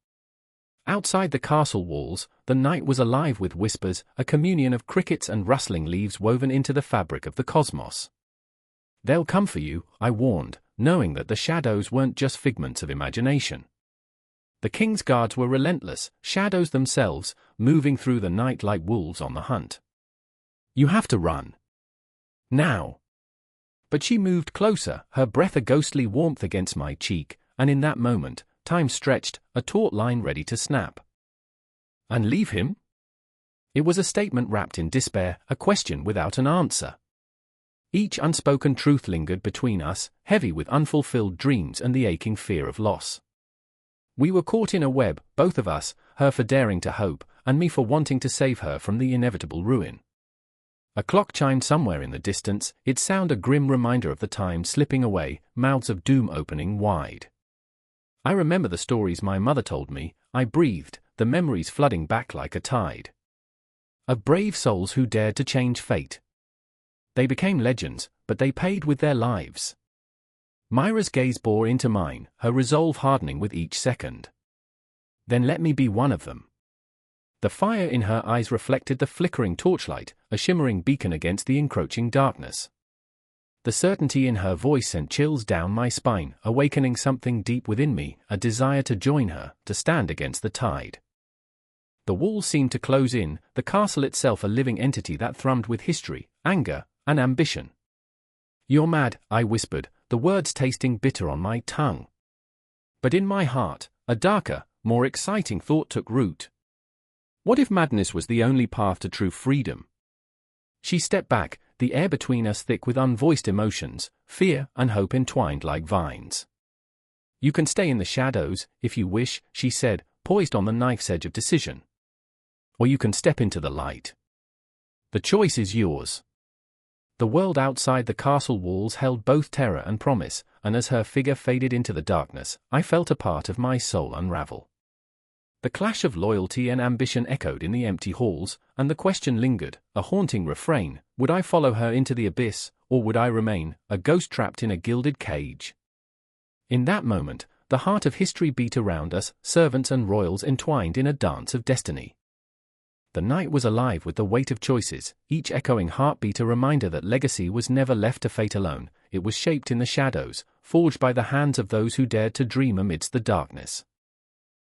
Outside the castle walls, the night was alive with whispers, a communion of crickets and rustling leaves woven into the fabric of the cosmos. "They'll come for you," I warned, knowing that the shadows weren't just figments of imagination. The king's guards were relentless, shadows themselves, moving through the night like wolves on the hunt. "You have to run. Now." But she moved closer, her breath a ghostly warmth against my cheek, and in that moment, time stretched, a taut line ready to snap. "And leave him?" It was a statement wrapped in despair, a question without an answer. Each unspoken truth lingered between us, heavy with unfulfilled dreams and the aching fear of loss. We were caught in a web, both of us, her for daring to hope, and me for wanting to save her from the inevitable ruin. A clock chimed somewhere in the distance, its sound a grim reminder of the time slipping away, mouths of doom opening wide. I remember the stories my mother told me, I breathed, the memories flooding back like a tide. Of brave souls who dared to change fate. They became legends, but they paid with their lives. Myra's gaze bore into mine, her resolve hardening with each second. "Then let me be one of them." The fire in her eyes reflected the flickering torchlight, a shimmering beacon against the encroaching darkness. The certainty in her voice sent chills down my spine, awakening something deep within me, a desire to join her, to stand against the tide. The walls seemed to close in, the castle itself a living entity that thrummed with history, anger, and ambition. "You're mad," I whispered, the words tasting bitter on my tongue. But in my heart, a darker, more exciting thought took root. What if madness was the only path to true freedom? She stepped back, the air between us thick with unvoiced emotions, fear and hope entwined like vines. "You can stay in the shadows, if you wish," she said, poised on the knife's edge of decision. "Or you can step into the light. The choice is yours." The world outside the castle walls held both terror and promise, and as her figure faded into the darkness, I felt a part of my soul unravel. The clash of loyalty and ambition echoed in the empty halls, and the question lingered, a haunting refrain: would I follow her into the abyss, or would I remain, a ghost trapped in a gilded cage? In that moment, the heart of history beat around us, servants and royals entwined in a dance of destiny. The night was alive with the weight of choices, each echoing heartbeat a reminder that legacy was never left to fate alone. It was shaped in the shadows, forged by the hands of those who dared to dream amidst the darkness.